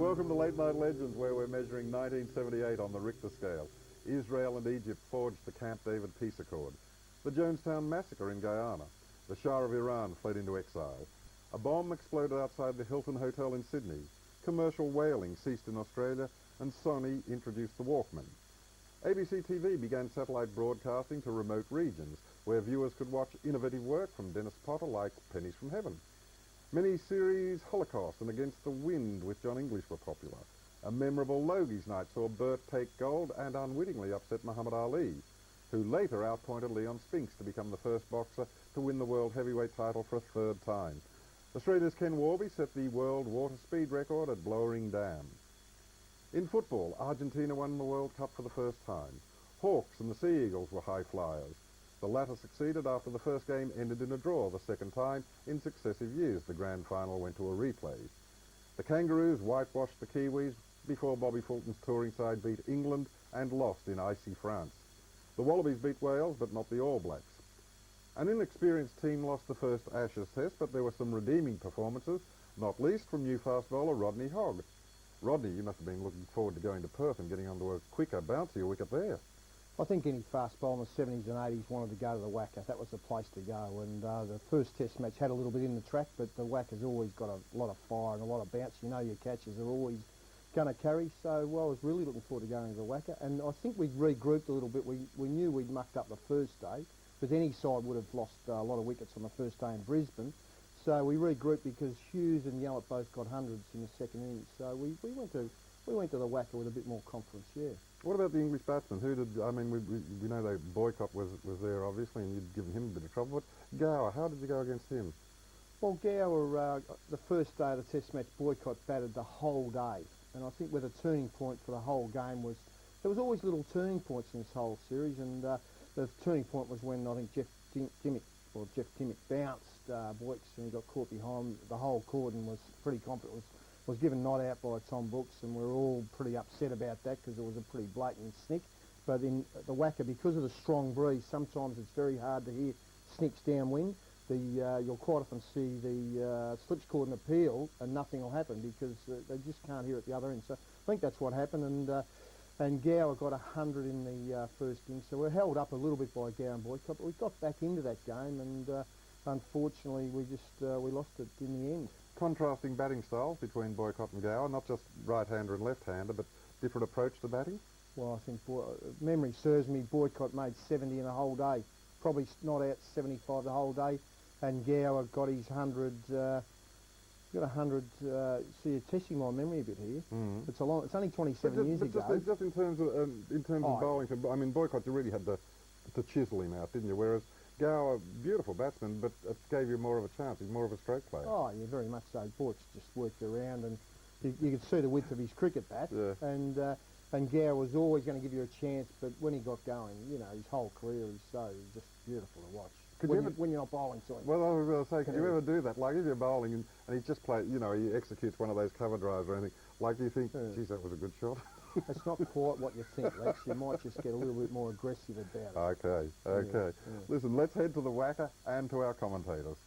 Welcome to Late Night Legends, where we're measuring 1978 on the Richter scale. Israel and Egypt forged the Camp David peace accord. The Jonestown massacre in Guyana. The Shah of Iran fled into exile. A bomb exploded outside the Hilton Hotel in Sydney. Commercial whaling ceased in Australia, and Sony introduced the Walkman. ABC TV began satellite broadcasting to remote regions, where viewers could watch innovative work from Dennis Potter like Pennies from Heaven. Mini-series Holocaust and Against the Wind with John English were popular. A memorable Logies night saw Burt take gold and unwittingly upset Muhammad Ali, who later outpointed Leon Spinks to become the first boxer to win the world heavyweight title for a third time. Australia's Ken Warby set the world water speed record at Blowering Dam. In football, Argentina won the World Cup for the first time. Hawks and the Sea Eagles were high flyers. The latter succeeded after the first game ended in a draw the second time in successive years. The grand final went to a replay. The Kangaroos whitewashed the Kiwis before Bobby Fulton's touring side beat England and lost in icy France. The Wallabies beat Wales, but not the All Blacks. An inexperienced team lost the first Ashes test, but there were some redeeming performances, not least from new fast bowler Rodney Hogg. Rodney, you must have been looking forward to going to Perth and getting onto a quicker, bouncier wicket there. I think any fast bowler in the 70s and 80s wanted to go to the Wacker. That was the place to go. And the first test match had a little bit in the track, but the Wacker's always got a lot of fire and a lot of bounce. You know your catches are always going to carry. So, well, I was really looking forward to going to the Wacker. And I think we regrouped a little bit. We knew we'd mucked up the first day, because any side would have lost a lot of wickets on the first day in Brisbane. So we regrouped because Hughes and Yallop both got hundreds in the second innings. So we went to the Wacker with a bit more confidence, yeah. What about the English batsmen? Who did, I mean, we know that Boycott was there, obviously, and you'd given him a bit of trouble. But Gower, how did you go against him? Well, Gower, the first day of the test match, Boycott batted the whole day. And I think where the turning point for the whole game was, there was always little turning points in this whole series, and the turning point was when I think Jeff Dimmick bounced Boyks, and he got caught behind the whole court and was pretty confident. Was given not out by Tom Brooks, and we were all pretty upset about that because it was a pretty blatant snick. But in the Wacker, because of the strong breeze, sometimes it's very hard to hear snicks downwind. You'll quite often see the slips caught an appeal and nothing will happen because they just can't hear it the other end. So I think that's what happened, and Gower got 100 in the first inning. So we're held up a little bit by Gower and Boycott, but we got back into that game, and unfortunately we lost it in the end. Contrasting batting styles between Boycott and Gower, not just right-hander and left-hander, but different approach to batting? Well, I think, memory serves me, Boycott made 70 in the whole day. Probably not out 75 the whole day, and Gower got his 100, got 100, see, you're testing my memory a bit here. Mm. It's only 27 years ago. Just in terms of bowling, I mean, Boycott, you really had to chisel him out, didn't you? Whereas Gower, beautiful batsman, but it gave you more of a chance. He's more of a stroke player. Oh, yeah, very much so. Boyks just worked around, and you could see the width of his cricket bat. Yeah. And Gower was always going to give you a chance, but when he got going, you know, his whole career is so just beautiful to watch. When you're not bowling to him. Well, I was going to say, could you ever do that? Like, if you're bowling and he's just played, you know, he executes one of those cover drives or anything, like, do you think, geez, that was a good shot? It's not quite what you think, Lex. You might just get a little bit more aggressive about it. Okay. Yeah. Listen, let's head to the Wacker and to our commentators.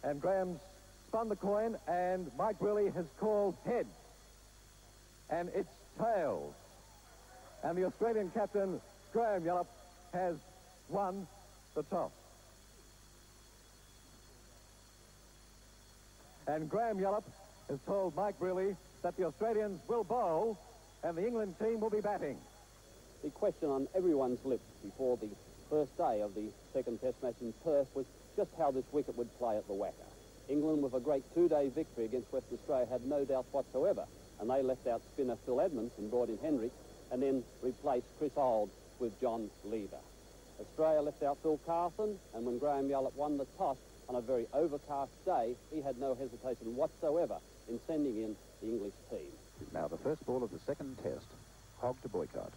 And Graham's spun the coin, and Mike Willie has called heads. And it's tails. And the Australian captain, Graham Yallop, has won the toss. And Graham Yallop has told Mike Willie that the Australians will bowl and the England team will be batting. The question on everyone's lips before the first day of the second test match in Perth was just how this wicket would play at the Wacker. England, with a great two-day victory against Western Australia, had no doubts whatsoever, and they left out spinner Phil Edmonds and brought in Hendricks, and then replaced Chris Auld with John Lever. Australia left out Phil Carson, and when Graham Yallop won the toss on a very overcast day, he had no hesitation whatsoever in sending in the English team. Now the first ball of the second test, Hogg to Boycott.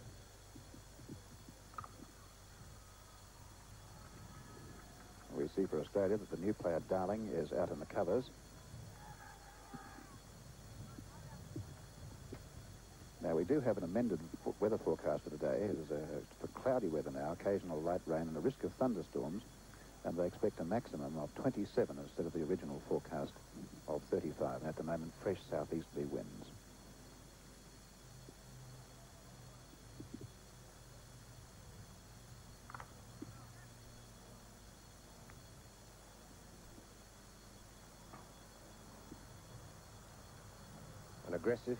We see for Australia that the new player Darling is out in the covers. Now we do have an amended weather forecast for today. It is for cloudy weather now, occasional light rain and a risk of thunderstorms, and they expect a maximum of 27 instead of the original forecast of 35. And at the moment, fresh southeasterly winds. An aggressive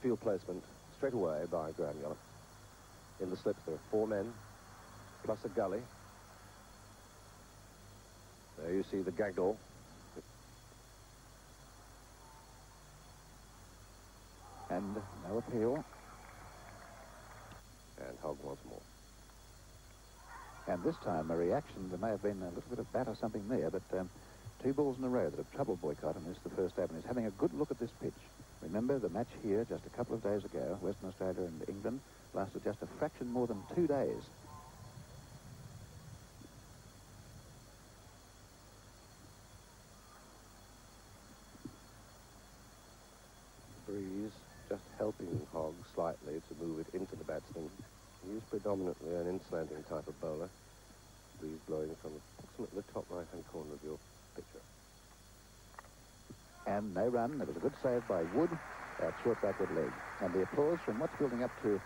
field placement straight away by Graham Yallop. In the slips there are 4 men, plus a gully. There you see the gaggle. And no appeal. And Hogg once more. And this time a reaction, there may have been a little bit of bat or something there, but 2 balls in a row that have troubled Boycott, and this is the first open. He's having a good look at this pitch. Remember, the match here just a couple of days ago, Western Australia and England, lasted just a fraction more than 2 days. Breeze just helping Hogg slightly to move it into the batsman. He's predominantly an in-slanting type of bowler. Breeze blowing from approximately the top right-hand corner of your picture. And no run. It was a good save by Wood, that short backward leg. And the applause from what's building up to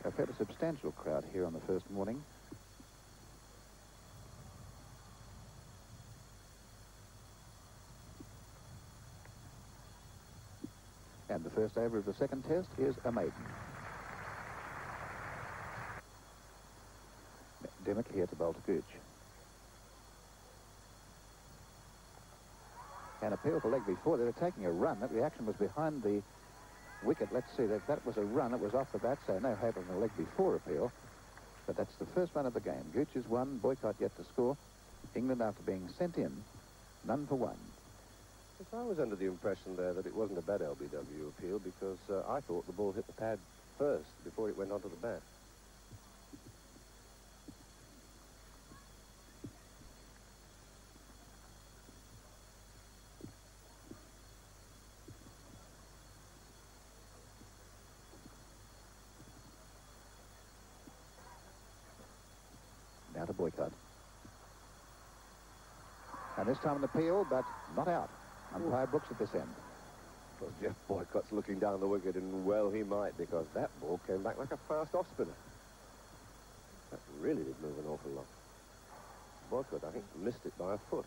a fairly substantial crowd here on the first morning. And the first over of the second test is a maiden. Dimmock here to bowl to Gooch. And appeal for leg before. They were taking a run. That reaction was behind the wicket. Let's see, that was a run. It was off the bat, so no hope of a leg before appeal. But that's the first run of the game. Gooch is 1, Boycott yet to score. England, after being sent in, none for 1. Yes, I was under the impression there that it wasn't a bad LBW appeal because I thought the ball hit the pad first before it went onto the bat. Now to Boycott. And this time an appeal, but not out. Umpire Brooks at this end. Well, Jeff Boycott's looking down the wicket, and well he might, because that ball came back like a fast off-spinner. That really did move an awful lot. Boycott, I think, missed it by a foot.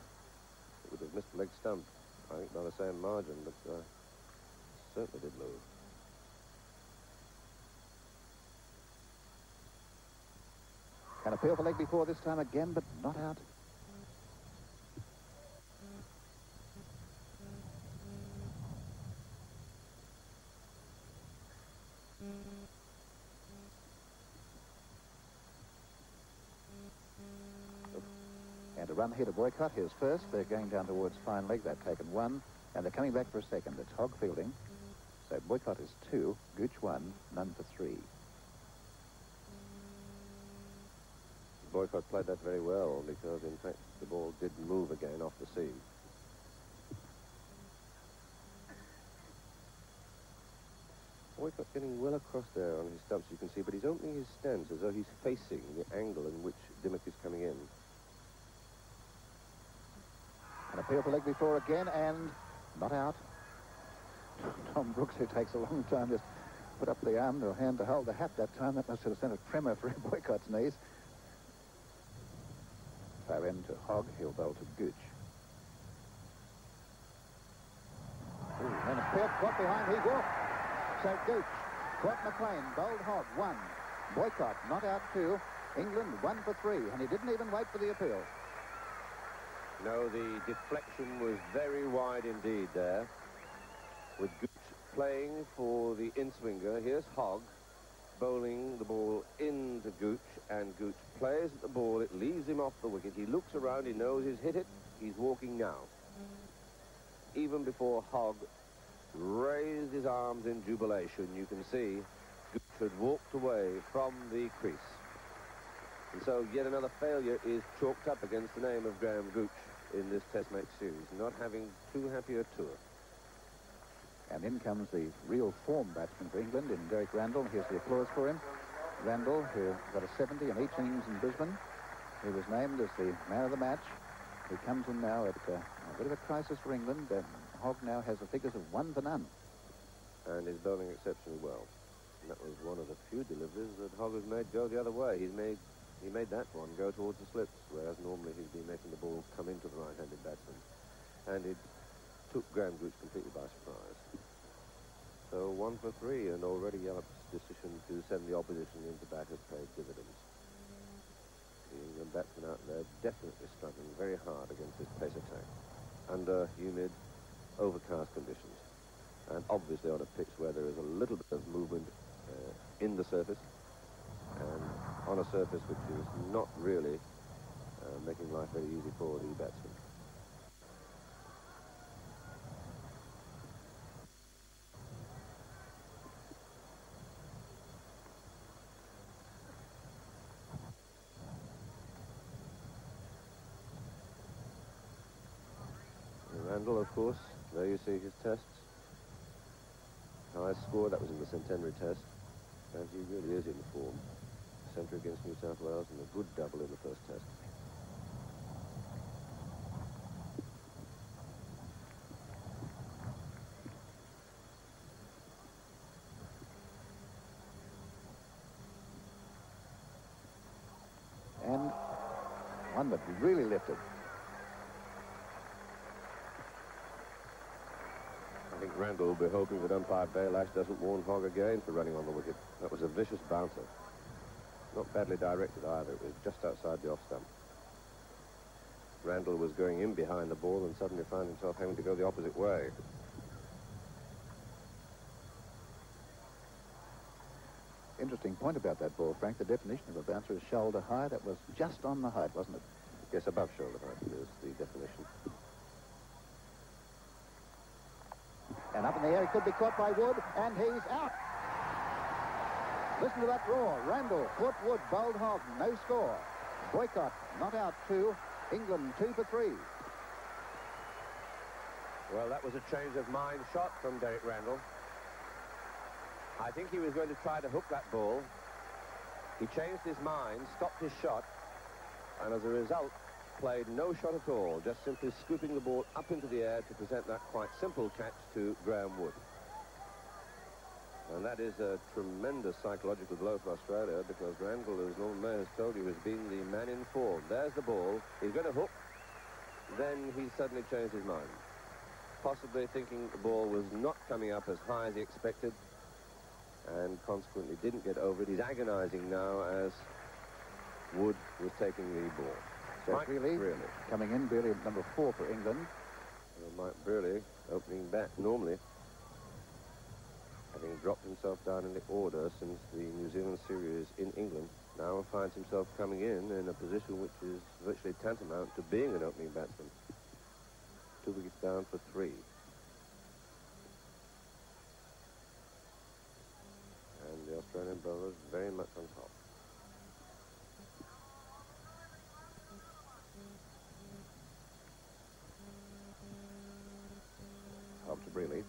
It would have missed the leg stump, I think, by the same margin, but certainly did move. An appeal for leg before this time again, but not out. And a run here to Boycott. Here's first. They're going down towards fine leg. They've taken 1, and they're coming back for a second. It's Hogg fielding. So Boycott is 2, Gooch 1, none for 3. Boycott played that very well because, in fact, the ball did move again off the seam. Boycott getting well across there on his stumps, you can see, but he's opening his stance as though he's facing the angle in which Dimmock is coming in. An appeal for leg before again, and not out. Tom Brooks, who takes a long time, just put up the arm or hand to hold the hat that time. That must have sent a tremor through Boycott's knees. Far end to Hogg. He'll bowl to Gooch. And a pair caught behind. He walked. So Gooch caught McLean. Bowled Hogg. 1. Boycott not out 2. England 1 for 3. And he didn't even wait for the appeal. No, the deflection was very wide indeed there. With Gooch playing for the in-swinger. Here's Hogg. bowling the ball into Gooch, and Gooch plays at the ball. It leaves him off the wicket. He looks around. He knows he's hit it. He's walking now. Even before Hogg raised his arms in jubilation, you can see Gooch had walked away from the crease. And so yet another failure is chalked up against the name of Graham Gooch in this Test match series, not having too happy a tour. And in comes the real form batsman for England in Derek Randall. Here's the applause for him. Randall, who got a 70 in each innings in Brisbane. He was named as the man of the match. He comes in now at a bit of a crisis for England. Hogg now has the figures of 1 for none. And is bowling exceptionally well. And that was one of the few deliveries that Hogg has made go the other way. He made that one go towards the slips, whereas normally he's been making the ball come into the right-handed batsman. And it took Graham Gooch completely by surprise. So 1 for 3, and already Yallop's decision to send the opposition into bat has paid dividends. The England batsmen out there definitely struggling very hard against this pace attack under humid, overcast conditions, and obviously on a pitch where there is a little bit of movement in the surface, and on a surface which is not really making life very easy for the batsmen. Randall, of course, there you see his tests. Highest score, that was in the centenary test, and he really is in form. Century against New South Wales and a good double in the first test. And one that really lifted. I think Randall will be hoping that umpire Baylash doesn't warn Hogg again for running on the wicket. That was a vicious bouncer. Not badly directed either. It was just outside the off stump. Randall was going in behind the ball and suddenly found himself having to go the opposite way. Interesting point about that ball, Frank. The definition of a bouncer is shoulder high. That was just on the height, wasn't it? Yes, above shoulder height is the definition. And up in the air, he could be caught by Wood, and he's out. Listen to that roar. Randall caught Wood, bowled Hogg, no score. Boycott not out 2. England 2 for 3. Well, that was a change of mind shot from Derek Randall. I think he was going to try to hook that ball. He changed his mind, stopped his shot, and as a result, played no shot at all, just simply scooping the ball up into the air to present that quite simple catch to Graham Wood. And that is a tremendous psychological blow for Australia, because Randall, as Norman May has told you, has been the man in form. There's the ball. He's going to hook. Then he suddenly changed his mind, possibly thinking the ball was not coming up as high as he expected, and consequently didn't get over it. He's agonizing now as Wood was taking the ball. Mike Brearley coming in, Brearley at number 4 for England. Mike Brearley opening bat normally, having dropped himself down in the order since the New Zealand series in England, now finds himself coming in a position which is virtually tantamount to being an opening batsman. 2 wickets down for 3. And the Australian bowlers very much on top. Up to Brearley.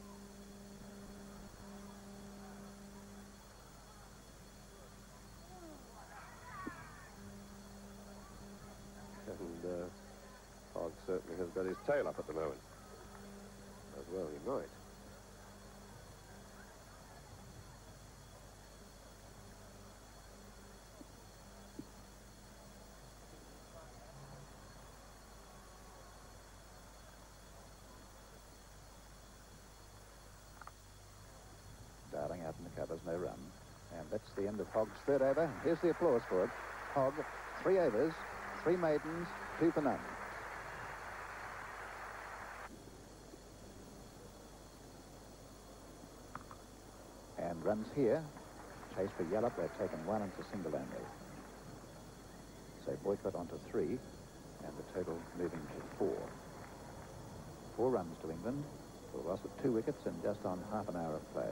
And Hogg certainly has got his tail up at the moment. As well he might. Darling out in the covers, no run. And that's the end of Hogg's 3rd over. Here's the applause for it. Hogg, 3 overs, 3 maidens, 2 for none. And runs here, chase for Yallop. They've taken one into single only. So Boycott onto 3, and the total moving to 4. 4 runs to England, for a loss of 2 wickets in just on half an hour of play.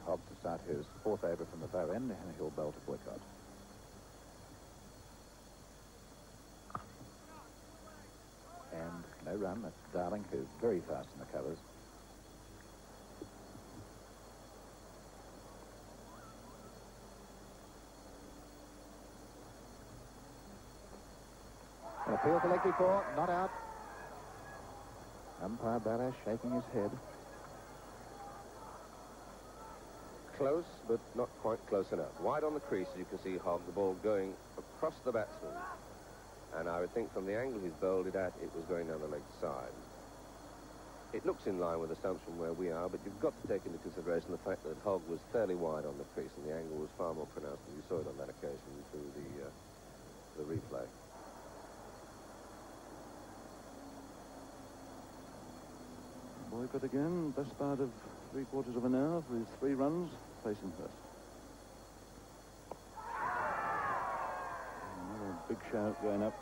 Hogg to start his 4th over from the bow end, and he'll bowl to Boycott. And no run. That's Darling, who's very fast in the covers. An appeal for leg before, not out. Umpire Barras shaking his head. Close, but not quite close enough. Wide on the crease, as you can see Hogg, the ball going across the batsman. And I would think from the angle he's bowled it at, it was going down the leg side. It looks in line with the stumps from where we are, but you've got to take into consideration the fact that Hogg was fairly wide on the crease, and the angle was far more pronounced than you saw it on that occasion through the replay. Boycott again, best part of 3/4 of an hour for his 3 runs, facing first. Another big shout going up.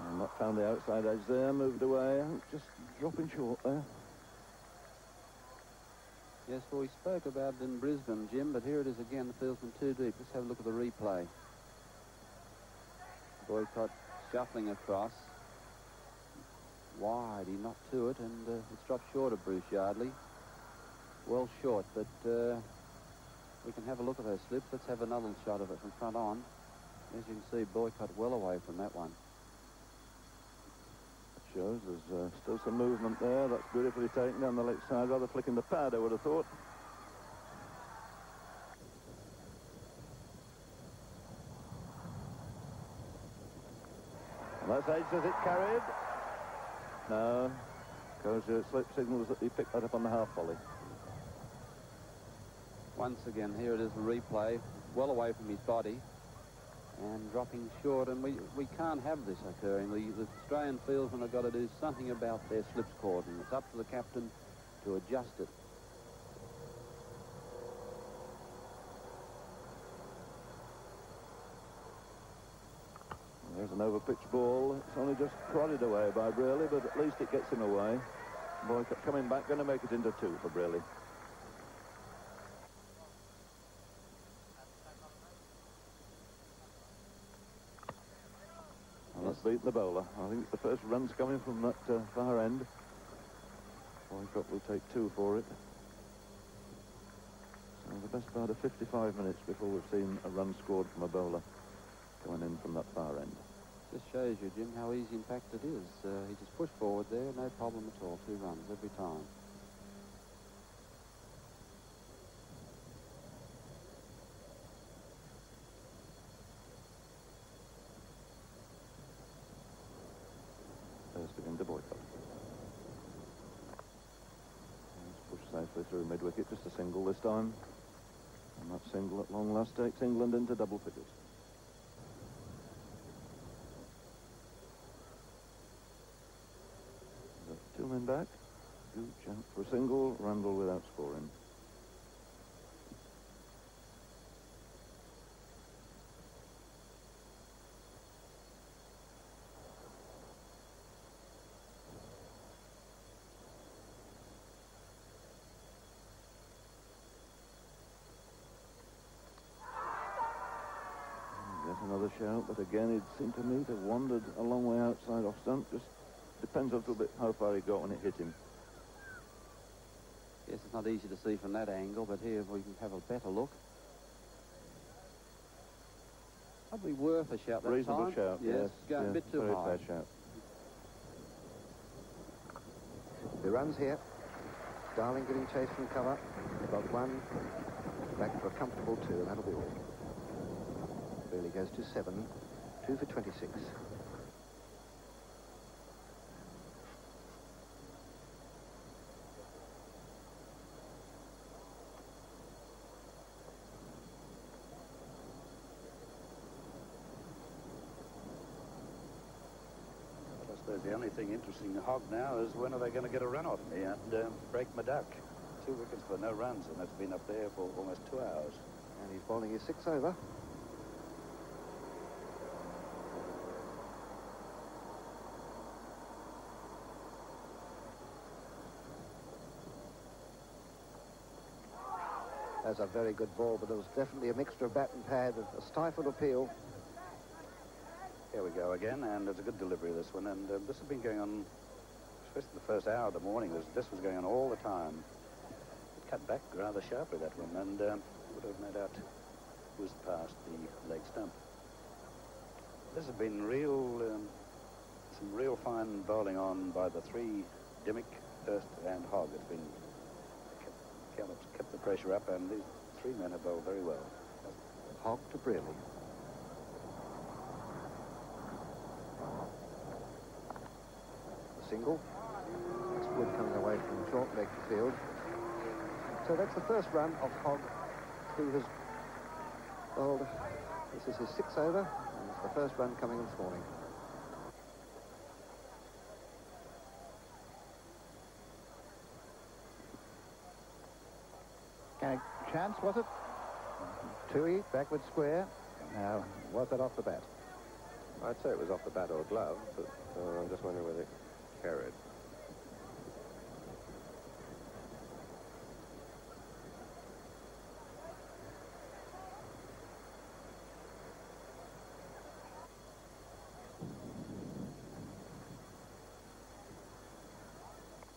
And not found the outside edge there, moved away, just dropping short there. Yes, well, we spoke about it in Brisbane, Jim, but here it is again, the fieldsman too deep. Let's have a look at the replay. Boycott shuffling across. Wide, he knocked to it, and it's dropped short of Bruce Yardley. Well short, but we can have a look at those slips. Let's have another shot of it from front on. As you can see, Boycott well away from that one. Shows there's still some movement there. That's beautifully taken down the leg side, rather flicking the pad, I would have thought. And that's edge, does it carried? No, goes to slip signals that he picked that up on the half volley. Once again, here it is, the replay, well away from his body and dropping short, and we can't have this occurring. The Australian fieldsmen have got to do something about their slips cord, and it's up to the captain to adjust it. There's an overpitched ball. It's only just prodded away by Brearley, but at least it gets him away. Boycott coming back, going to make it into 2 for Brearley. Beat the bowler. I think the first run's coming from that far end. Boycott will take 2 for it. So the best part of 55 minutes before we've seen a run scored from a bowler coming in from that far end. Just shows you, Jim, how easy in fact it is. He just pushed forward there, no problem at all. 2 runs every time. Begin to Boycott. Let's push safely through mid-wicket, just a single this time. And that single at long last takes England into double figures. The 2 men back. Good chance for a single. Randall without scoring. Another shout, but again it seemed to me to have wandered a long way outside off stump. Just depends a little bit how far he got when it hit him. Yes, it's not easy to see from that angle, but here we can have a better look. Probably worth a shout that Reasonable time. shout, yes. yes. Going a bit too very high. fair shout. The runs here. Darling getting chased from cover. Got 1. Back for a comfortable 2, and that'll be all. Really goes to 7, 2 for 26. suppose the only thing interesting to Hogg now is when are they going to get a run off me and break my duck. 2 wickets for no runs, and that's been up there for almost 2 hours. And he's bowling his 6 over. That's a very good ball, but it was definitely a mixture of bat and pad, a stifled appeal. Here we go again, and it's a good delivery, this one, and this has been going on, especially the first hour of the morning. This was going on all the time. It cut back rather sharply, that one, and would have no doubt whizzed past the leg stump. This has been some real fine bowling on by the three, Dimmick, Hurst and Hogg. It's been kept the pressure up, and these three men have bowled very well. Hogg to Brearley. Single. That's Wood coming away from short leg to field. So that's the first run of Hogg, who has bowled. This is his 6 over, and it's the first run coming this morning. Chance, was it? Toohey, backward square. Now, was that off the bat? I'd say it was off the bat or glove, but I'm just wondering whether it carried.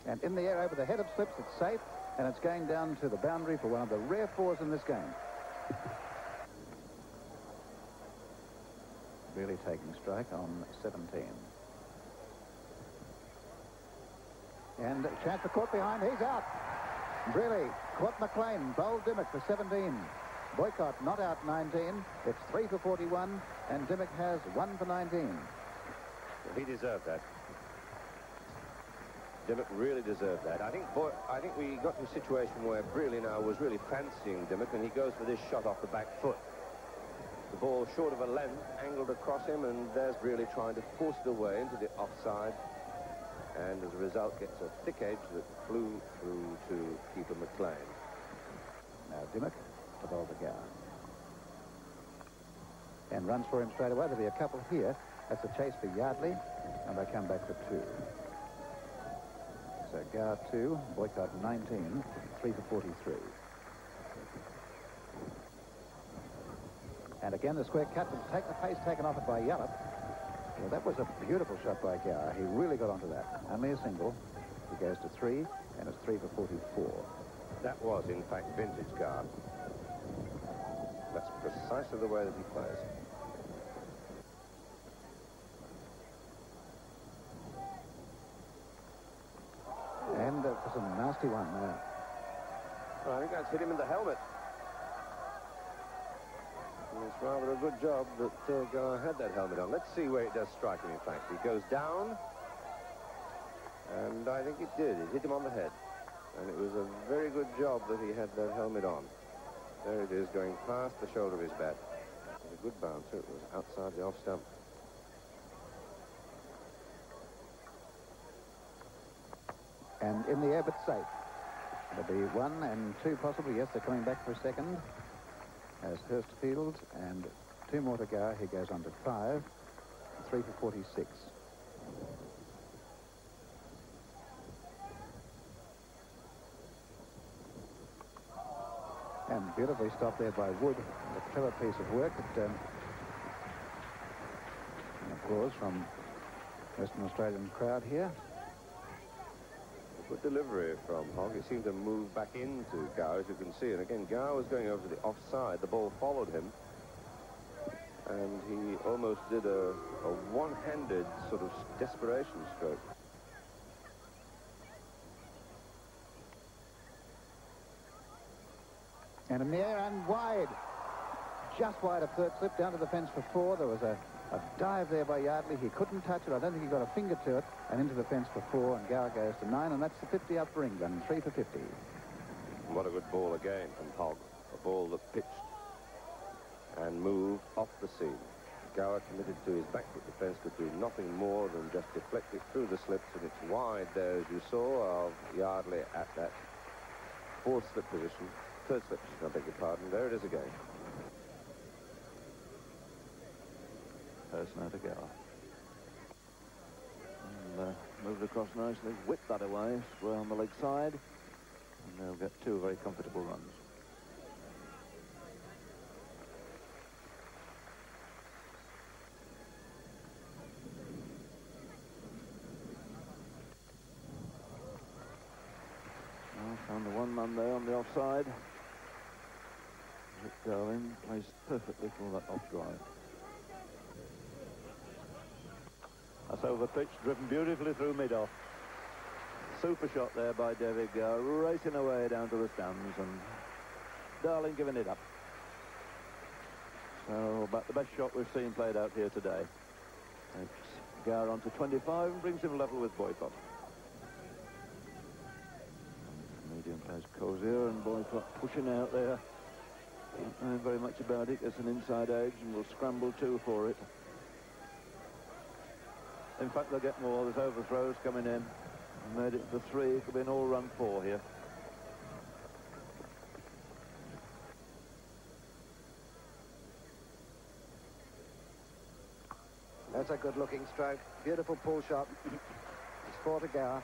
And in the air over the head of slips, it's safe, and it's going down to the boundary for one of the rare 4s in this game. Really taking strike on 17. And chance for caught behind, he's out. Really, caught McLean, bowled Dimmick for 17. Boycott not out 19. It's 3 for 41, and Dimmick has 1 for 19. He deserved that. Dimmick really deserved that. I think we got to a situation where Brearley now was really fancying Dimmick, and he goes for this shot off the back foot. The ball short of a length, angled across him, and there's Brearley trying to force it away into the offside, and as a result gets a thick edge that flew through to keeper McLean. Now Dimmick to bowl the Gower. And runs for him straight away. There'll be a couple here. That's a chase for Yardley, and they come back for 2. So Gower 2, Boycott 19, 3 for 43. And again the square cut to take the pace taken off it by Yallop. Well, that was a beautiful shot by Gower. He really got onto that. Only a single. He goes to 3, and it's 3 for 44. That was, in fact, vintage Gower. That's precisely the way that he plays. And it was a nasty one there. Well, I think that's hit him in the helmet. And it's rather a good job that Gower had that helmet on. Let's see where it does strike him, in fact. He goes down, and I think it did. It hit him on the head. And it was a very good job that he had that helmet on. There it is, going past the shoulder of his bat. It was a good bouncer. It was outside the off stump. And in the air, but safe. There'll be 1 and 2 possibly. Yes, they're coming back for a second. As Hurst fields, and 2 more to go. He goes on to 5. 3 for 46. And beautifully stopped there by Wood. A clever piece of work. An applause from Western Australian crowd here. Good delivery from Hogg. He seemed to move back into Gower, as you can see. And again, Gower was going over to the offside. The ball followed him. And he almost did a one-handed sort of desperation stroke. And in the air and wide. Just wide of third slip, down to the fence for 4. There was a dive there by Yardley. He couldn't touch it. I don't think he got a finger to it. And into the fence for 4, and Gower goes to 9, and that's the 50 up for England. 3 for 50. What a good ball again from Hogg. A ball that pitched and moved off the seam. Gower, committed to his back foot defence, could do nothing more than just deflect it through the slips, and it's wide there, as you saw, of Yardley at that third slip position, I beg your pardon. There it is again. First now to Gower. And moved across nicely, whipped that away, square on the leg side, and they'll get two very comfortable runs. Found the one man there on the offside. Rick Darling placed perfectly for that off drive. That's over pitch, driven beautifully through mid-off. Super shot there by David Gower, racing away down to the stands, and Darling giving it up. So about the best shot we've seen played out here today. Takes Gower on to 25 and brings him level with Boycott. Medium plays Cozier, and Boycott pushing out there. Don't know very much about it. It's an inside edge, and will scramble too for it. In fact, they'll get more. There's overthrows coming in. Made it for 3. It could be an all-run 4 here. That's a good-looking stroke. Beautiful pull shot. It's 4 to Gower.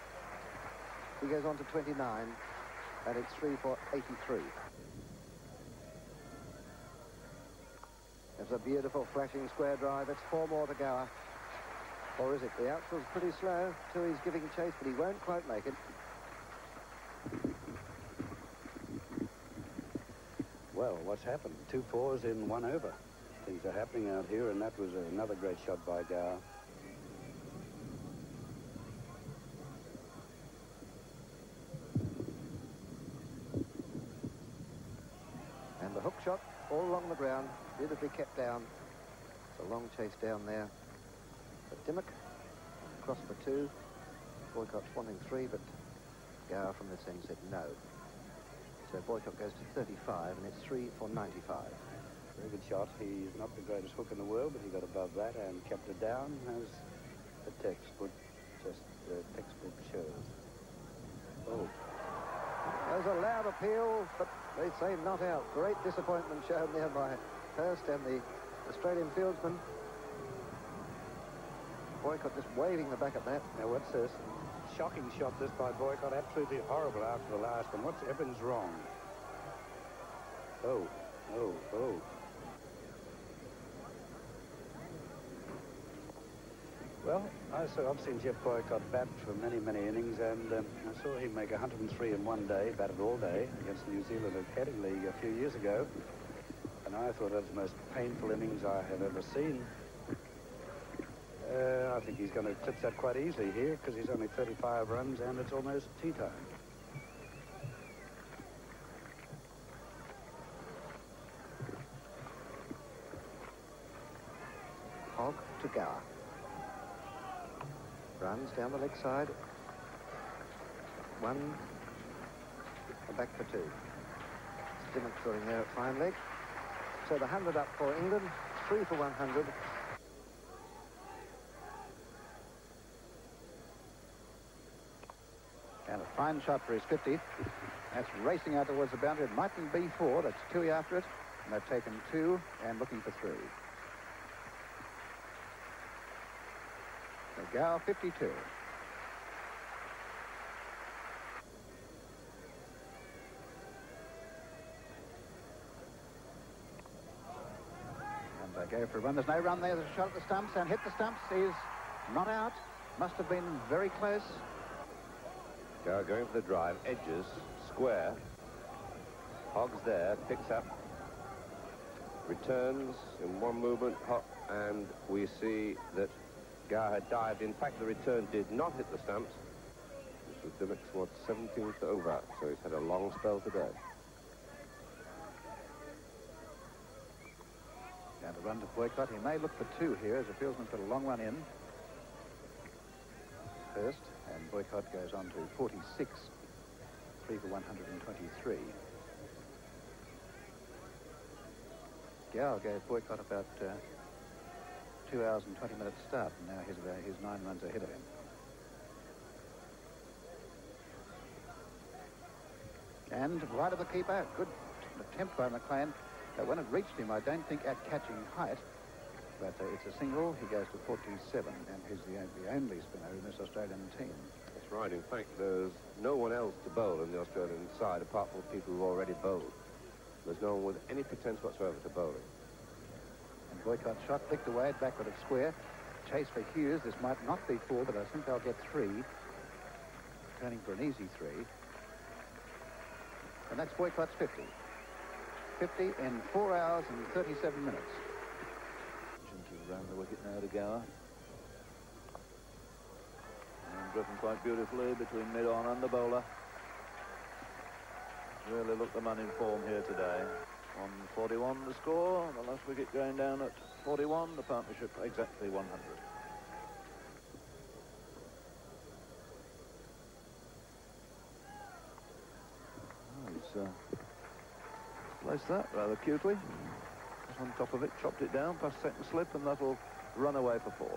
He goes on to 29, and it's 3 for 83. It's a beautiful flashing square drive. It's 4 more to Gower. Or is it? The outswell's pretty slow, so he's giving chase, but he won't quite make it. Well, what's happened? 2 fours in 1 over. Things are happening out here, and that was another great shot by Gower. And the hook shot all along the ground, beautifully kept down. It's a long chase down there. But Dimmock across for 2. Boycott's wanting 3, but Gower from this end said no. So Boycott goes to 35, and it's 3 for 95. Very good shot. He's not the greatest hook in the world, but he got above that and kept it down, as the textbook shows. Oh. There's a loud appeal, but they say not out. Great disappointment shown there by Hurst and the Australian fieldsman. Boycott just waving the back at that. Now, what's this? Shocking shot, this by Boycott. Absolutely horrible after the last one. Everything's wrong. Oh. Well, I've seen Jeff Boycott bat for many, many innings, and I saw him make 103 in 1 day, batted all day, against New Zealand at Headingley a few years ago. And I thought that was the most painful innings I have ever seen. I think he's going to eclipse that quite easily here, because he's only 35 runs and it's almost tea time. Hogg to Gower. Runs down the leg side. 1. And back for 2. Dimmock throwing there at fine leg. So the 100 up for England. 3 for 100. And a fine shot for his 50. That's racing out towards the boundary. It mightn't be 4. That's 2 after it. And they've taken 2 and looking for 3. So Gower 52. And they go for a run. There's no run there. There's a shot at the stumps and hit the stumps. Is not out. Must have been very close. Gower going for the drive, edges, square. Hogg's there, picks up, returns in 1 movement, hop, and we see that Gower had dived. In fact, the return did not hit the stumps. This was Dimmock's 17th over, so he's had a long spell today. Down to run to Boycott. He may look for 2 here, as the fieldsman's got a long one in. First, and Boycott goes on to 46. 3 for 123. Gower gave Boycott about 2 hours and 20 minutes start, and now he's 9 runs ahead of him. And right of the keeper, good attempt by McLean. When it reached him, I don't think at catching height, but it's a single. He goes to 47, and he's the only spinner in this Australian team. That's right. In fact, there's no one else to bowl in the Australian side apart from people who've already bowled. There's no one with any pretense whatsoever to bowling. And Boycott shot flicked away, backward at square. Chase for Hughes. This might not be 4, but I think they'll get 3. Turning for an easy 3. And that's Boycott's 50. 50 in 4 hours and 37 minutes. To round the wicket now to Gower. And driven quite beautifully between mid-on and the bowler. Really looked the man in form here today. 141 the score, the last wicket going down at 41, the partnership exactly 100. He's placed that rather cutely. Just on top of it, chopped it down past second slip, and that'll run away for 4.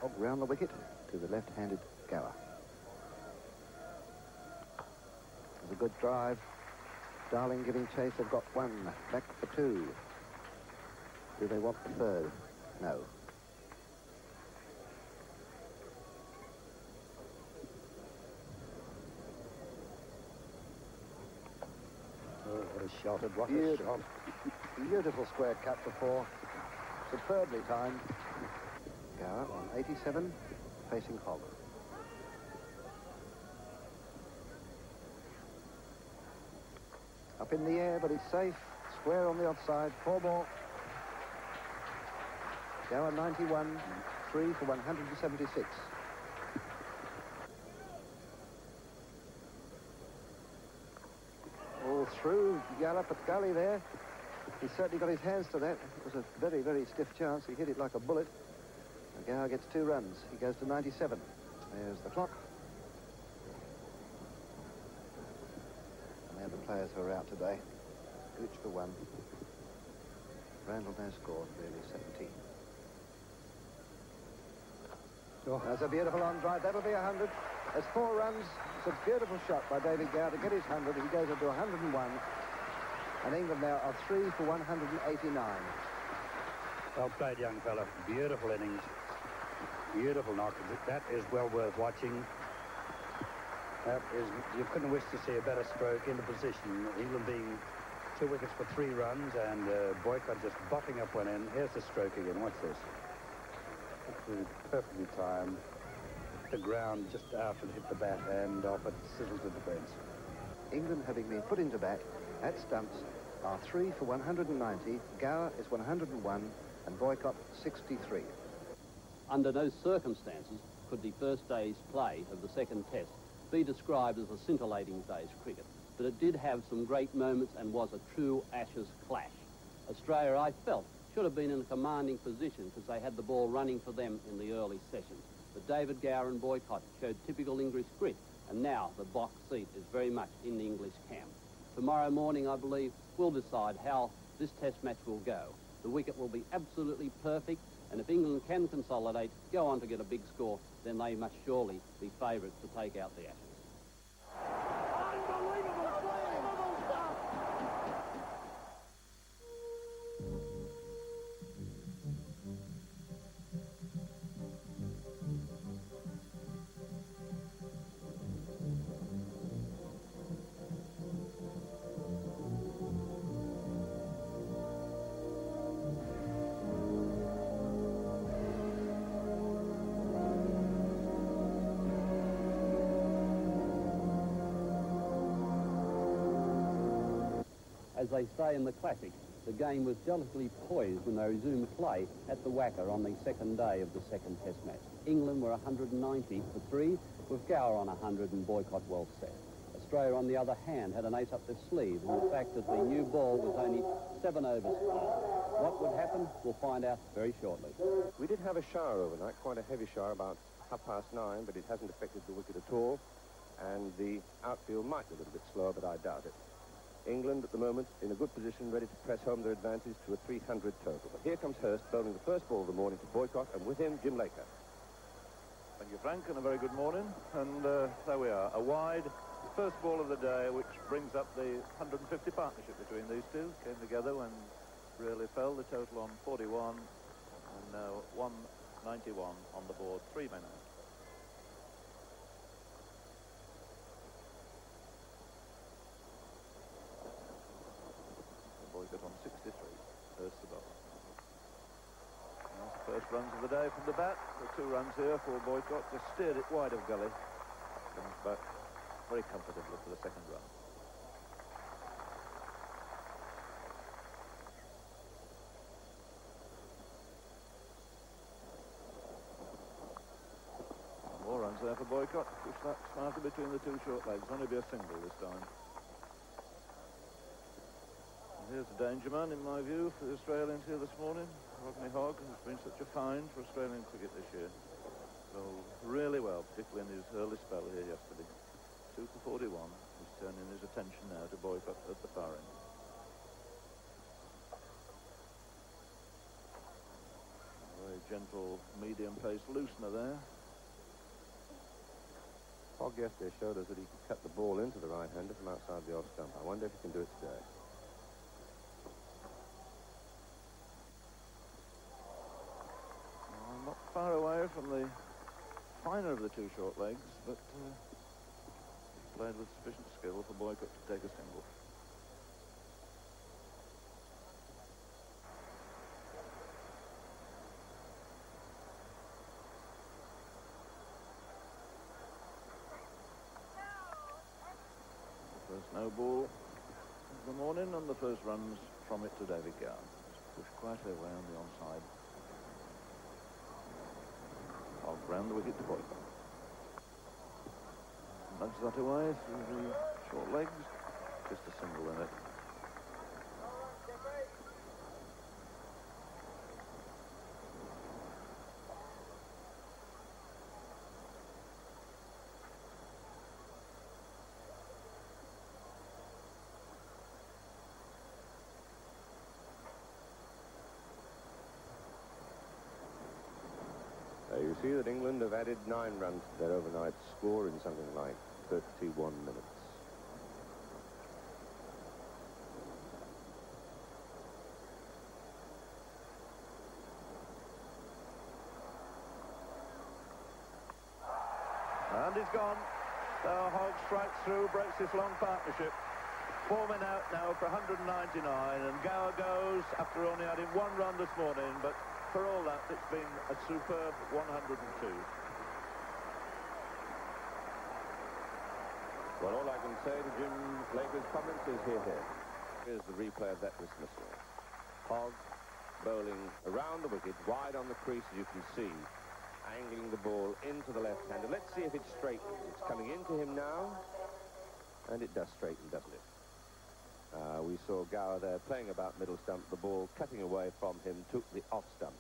Hog round the wicket to the left-handed Gower. There's a good drive. Darling giving chase. They've got 1. Back for 2. Do they want the 3rd? No. Oh, what a shot. What a shot. Beautiful square cut for 4. Superbly timed. Gower on 87, facing Hogg. Up in the air, but it's safe. Square on the outside. 4 more. Gower 91, 3 for 176. All through. Gallop at gully there. He certainly got his hands to that. It was a very, very stiff chance. He hit it like a bullet. And Gower gets 2 runs. He goes to 97. There's the clock. And they're the players who are out today. Gooch for 1. Randall no score, really 17. Oh. That's a beautiful on drive. That'll be 100. There's 4 runs. It's a beautiful shot by David Gower to get his 100. He goes into 101. And England now are 3 for 189. Well played, young fella. Beautiful innings. Beautiful knock. That is well worth watching. You couldn't wish to see a better stroke into position. England being 2 wickets for 3 runs, and Boycott just bopping up one end. Here's the stroke again. Watch this. Absolutely perfectly timed. The ground just after it hit the bat, and off it sizzled to the fence. England, having been put into bat at stumps, are 3 for 190. Gower is 101, and Boycott 63. Under no circumstances could the first day's play of the second test be described as a scintillating day's cricket, but it did have some great moments and was a true Ashes clash. Australia, I felt, should have been in a commanding position because they had the ball running for them in the early sessions. But David Gower and Boycott showed typical English grit, and now the box seat is very much in the English camp. Tomorrow morning, I believe, we'll decide how this test match will go. The wicket will be absolutely perfect, and if England can consolidate, go on to get a big score, then they must surely be favourites to take out the Ashes. As they say in the classic, the game was delicately poised when they resumed play at the Wacker on the second day of the second test match. England were 190 for 3, with Gower on 100 and Boycott well set. Australia, on the other hand, had an ace up their sleeve, and the fact that the new ball was only 7 overs old. What would happen, we'll find out very shortly. We did have a shower overnight, quite a heavy shower, about 9:30, but it hasn't affected the wicket at all, and the outfield might be a little bit slower, but I doubt it. England at the moment in a good position, ready to press home their advantage to a 300 total. But here comes Hurst bowling the first ball of the morning to Boycott, and with him, Jim Laker. Thank you, Frank, and a very good morning. And there we are, a wide first ball of the day, which brings up the 150 partnership between these two. Came together when really fell, the total on 41, and now 191 on the board, 3 men out. Boycott on 63, Hurst the bowler. That's the first runs of the day from the bat. The 2 runs here for Boycott. Just steered it wide of gully. Comes back very comfortably for the second run. More runs there for Boycott. Push that smartly between the 2 short legs. Only be a single this time. Here's the danger man, in my view, for the Australians here this morning. Rodney Hogg, who's been such a find for Australian cricket this year. So really well, particularly in his early spell here yesterday. 2 for 41. He's turning his attention now to Boycott at the far end. Very gentle, medium-paced loosener there. Hogg yesterday showed us that he could cut the ball into the right-hander from outside the off stump. I wonder if he can do it today. Not far away from the finer of the 2 short legs, but played with sufficient skill for Boycott to take a single. First no ball of the morning, and the first runs from it to David Gower. Pushed quietly away on the onside. Hogg round the wicket to Boycott. Nudges that away through the short legs. Just a single in it. You see that England have added 9 runs to their overnight score in something like 31 minutes. And he's gone. So Hogg strikes through, breaks this long partnership. 4 men out now for 199, and Gower goes after only adding 1 run this morning, but for all that, it's been a superb 102. Well, all I can say to Jim Laker's comments is here. Here's the replay of that dismissal. Hogg bowling around the wicket, wide on the crease, as you can see, angling the ball into the left-hander. Let's see if it straightens. It's coming into him now, and it does straighten, doesn't it? We saw Gower there playing about middle stump. The ball cutting away from him took the off stump.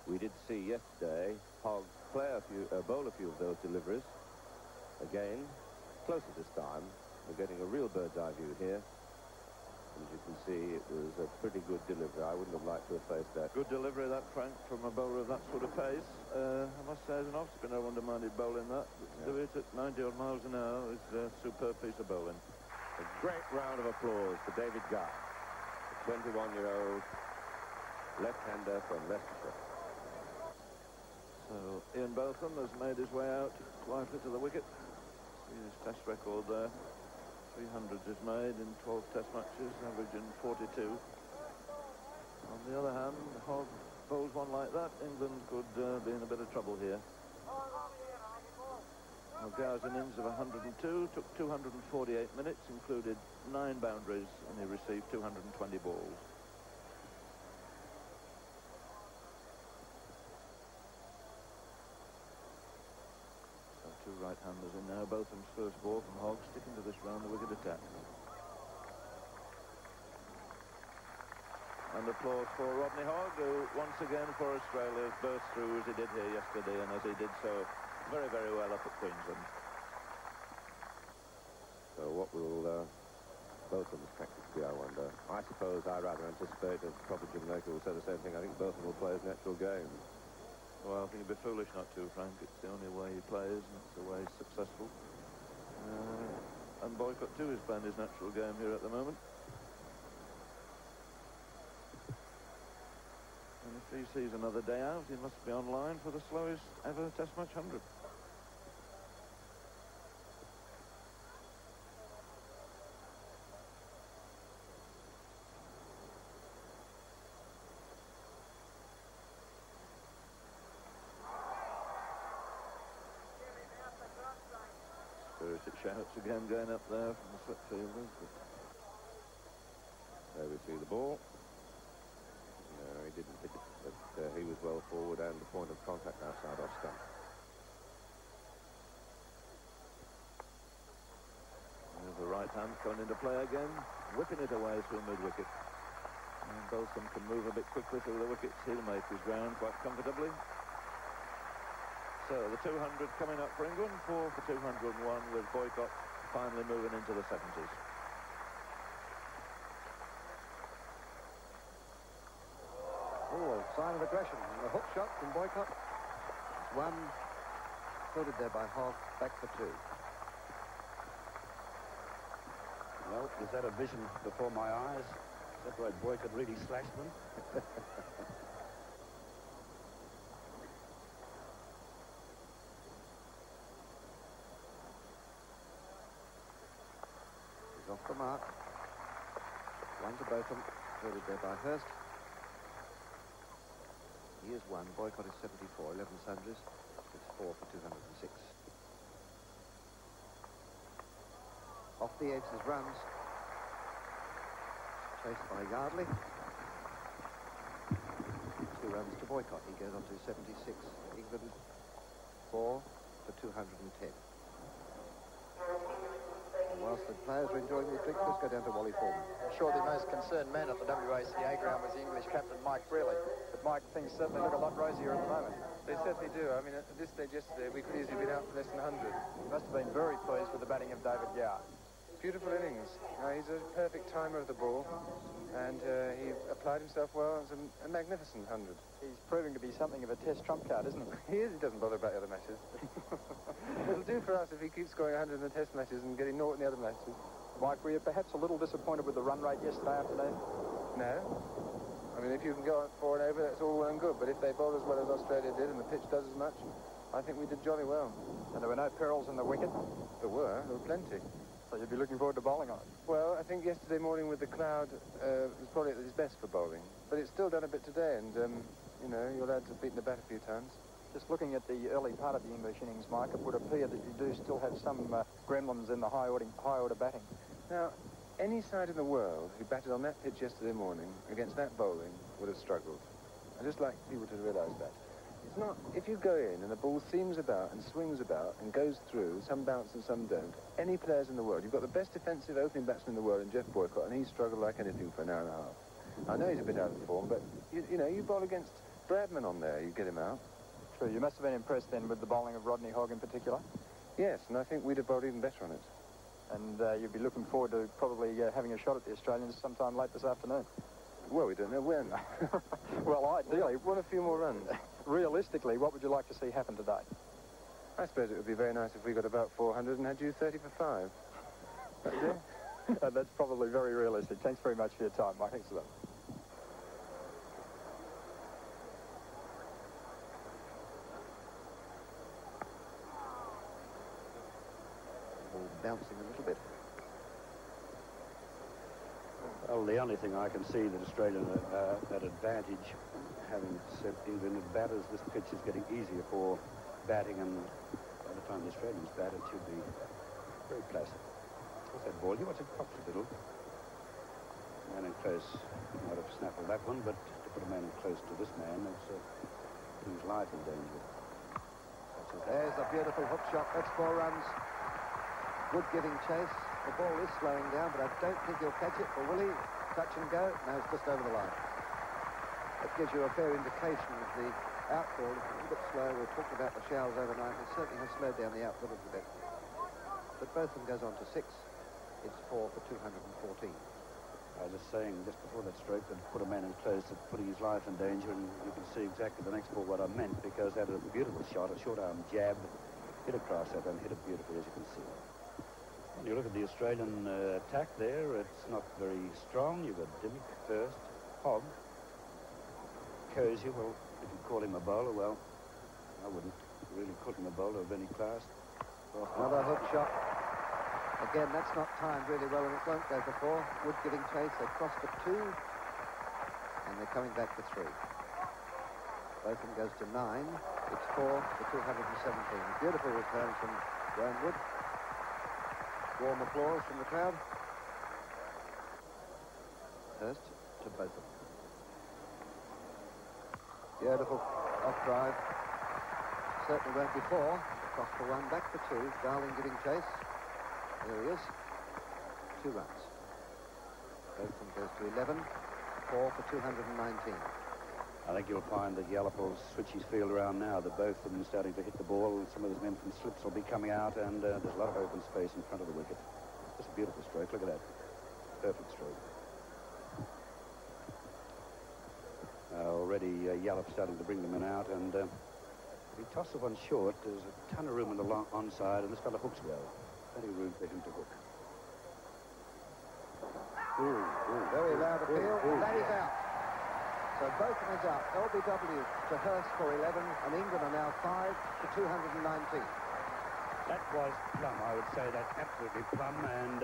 We did see yesterday Hogg bowl a few of those deliveries. Again, closer this time. We're getting a real bird's eye view here. As you can see, it was a pretty good delivery. I wouldn't have liked to have faced that. Good delivery, that, Frank, from a bowler of that sort of pace. I must say, as an off-spinner, I wouldn't have minded bowling that. But to do it at 90-odd miles an hour is a superb piece of bowling. A great round of applause for David Gower, the 21-year-old left-hander from Leicestershire. So Ian Botham has made his way out quietly to the wicket. See his test record there. 300s is made in 12 test matches, averaging 42. On the other hand, Hogg bowls one like that, England could be in a bit of trouble here. Gower's innings of 102 took 248 minutes, included 9 boundaries, and he received 220 balls. So 2 right-handers in now. Botham's first ball from Hogg, sticking to this round the wicket attack. And applause for Rodney Hogg, who once again for Australia has burst through as he did here yesterday, and as he did so very, very well up at Queensland. So what will both of them as practically, I wonder. I suppose I rather anticipate that Prophet Jim Laker will say the same thing. I think both of them will play as natural game. Well, I think it'd be foolish not to, Frank. It's the only way he plays, and it's the way he's successful. And Boycott, too, is playing his natural game here at the moment. And if he sees another day out, he must be online for the slowest ever Test match 100. Spirited shouts again going up there from the slip fielders. But There we see the ball. No, he didn't hit it, but he was well forward and the point of contact outside off stump. There's the right hand coming into play again, whipping it away through mid-wicket. And Bolson can move a bit quickly through the wickets. He'll make his ground quite comfortably. So the 200 coming up for England, 4 for 201, with Boycott finally moving into the 70s. Oh, a sign of aggression. And the hook shot from Boycott. It's one. Fielded there by Hogg. Back for two. Well, is that a vision before my eyes? Is that where Boycott really slashed them? He's off the mark. One to Botham. Fielded there by Hurst. He is one. Boycott is 74. 11 sundries. It's 4 for 206. Off the edge, there's runs. Chased by Yardley. 2 runs to Boycott. He goes on to 76. England 4 for 210. And whilst the players are enjoying their drink, let's go down to Wally Foreman. I'm sure the most concerned man at the WACA ground was the English captain Mike Brearley. But Mike, things certainly look a lot rosier at the moment. They certainly do. I mean, at this stage yesterday, we could easily been out for less than 100. He must have been very pleased with the batting of David Gower. Beautiful innings. He's a perfect timer of the ball, and he applied himself well. It's a magnificent 100. He's proving to be something of a test trump card, isn't he? He is. He doesn't bother about the other matches. It'll do for us if he keeps scoring 100 in the test matches and getting naught in the other matches. Mike, were you perhaps a little disappointed with the run rate yesterday afternoon? No. I mean, if you can go 4 and over, that's all well and good. But if they bowl as well as Australia did and the pitch does as much, I think we did jolly well. And there were no perils in the wicket? There were plenty. So you'd be looking forward to bowling on it? Well, I think yesterday morning with the cloud was probably at its best for bowling. But it's still done a bit today, and, you know, your lads have beaten the bat a few times. Just looking at the early part of the English innings, Mike, it would appear that you do still have some gremlins in the high order batting. Now, any side in the world who batted on that pitch yesterday morning against that bowling would have struggled. I'd just like people to realise that. It's not, if you go in and the ball seams about and swings about and goes through, some bounce and some don't, any players in the world, you've got the best defensive opening batsman in the world in Jeff Boycott, and he struggled like anything for an hour and a half. I know he's a bit out of form, but, you know, you bowl against Bradman on there, you get him out. True, you must have been impressed then with the bowling of Rodney Hogg in particular. Yes, and I think we'd have bowled even better on it. And you'd be looking forward to probably having a shot at the Australians sometime late this afternoon. Well, we don't know when. Well, ideally, want a few more runs. Realistically, what would you like to see happen today? I suppose it would be very nice if we got about 400 and had you 30 for 5. That'd do. That's probably very realistic. Thanks very much for your time, Mike. Thanks a lot. Ball bouncing a little bit. Well, the only thing I can see that Australia at advantage, having set England at batters, this pitch is getting easier for batting, and by the time the Australians bat, it should be very placid. What's that ball? He wants it popped a little. Man in close might have snaffled that one, but to put a man close to this man, it's whose life in danger. There's a beautiful hook shot. That's 4 runs. Good giving chase. The ball is slowing down, but I don't think he'll catch it. For Willie, touch and go. No, it's just over the line. That gives you a fair indication of the outfield. It's a little bit slow. We've talked about the showers overnight. It certainly has slowed down the outfield a little bit. But Botham goes on to 6. It's 4 for 214. I was just saying, just before that stroke, that put a man in close to putting his life in danger, and you can see exactly the next ball what I meant, because that was a beautiful shot, a short-arm jab, hit across that and hit it beautifully, as you can see. When you look at the Australian attack there, it's not very strong. You've got Dimmick, Hurst, Hogg, Cozy. Well, if you call him a bowler, well, I wouldn't really call him a bowler of any class. Well, another hook shot. Again, that's not timed really well, and it won't go for 4. Wood giving chase. They cross for 2, and they're coming back for 3. Botham goes to 9. It's 4 for 217. Beautiful return from Graham Wood. Warm applause from the crowd. Hurst to Botham. Beautiful off drive. Certainly won't be 4. Across for 1, back for 2. Darling giving chase. There he is. 2 runs. Botham goes to 11. 4 for 219. I think you'll find that Yallop will switch his field around now. That both of them are starting to hit the ball. Some of those men from slips will be coming out, and there's a lot of open space in front of the wicket. Just a beautiful stroke. Look at that. Perfect stroke. Already Yallop starting to bring them in out, and if he tosses one short, there's a ton of room on the onside, and this fella hooks well. Plenty of room for him to hook. Very loud appeal. That is out. So Botham is out. LBW to Hurst for 11, and England are now 5 for 219. That was plumb, I would say. That's absolutely plumb, and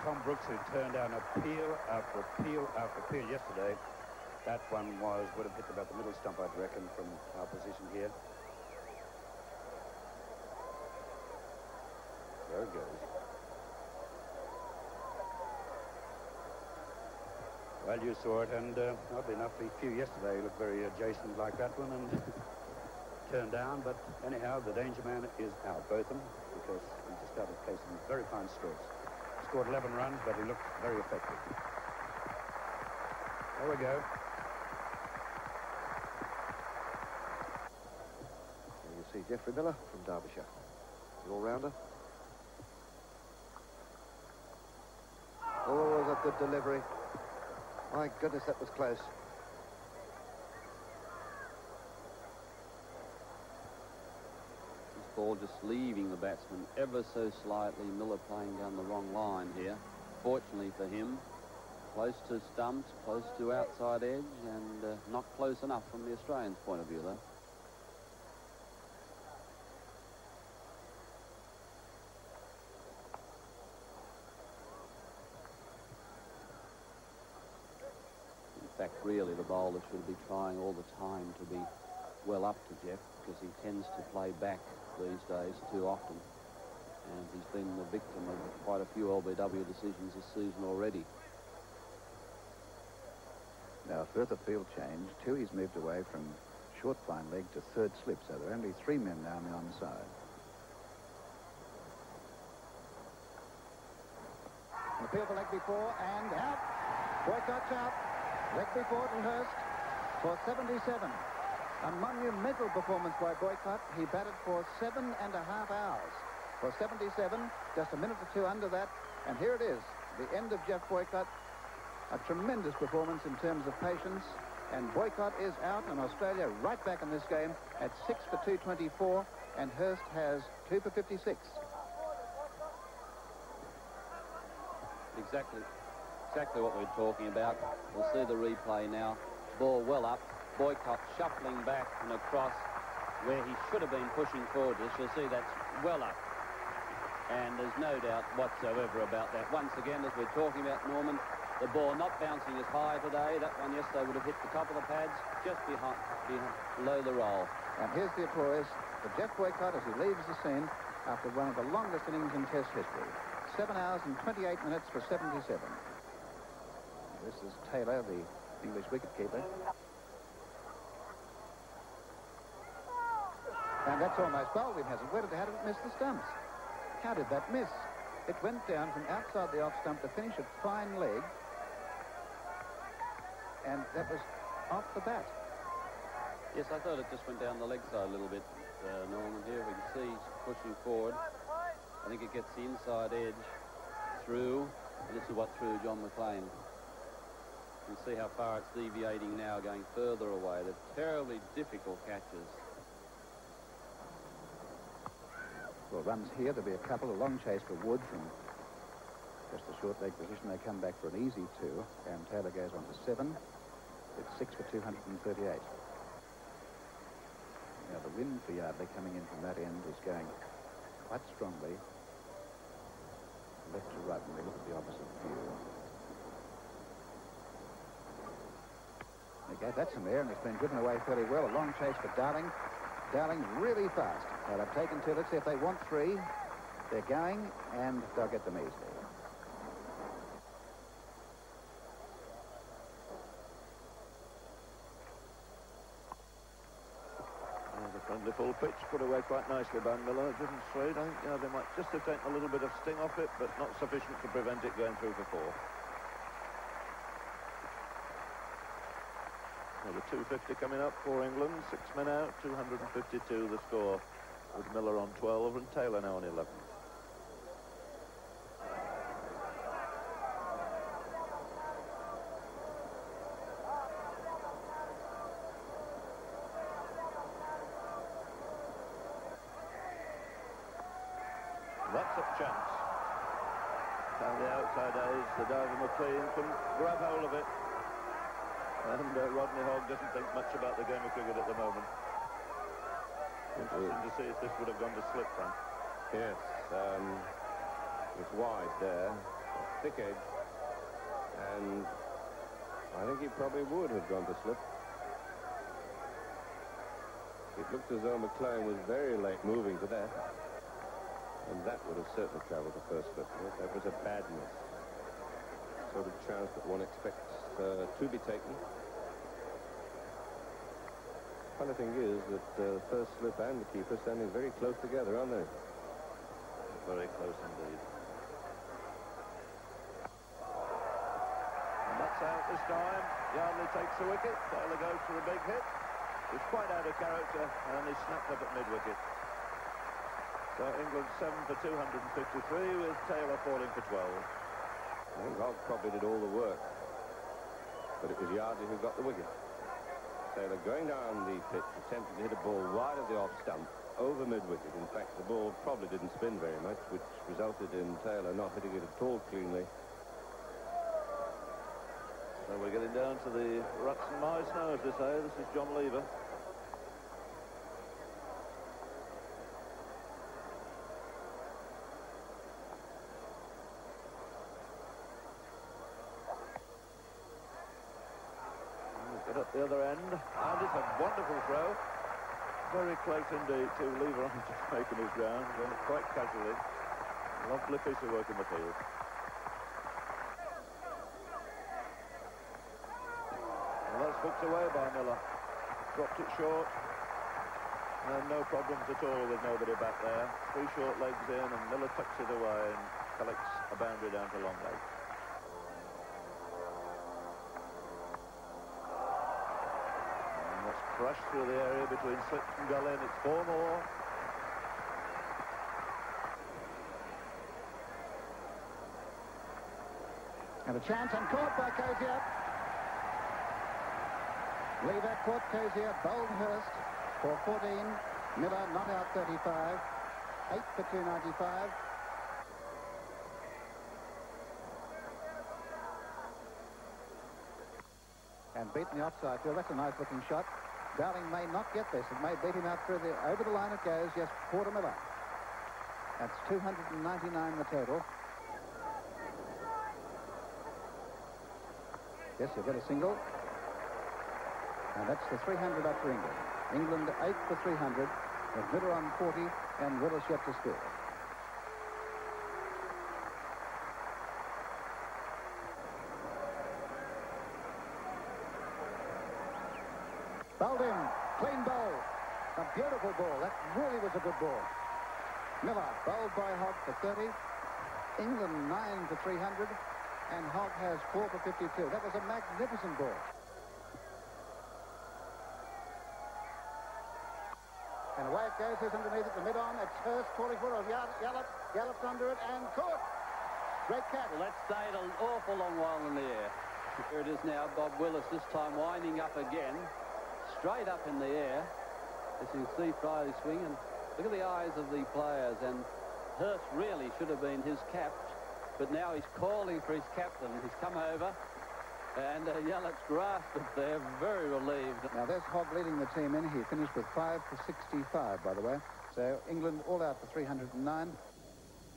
Tom Brooks, who turned down appeal after appeal after appeal yesterday, that one would have hit about the middle stump, I'd reckon, from our position here. There it goes. Well, you saw it, and oddly enough, the few yesterday looked very adjacent like that one, and turned down. But anyhow, the danger man is out, Botham, because he just started placing very fine strokes. Scored 11 runs, but he looked very effective. There we go. And you see Geoffrey Miller from Derbyshire, the all-rounder. Oh, a good delivery. My goodness, that was close. This ball just leaving the batsman ever so slightly. Miller playing down the wrong line here. Fortunately for him, close to stumps, close to outside edge, and not close enough from the Australians' point of view, though. In fact, really, the bowler should be trying all the time to be well up to Jeff, because he tends to play back these days too often. And he's been the victim of quite a few LBW decisions this season already. Now, further field change. Tui's moved away from short fine leg to third slip, so there are only 3 men now on the onside. An appeal for leg before, and out. Boycott's out. Leg before to Hurst for 77. A monumental performance by Boycott. He batted for 7.5 hours. For 77, just a minute or 2 under that. And here it is, the end of Jeff Boycott. A tremendous performance in terms of patience. And Boycott is out, and Australia right back in this game at 6 for 224. And Hurst has 2 for 56. Exactly what we're talking about. We'll see the replay now. Ball well up. Boycott shuffling back and across where he should have been pushing forward. As you'll see, that's well up. And there's no doubt whatsoever about that. Once again, as we're talking about, Norman, the ball not bouncing as high today. That one yesterday would have hit the top of the pads, just below the roll. And here's the applause for Jeff Boycott as he leaves the scene after one of the longest innings in Test history. 7 hours and 28 minutes for 77. This is Taylor, the English wicketkeeper. And that's almost bowled him, hasn't it? How did it miss the stumps? How did that miss? It went down from outside the off stump to finish at fine leg. And that was off the bat. Yes, I thought it just went down the leg side a little bit, Norman. Here we can see he's pushing forward. I think it gets the inside edge through, and this is what threw John McLean. You can see how far it's deviating now, going further away. They're terribly difficult catches. Well, runs here. There'll be a couple. A long chase for Wood from just a short leg position. They come back for an easy 2, and Taylor goes on to 7. It's 6 for 238. Now the wind for Yardley coming in from that end is going quite strongly left to right when we look at the opposite view. Okay, that's some air, and it's been driven away fairly well. A long chase for Darling. Darling really fast. Now they've taken 2. Let's see if they want 3. They're going, and they'll get them easily. The friendly full pitch put away quite nicely by Miller. It didn't straight. I think they might just have taken a little bit of sting off it, but not sufficient to prevent it going through for 4. Well, the 250 coming up for England. 6 men out, 252 the score, with Miller on 12 and Taylor now on 11. That's a chance. Down the outside edge, the diver McLean can grab hold of it. And Rodney Hogg doesn't think much about the game of cricket at the moment. Interesting to see if this would have gone to slip, Frank. Yes, it's wide there, a thick edge, and I think he probably would have gone to slip. It looked as though McLean was very late moving to that, and that would have certainly travelled to first slip. That was a bad miss. Sort of chance that one expects to be taken. Funny thing is that the first slip and the keeper standing very close together, aren't they? Very close indeed. And that's out this time. Yardley takes the wicket. Taylor goes for the big hit. He's quite out of character, and he's snapped up at mid-wicket. So England 7 for 253, with Taylor falling for 12. I think Hogg probably did all the work, but it was Yardley who got the wicket. Taylor going down the pitch, attempting to hit a ball wide of the off stump, over mid-wicket. In fact, the ball probably didn't spin very much, which resulted in Taylor not hitting it at all cleanly. So we're getting down to the ruts and mice now, as they say. This is John Lever. At the other end, and it's a wonderful throw. Very close indeed to Lever on just making his ground, quite casually. Lovely piece of work in the field. Well, that's hooked away by Miller. Dropped it short, and no problems at all with nobody back there. 3 short legs in, and Miller tucks it away and collects a boundary down to long leg. Crushed through the area between slips and gully, and it's 4 more. And a chance, and caught by Cozier. Lever caught Cozier, bowled Hurst for 14. Miller not out 35. 8 for 295. And beaten the offside field. That's a nice looking shot. Darling may not get this. It may beat him out through the... Over the line it goes. Yes, Porter Miller. That's 299 the total. Yes, he'll get a single. And that's the 300 up for England. England 8 for 300. With Miller on 40 and Willis yet to score. Bowled in. Clean bowl. A beautiful ball. That really was a good ball. Miller bowled by Hogg for 30. England 9 for 300. And Hogg has 4 for 52. That was a magnificent ball. And away it goes. Here's underneath it, the mid-on. It's Hurst falling for it. Gallops under it and caught. Great catch. Well, that stayed an awful long while in the air. Here it is now, Bob Willis, this time winding up again, straight up in the air. As you can see Friday swing, and look at the eyes of the players, and Hurst really should have been his cap, but now he's calling for his captain. He's come over, and Yellett's grasped it there, very relieved. Now there's Hogg leading the team in. He finished with 5 for 65, by the way. So England all out for 309.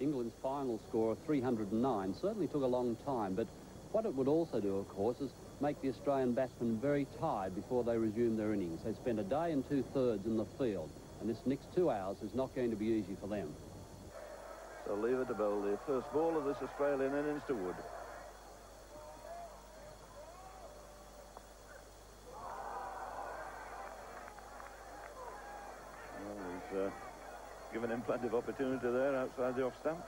England's final score of 309 certainly took a long time, but what it would also do, of course, is make the Australian batsmen very tired before they resume their innings. They spend a day and 2/3 in the field, and this next 2 hours is not going to be easy for them. So Lever to bowl the first ball of this Australian innings to Wood. Well, he's given him plenty of opportunity there outside the off stump.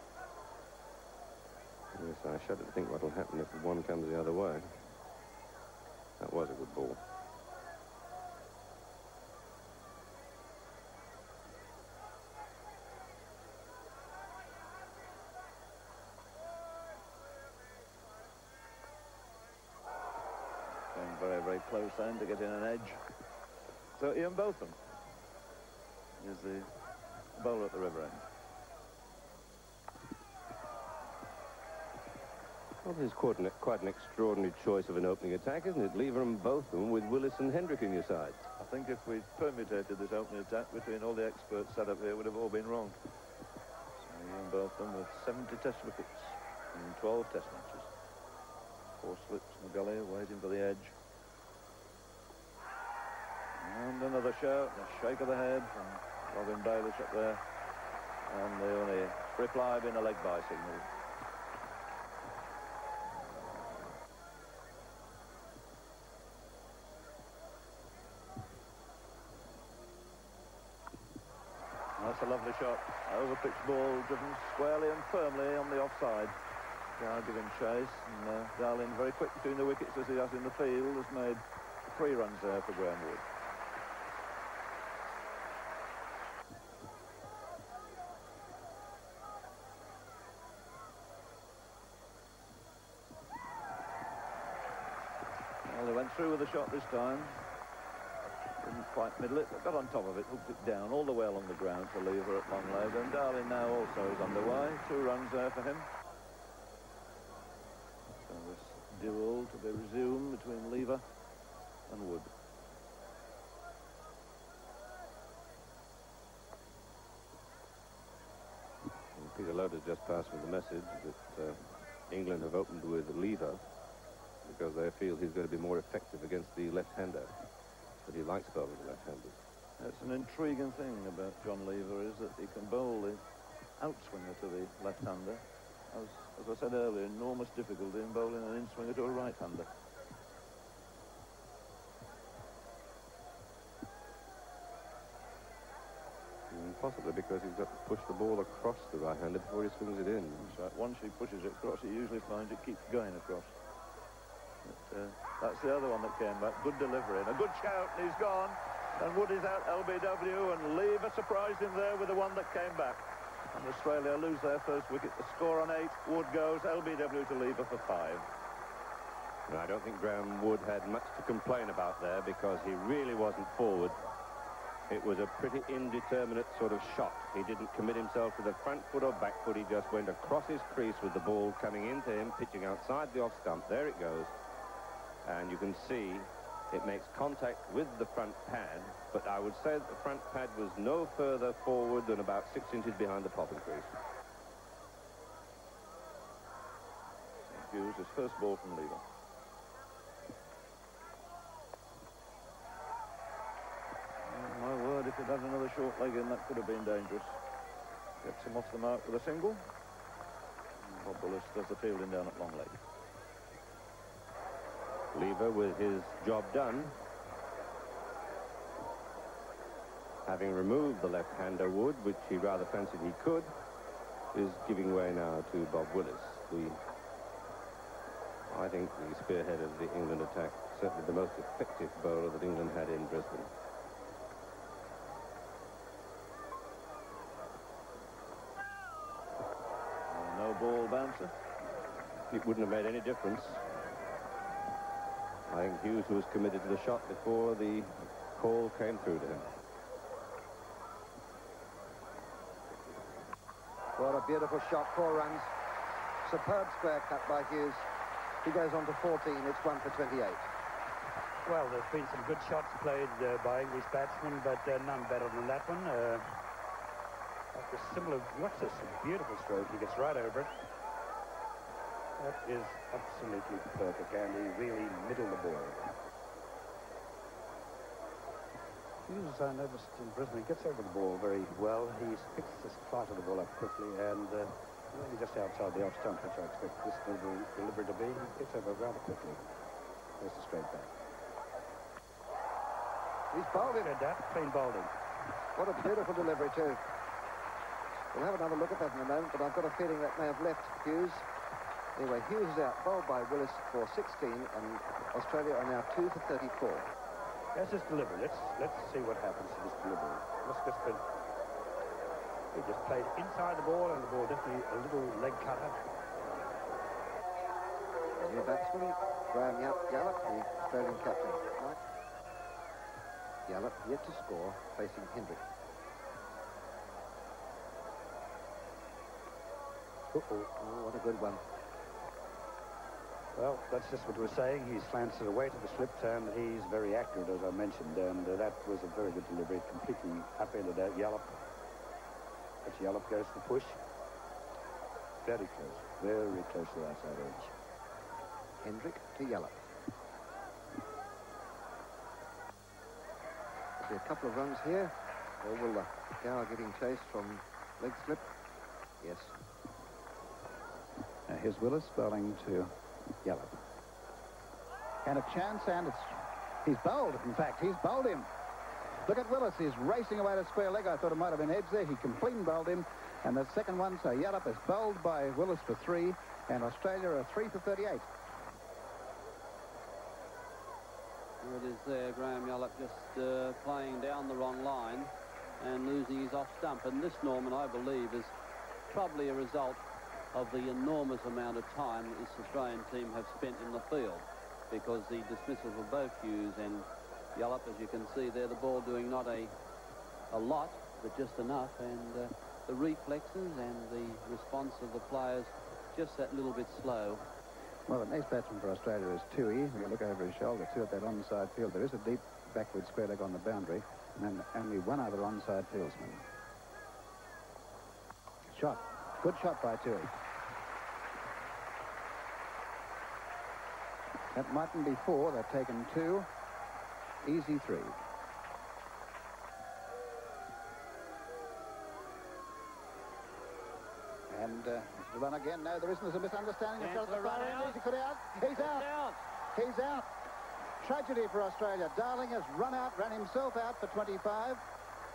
Yes, I shudder to think what will happen if one comes the other way. That was a good ball. Came very, very close then to get in an edge. So Ian Botham is the bowler at the river end. Well, this is quite an extraordinary choice of an opening attack, isn't it? Lever and Botham with Willis and Hendrick in your side. I think if we permutated this opening attack between all the experts set up here, it would have all been wrong. So Ian Botham with 70 test wickets in 12 test matches. 4 slips in the gully, waiting for the edge. And another shout, and a shake of the head from Robin Bayless up there. And the only reply being a leg-by signal. That's a lovely shot. Over-pitch ball driven squarely and firmly on the offside. Now giving chase, and Darling very quick between the wickets as he has in the field, has made 3 runs there for Graham Wood. Well, they went through with the shot this time. Didn't quite middle it, but got on top of it, hooked it down all the way along the ground for Lever at long leg, and Darling now also is underway. 2 runs there for him. So this duel to be resumed between Lever and Wood. And Peter Loder's just passed with the message that England have opened with Lever because they feel he's going to be more effective against the left-hander. But he likes bowling the left-handers. That's an intriguing thing about John Lever, is that he can bowl the outswinger to the left-hander. As I said earlier, enormous difficulty in bowling an in-swinger to a right-hander. Possibly because he's got to push the ball across the right-hander before he swings it in. That's right. Once he pushes it across, he usually finds it keeps going across. But, that's the other one that came back. Good delivery and a good shout, and he's gone. And Wood is out LBW, and Lever surprised him there with the one that came back. And Australia lose their first wicket. The score on 8. Wood goes LBW to Lever for 5. And I don't think Graham Wood had much to complain about there because he really wasn't forward. It was a pretty indeterminate sort of shot. He didn't commit himself to the front foot or back foot. He just went across his crease with the ball coming into him, pitching outside the off stump. There it goes. And you can see it makes contact with the front pad, but I would say that the front pad was no further forward than about 6 inches behind the popping crease. Hughes, his first ball from Lever. Oh, my word, if it had another short leg in, that could have been dangerous. Gets him off the mark with a single. And Bob Willis does the fielding down at long leg. Lever with his job done. Having removed the left-hander Wood, which he rather fancied he could, is giving way now to Bob Willis, I think the spearhead of the England attack, certainly the most effective bowler that England had in Brisbane. No ball bouncer. it wouldn't have made any difference. I think Hughes was committed to the shot before the call came through to him. What a beautiful shot, 4 runs. Superb square cut by Hughes. He goes on to 14, it's 1 for 28. Well, there's been some good shots played by English batsmen, but none better than that one. After similar, watch this beautiful stroke. He gets right over it. That is absolutely perfect, and he really middled the ball. Hughes, I noticed in Brisbane, he gets over the ball very well. He picks the flight of the ball up quickly, and really just outside the off stump, which I expect this delivery to be, he gets over rather quickly. There's the straight back. He's bowled him. That, clean bowled him. What a beautiful delivery, too. We'll have another look at that in a moment, but I've got a feeling that may have left Hughes. Anyway, Hughes is out, bowled by Willis for 16, and Australia are now 2 for 34. That's his delivery. Let's see what happens to this delivery. He just played inside the ball, and the ball definitely a little leg cutter. New batsman, Graham Yallop, the Australian captain. Right. Yallop yet to score, facing Hendrick. Oh, what a good one. Well, that's just what we're saying. He's slanced it away to the slips, and he's very accurate, as I mentioned. And that was a very good delivery, completely upended out Yallop. As Yallop goes to push. Very close to the outside edge. Hendrick to Yallop. There'll be a couple of runs here. Or will Gower getting chased from leg slip? Yes. Now here's Willis bowling to Yallop. And a chance, and he's bowled. In fact, he's bowled him. Look at Willis. He's racing away to square leg. I thought it might have been edge there. He completely bowled him. And the second one, so Yallop is bowled by Willis for 3, and Australia are 3 for 38. There it is there, Graham Yallop just playing down the wrong line and losing his off stump. And this, Norman, I believe, is probably a result of the enormous amount of time that this Australian team have spent in the field, because the dismissals of both Hughes and Yallop, as you can see there, the ball doing not a lot, but just enough, and the reflexes and the response of the players just that little bit slow. Well, the next batsman for Australia is Toohey. We can look over his shoulder, too, at that onside field. There is a deep backward square leg on the boundary, and only one other onside fieldsman. Shot. Good shot by Toohey. That mightn't be 4. They've taken 2. Easy 3. And the run again. No, there isn't. There's a misunderstanding. He's out. He's out. He's out. Tragedy for Australia. Darling has ran himself out for 25.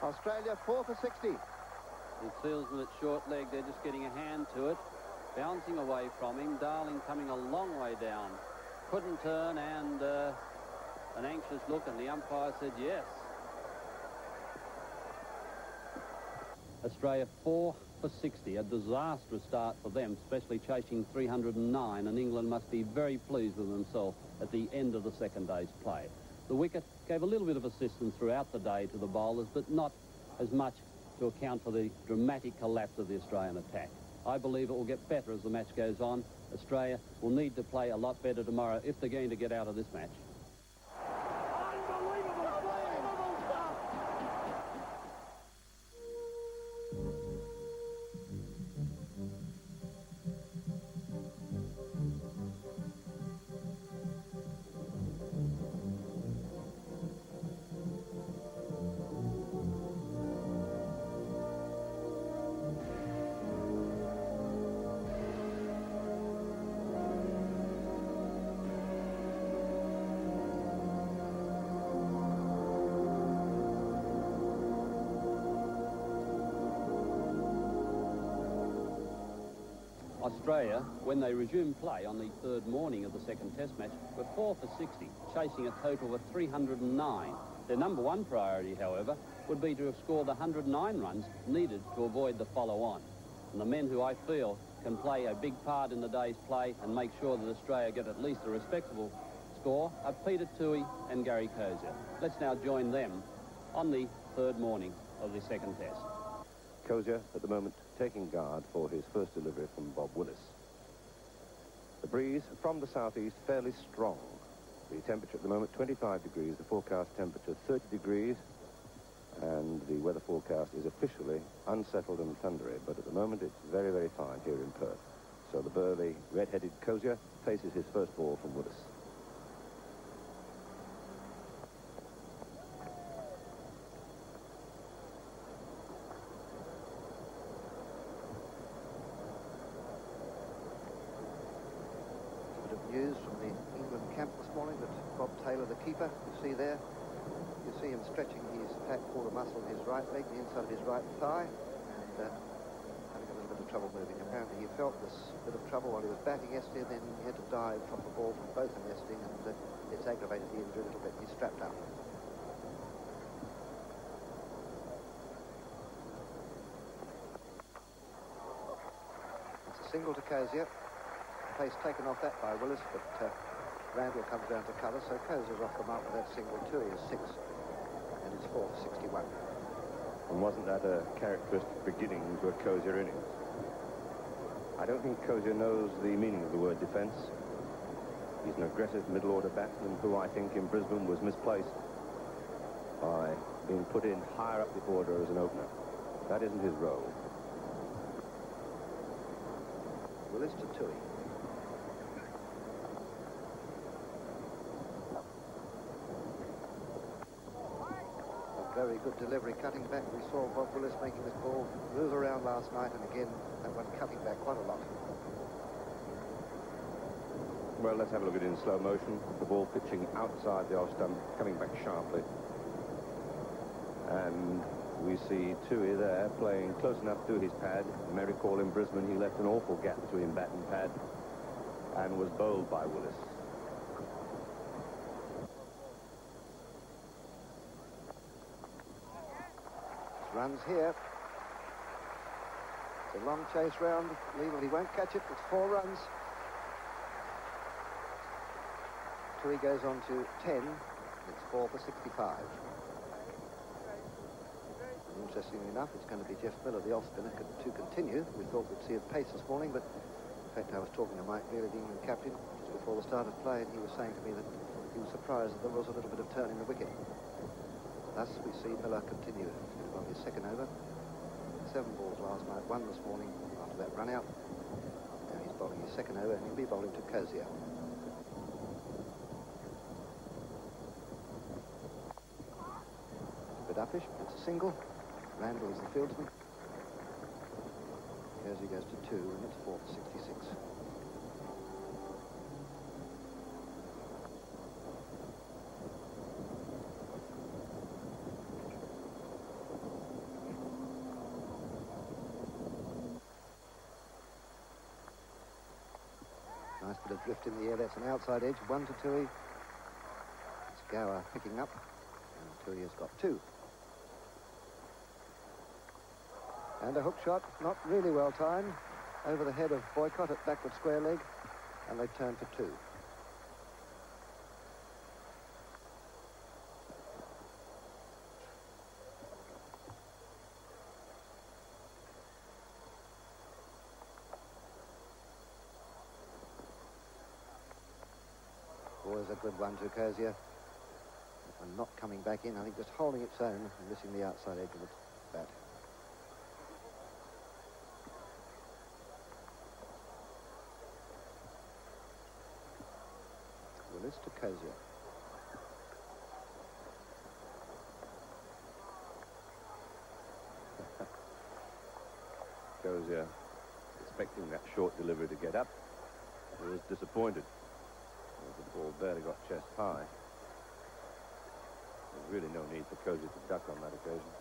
Australia 4 for 60. It feels with its short leg, they're just getting a hand to it, bouncing away from him. Darling coming a long way down. Couldn't turn, and an anxious look, and the umpire said yes. Australia 4 for 60, a disastrous start for them, especially chasing 309, and England must be very pleased with themselves at the end of the second day's play. The wicket gave a little bit of assistance throughout the day to the bowlers, but not as much to account for the dramatic collapse of the Australian attack. I believe it will get better as the match goes on. Australia will need to play a lot better tomorrow if they're going to get out of this match. Australia, when they resumed play on the third morning of the second test match, were 4 for 60, chasing a total of 309. Their number one priority, however, would be to have scored the 109 runs needed to avoid the follow-on. And the men who I feel can play a big part in the day's play and make sure that Australia get at least a respectable score are Peter Toohey and Gary Kozier. Let's now join them on the third morning of the second test. Kozier, at the moment, taking guard for his first delivery from Bob Willis. The breeze from the southeast fairly strong. The temperature at the moment, 25 degrees. The forecast temperature, 30 degrees. And the weather forecast is officially unsettled and thundery, but at the moment it's very, very fine here in Perth. So the burly, red-headed Kozier faces his first ball from Willis. Bit of news from the England camp this morning that Bob Taylor, the keeper, you see there, you see him stretching his fat quarter muscle in his right leg, the inside of his right thigh, and having a little bit of trouble moving. Apparently he felt this bit of trouble while he was batting yesterday, then he had to dive from the ball from both the nesting, and it's aggravated the injury a little bit. He's strapped up. It's a single to Kozier. Pace taken off that by Willis, but Randall comes down to cover, so Kozier's off the mark with that single too. He is 6, and it's 4 for 61. And wasn't that a characteristic beginning to a Kozier innings? I don't think Kozier knows the meaning of the word defence. He's an aggressive middle-order batsman who I think in Brisbane was misplaced by being put in higher up the order as an opener. That isn't his role. Willis to Toohey. Very good delivery, cutting back. We saw Bob Willis making this ball move around last night, and again, that one cutting back quite a lot. Well, let's have a look at it in slow motion. The ball pitching outside the off stump, coming back sharply. And we see Toohey there playing close enough to his pad. You may recall in Brisbane he left an awful gap between bat and pad and was bowled by Willis. Runs here. It's a long chase round. Level, he won't catch it. It's 4 runs. Toohey goes on to 10. It's 4 for 65. And interestingly enough, it's going to be Jeff Miller, the off-spinner, to continue. We thought we'd see a pace this morning, but in fact I was talking to Mike Bailey, the England captain, just before the start of play, and he was saying to me that he was surprised that there was a little bit of turn in the wicket. Thus we see Miller continue on his second over. 7 balls last night, 1 this morning after that run out. Now he's bowling his second over, and he'll be bowling to Kozier. A bit uppish, it's a single. Randall is the fieldsman. Kozier goes to 2, and it's 4 for 66. Nice bit of drift in the air. That's an outside edge. 1 to Toohey. It's Gower picking up. And Toohey has got 2. And a hook shot, not really well timed. Over the head of Boycott at backward square leg. And they turn for 2. Always a good one to Kozier. And not coming back in, I think just holding its own and missing the outside edge of the bat. Willis to Kozier. Kozier, expecting that short delivery to get up, he was disappointed. The ball barely got chest high. There's really no need for Kozier to duck on that occasion.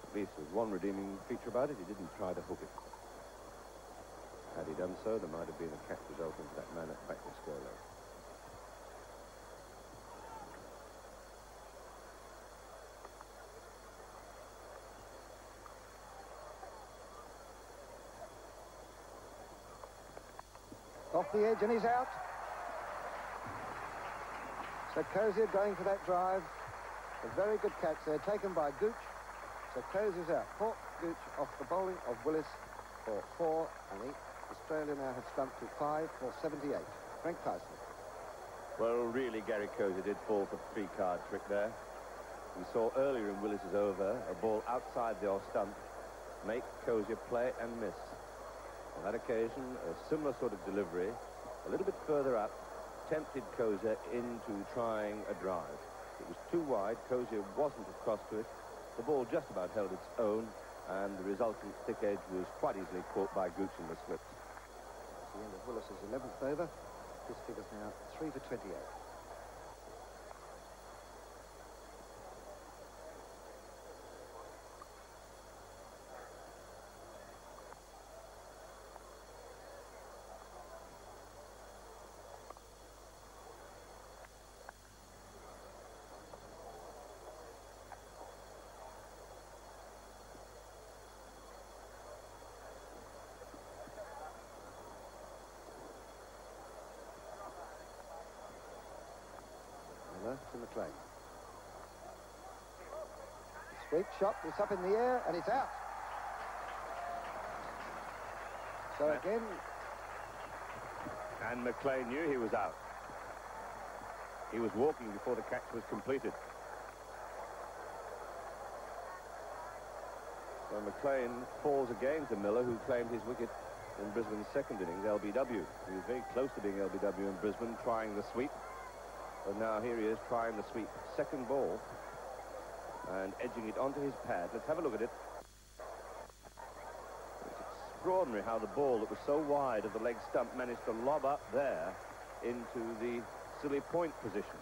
At least there's one redeeming feature about it. He didn't try to hook it. Had he done so, there might have been a catch result into that man at backward square leg. Off the edge, and he's out. So Cozier going for that drive. A very good catch there, taken by Gooch. So Cozier's out. Port Gooch off the bowling of Willis for 4, and Australia now have stumped to 5 for 78. Frank Tyson. Well, really, Gary Cozier did fall for the 3-card trick there. We saw earlier in Willis's over a ball outside the off stump make Cozier play and miss. On that occasion, a similar sort of delivery, a little bit further up, tempted Cozier into trying a drive. It was too wide. Cozier wasn't across to it. The ball just about held its own, and the resultant thick edge was quite easily caught by Gooch in the slips. It's the end of Willis's 11th over. This figure's now 3 for 28. To McLean. Sweep shot, it's up in the air, and it's out. So again... And McLean knew he was out. He was walking before the catch was completed. So McLean falls again to Miller, who claimed his wicket in Brisbane's second innings, LBW. He was very close to being LBW in Brisbane, trying the sweep. But now here he is trying the sweep. Second ball. And edging it onto his pad. Let's have a look at it. It's extraordinary how the ball that was so wide of the leg stump managed to lob up there into the silly point position.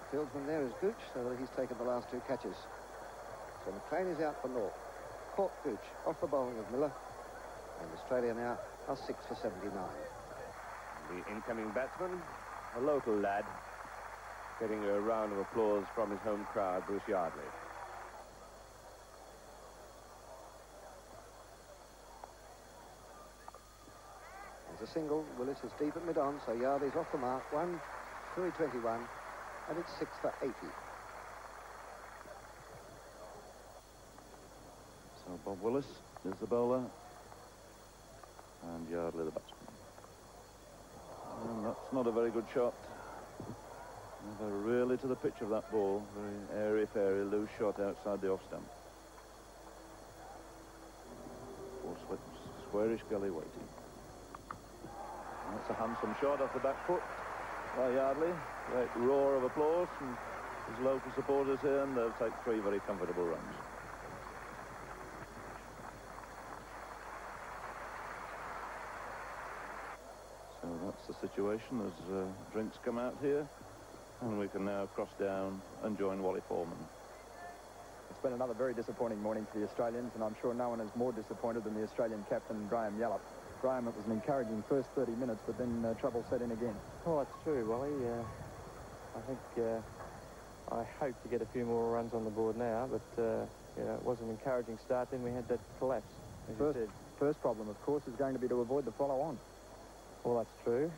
The fieldsman there is Gooch, so he's taken the last 2 catches. So McLean is out for North. Caught Gooch off the bowling of Miller. And Australia now are 6 for 79. The incoming batsman, a local lad, getting a round of applause from his home crowd, Bruce Yardley. There's a single. Willis is deep at mid-on, so Yardley's off the mark. 1, 321, and it's 6 for 80. So Bob Willis is the bowler, and Yardley the batsman. And that's not a very good shot. Never really to the pitch of that ball. Very airy-fairy, loose shot outside the off stump. 4 slips, squarish gully waiting. And that's a handsome shot off the back foot by Yardley. Great roar of applause from his local supporters here, and they'll take 3 very comfortable runs. So that's the situation as drinks come out here. And we can now cross down and join Wally Foreman. It's been another very disappointing morning for the Australians, and I'm sure no one is more disappointed than the Australian captain, Graham Yallop. Graham, it was an encouraging first 30 minutes, but then trouble set in again. Oh, that's true, Wally. I think I hope to get a few more runs on the board now, but you know, it was an encouraging start. Then we had that collapse, as you said. First problem, of course, is going to be to avoid the follow-on. Well, that's true.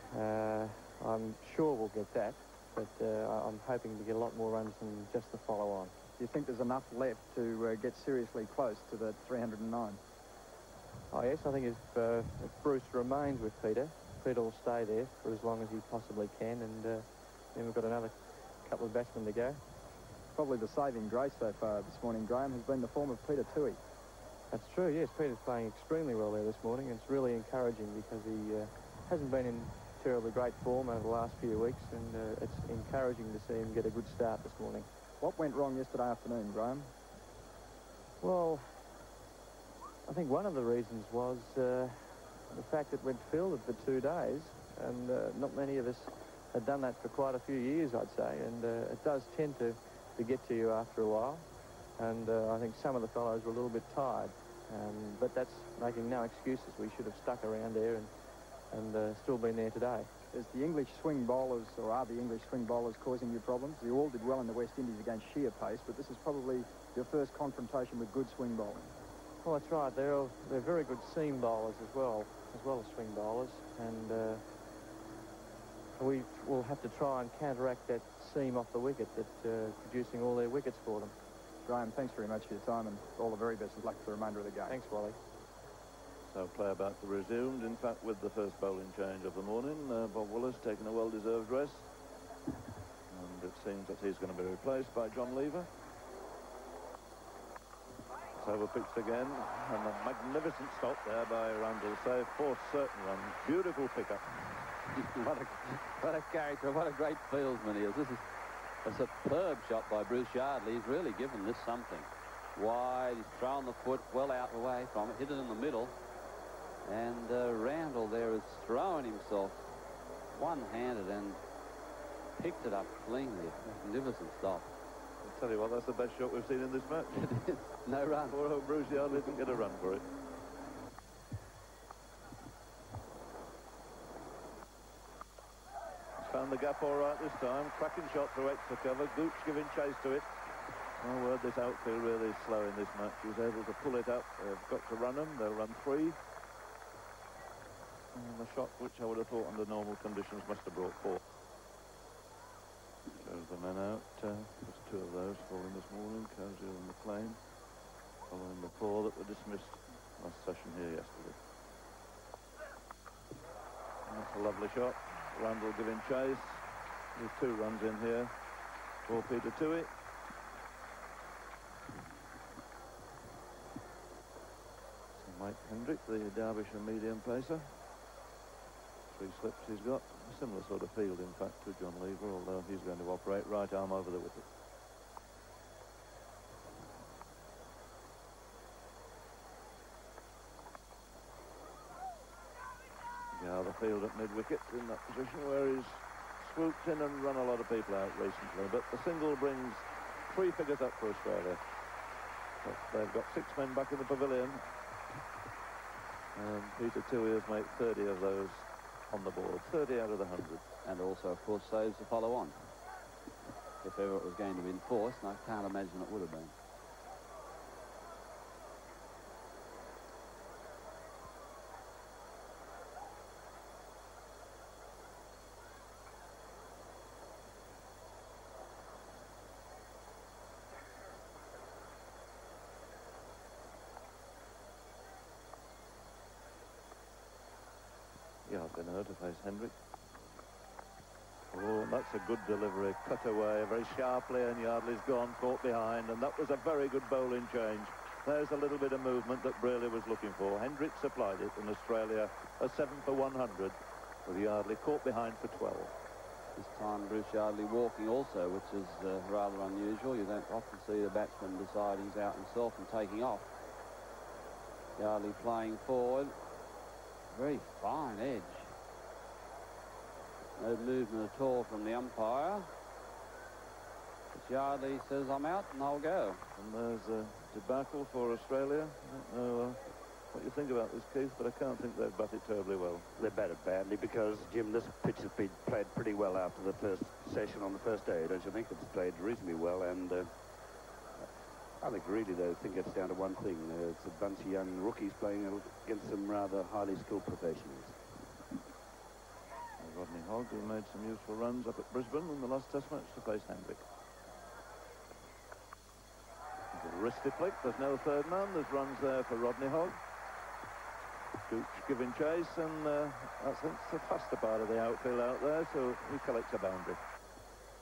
I'm sure we'll get that. But I'm hoping to get a lot more runs than just the follow-on. Do you think there's enough left to get seriously close to the 309? Oh, yes, I think if Bruce remains with Peter will stay there for as long as he possibly can, and then we've got another couple of batsmen to go. Probably the saving grace so far this morning, Graham, has been the form of Peter Toohey. That's true, yes. Peter's playing extremely well there this morning. It's really encouraging because he hasn't been in terribly great form over the last few weeks, and it's encouraging to see him get a good start this morning. What went wrong yesterday afternoon, Graham? Well, I think one of the reasons was the fact that we'd fielded for 2 days, and not many of us had done that for quite a few years, I'd say, and it does tend to get to you after a while, and I think some of the fellows were a little bit tired, but that's making no excuses. We should have stuck around there and still been there today. Is the English swing bowlers, or are the English swing bowlers causing you problems? You all did well in the West Indies against sheer pace, but this is probably your first confrontation with good swing bowling. Well, that's right. They're very good seam bowlers as well as swing bowlers, and we will have to try and counteract that seam off the wicket that's producing all their wickets for them. Graham, thanks very much for your time, and all the very best of luck for the remainder of the game. Thanks, Wally. So play about to resumed, in fact, with the first bowling change of the morning. Bob Willis taking a well-deserved rest. And it seems that he's going to be replaced by John Lever. It's over-pitched again, and a magnificent stop there by Randall. Save 4 certain runs. Beautiful pickup. what a character, what a great fieldsman he is. This is a superb shot by Bruce Yardley. He's really given this something. Wide, he's thrown the foot well out the way from it, hit it in the middle. And Randall there has thrown himself one-handed and picked it up cleanly. A magnificent stop. I'll tell you what, that's the best shot we've seen in this match. It is. No run. Poor old Bruce Yardley didn't get a run for it. He's found the gap all right this time. Cracking shot through extra cover. Gooch giving chase to it. My word, this outfield really is slow in this match. He's able to pull it up. They've got to run him. They'll run 3. And the shot, which I would have thought under normal conditions, must have brought 4. Shows the men out. There's 2 of those falling this morning, Cozier and McLean, following the 4 that were dismissed last session here yesterday. And that's a lovely shot. Randall giving chase. There's 2 runs in here for Peter Toohey. So Mike Hendrick, the Derbyshire medium pacer. 3 slips he's got. A similar sort of field, in fact, to John Lever, although he's going to operate right arm over the wicket. Yeah, the field at mid-wicket in that position where he's swooped in and run a lot of people out recently. But the single brings 3 figures up for Australia. But they've got 6 men back in the pavilion. And Peter Toohey has made 30 of those on the board, 30 out of the 100. And also, of course, saves the follow-on. If ever it was going to be enforced, and I can't imagine it would have been. Yeah, I've been her to face Hendrick. Oh, that's a good delivery. Cut away very sharply, and Yardley's gone, caught behind, and that was a very good bowling change. There's a little bit of movement that Braley was looking for. Hendrick supplied it, and Australia a 7 for 100, with Yardley caught behind for 12. This time Bruce Yardley walking also, which is rather unusual. You don't often see the batsman decide he's out himself and taking off. Yardley playing forward. Very fine edge. No movement at all from the umpire. But Yardley says, I'm out and I'll go. And there's a debacle for Australia. I don't know what you think about this, Keith, but I can't think they've batted terribly well. They batted badly because, Jim, this pitch has been played pretty well after the first session on the first day, don't you think? It's played reasonably well, and I think really, though, I think it's down to one thing. It's a bunch of young rookies playing against some rather highly skilled professionals. Rodney Hogg, who made some useful runs up at Brisbane in the last Test match to face Hendrick. There's a wristy flick. There's no third man. There's runs there for Rodney Hogg. Gooch giving chase, and that's the faster part of the outfield out there, so he collects a boundary.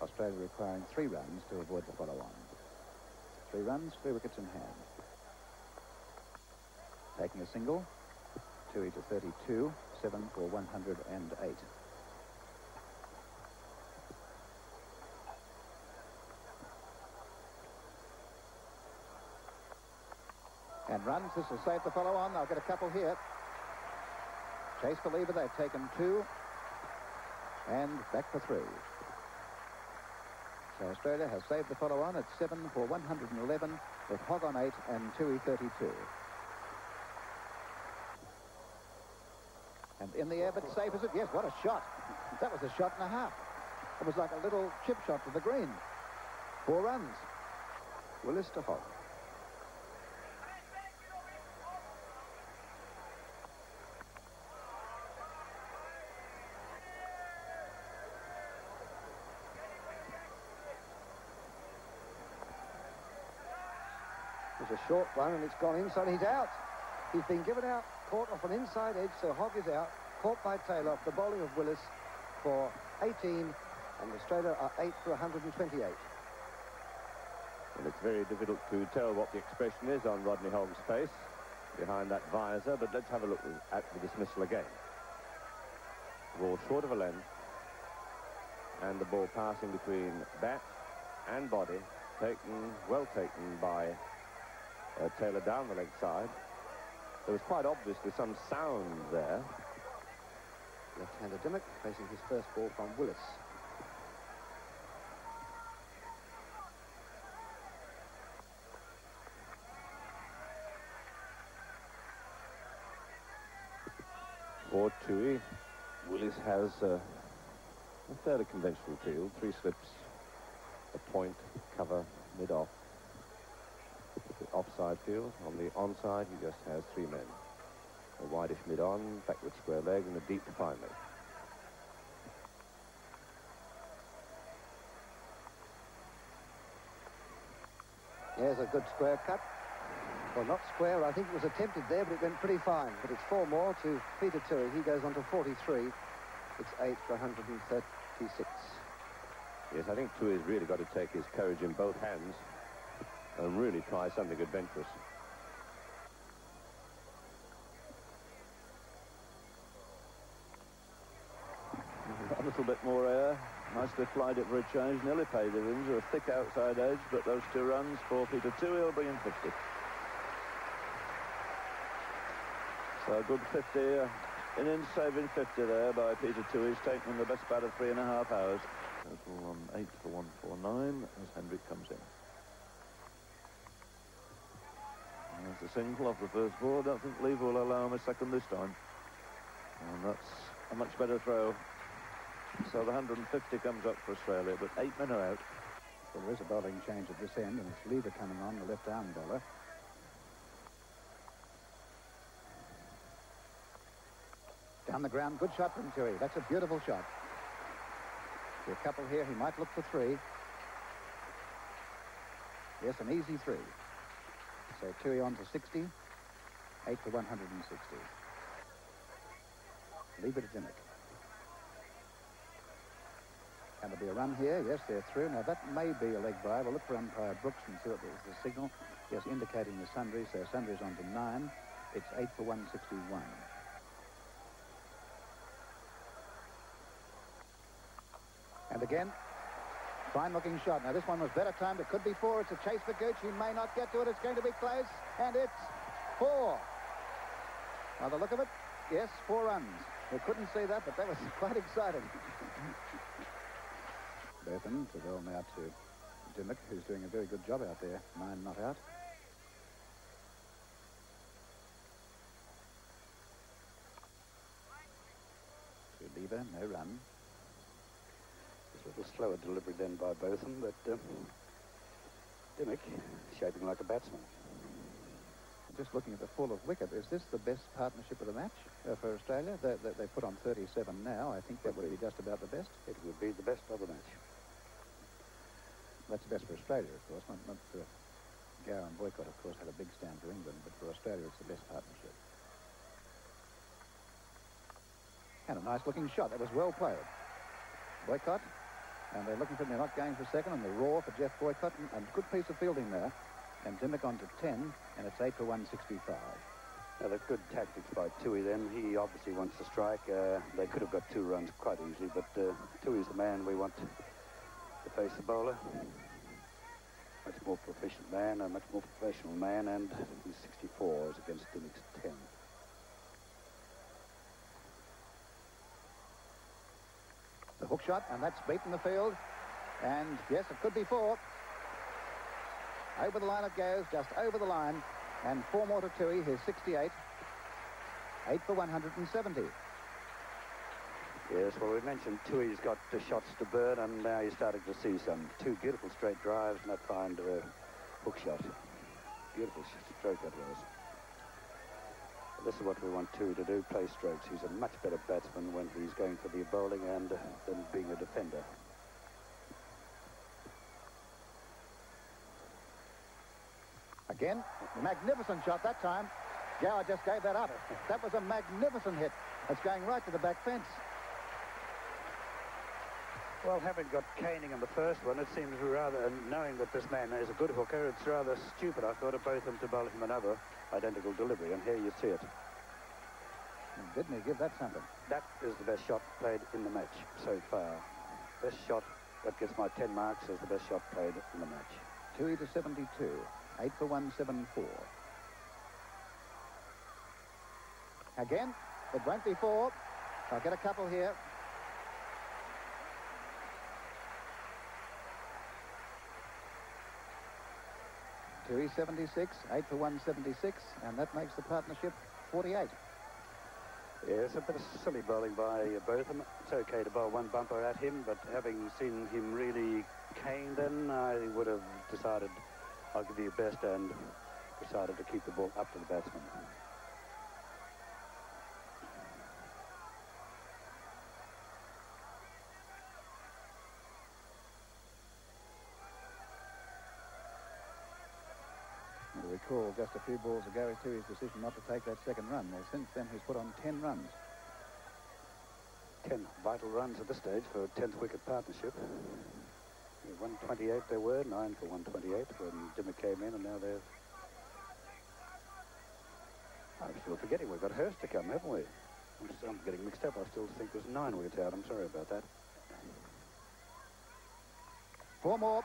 Australia requiring 3 runs to avoid the follow-on. 3 runs, 3 wickets in hand. Taking a single, Toohey to 32, 7 for 108. And runs, this will save the follow-on. They'll get a couple here. Chase the lever, they've taken 2. And back for 3. So Australia has saved the follow-on at 7 for 111 with Hogg on 8 and Toohey 32. And in the air, but safe is it? Yes, what a shot. That was a shot and a half. It was like a little chip shot to the green. 4 runs. Willis to Hogg. was a short one, and it's gone inside. He's out. He's been given out, caught off an inside edge, so Hogg is out, caught by Taylor off the bowling of Willis for 18, and Australia are 8 for 128. And it's very difficult to tell what the expression is on Rodney Hogg's face behind that visor, but let's have a look at the dismissal again. The ball short of a length, and the ball passing between bat and body, well taken by Taylor down the leg side. There was quite obviously some sound there. Left-hander Dimmock facing his first ball from Willis. For Tui, Willis has a fairly conventional field, 3 slips, a point, cover, mid-off. The offside field. On the onside, he just has 3 men. A wideish mid-on, backward square leg, and a deep fine leg. Here's a good square cut. Well, not square. I think it was attempted there, but it went pretty fine. But it's 4 more to Peter Tui. He goes on to 43. It's 8 for 136. Yes, I think Tui's really got to take his courage in both hands and really try something adventurous. A little bit more air. Nicely flied it for a change. Nearly paid it in. A thick outside edge, but those 2 runs for Peter Tui will bring in 50. So a good 50, innings saving 50 there by Peter Tui. He's taken the best bat of 3.5 hours. Total on 8 for 149 as Hendrick comes in. And there's a single off the first ball. I don't think Lever will allow him a second this time. And that's a much better throw. So the 150 comes up for Australia, but 8 men are out. Well, there is a bowling change at this end, and it's Lever coming on, the left-arm bowler. Down the ground, good shot from Tui. That's a beautiful shot. A couple here, he might look for 3. Yes, an easy 3. So Tui on to 60, 8 for 160. Leave it to Dimmock. Can there be a run here? Yes, they're through. Now, that may be a leg by. We'll look for umpire Brooks and see what is the signal. Yes, indicating the sundry, so sundry's on to 9. It's 8 for 161. And again, fine-looking shot. Now, this one was better timed. It could be 4. It's a chase for Gooch. He may not get to it. It's going to be close. And it's 4. By the look of it, yes, 4 runs. We couldn't see that, but that was quite exciting. Bertham to roll now to Dimmock, who's doing a very good job out there. 9 not out. To Lever, no run. A little slower delivery then by Botham, but Dimmock shaping like a batsman. Just looking at the fall of wicket, is this the best partnership of the match for Australia? They put on 37 now. I think that would be just about the best. It would be the best of the match. That's the best for Australia, of course. Not for Gower and Boycott, of course, had a big stand for England, but for Australia, it's the best partnership. And a nice-looking shot. That was well played. Boycott. And they're looking for him. They're not going for second. And the raw for Jeff Boycott. And a good piece of fielding there. And Dimmock on to 10. And it's 8 for 165. Now, the good tactics by Tui then. He obviously wants to strike. They could have got 2 runs quite easily. But Tui's the man we want to face the bowler. Much more proficient man. A much more professional man. And he's 64 as against Dimmock's 10. The hook shot, and that's beaten the field. And, yes, it could be 4. Over the line it goes, just over the line. And 4 more to Tui, here's 68. 8 for 170. Yes, well, we mentioned Tui's got the shots to burn, and now you're starting to see some. 2 beautiful straight drives, and that fine hook shot. Beautiful stroke that was. This is what we want Tui to do, play strokes. He's a much better batsman when he's going for the bowling and than being a defender. Again, magnificent shot that time. Gower just gave that up. That was a magnificent hit. It's going right to the back fence. Well, having got caning in the first one, it seems rather, and knowing that this man is a good hooker, it's rather stupid, I thought, of both of them to bowl him another identical delivery, and here you see it. And didn't he give that something? That is the best shot played in the match so far. Best shot, that gets my 10 marks as the best shot played in the match. 2 to 72, 8 for 174. Again, it won't be 4. I'll get a couple here. Tui 76, 8 for 176, and that makes the partnership 48. Yes, a bit of silly bowling by both of them. It's okay to bowl one bumper at him, but having seen him really cane, then I would have decided I'll give you best and decided to keep the ball up to the batsman. I recall just a few balls ago to his decision not to take that second run. Well, since then he's put on 10 runs. 10 vital runs at this stage for a 10th wicket partnership. 128 they were, 9 for 128 when Dimmock came in, and now they've... I'm still forgetting we've got Hurst to come, haven't we? I'm getting mixed up. I still think there's 9 wickets out. I'm sorry about that. 4 more.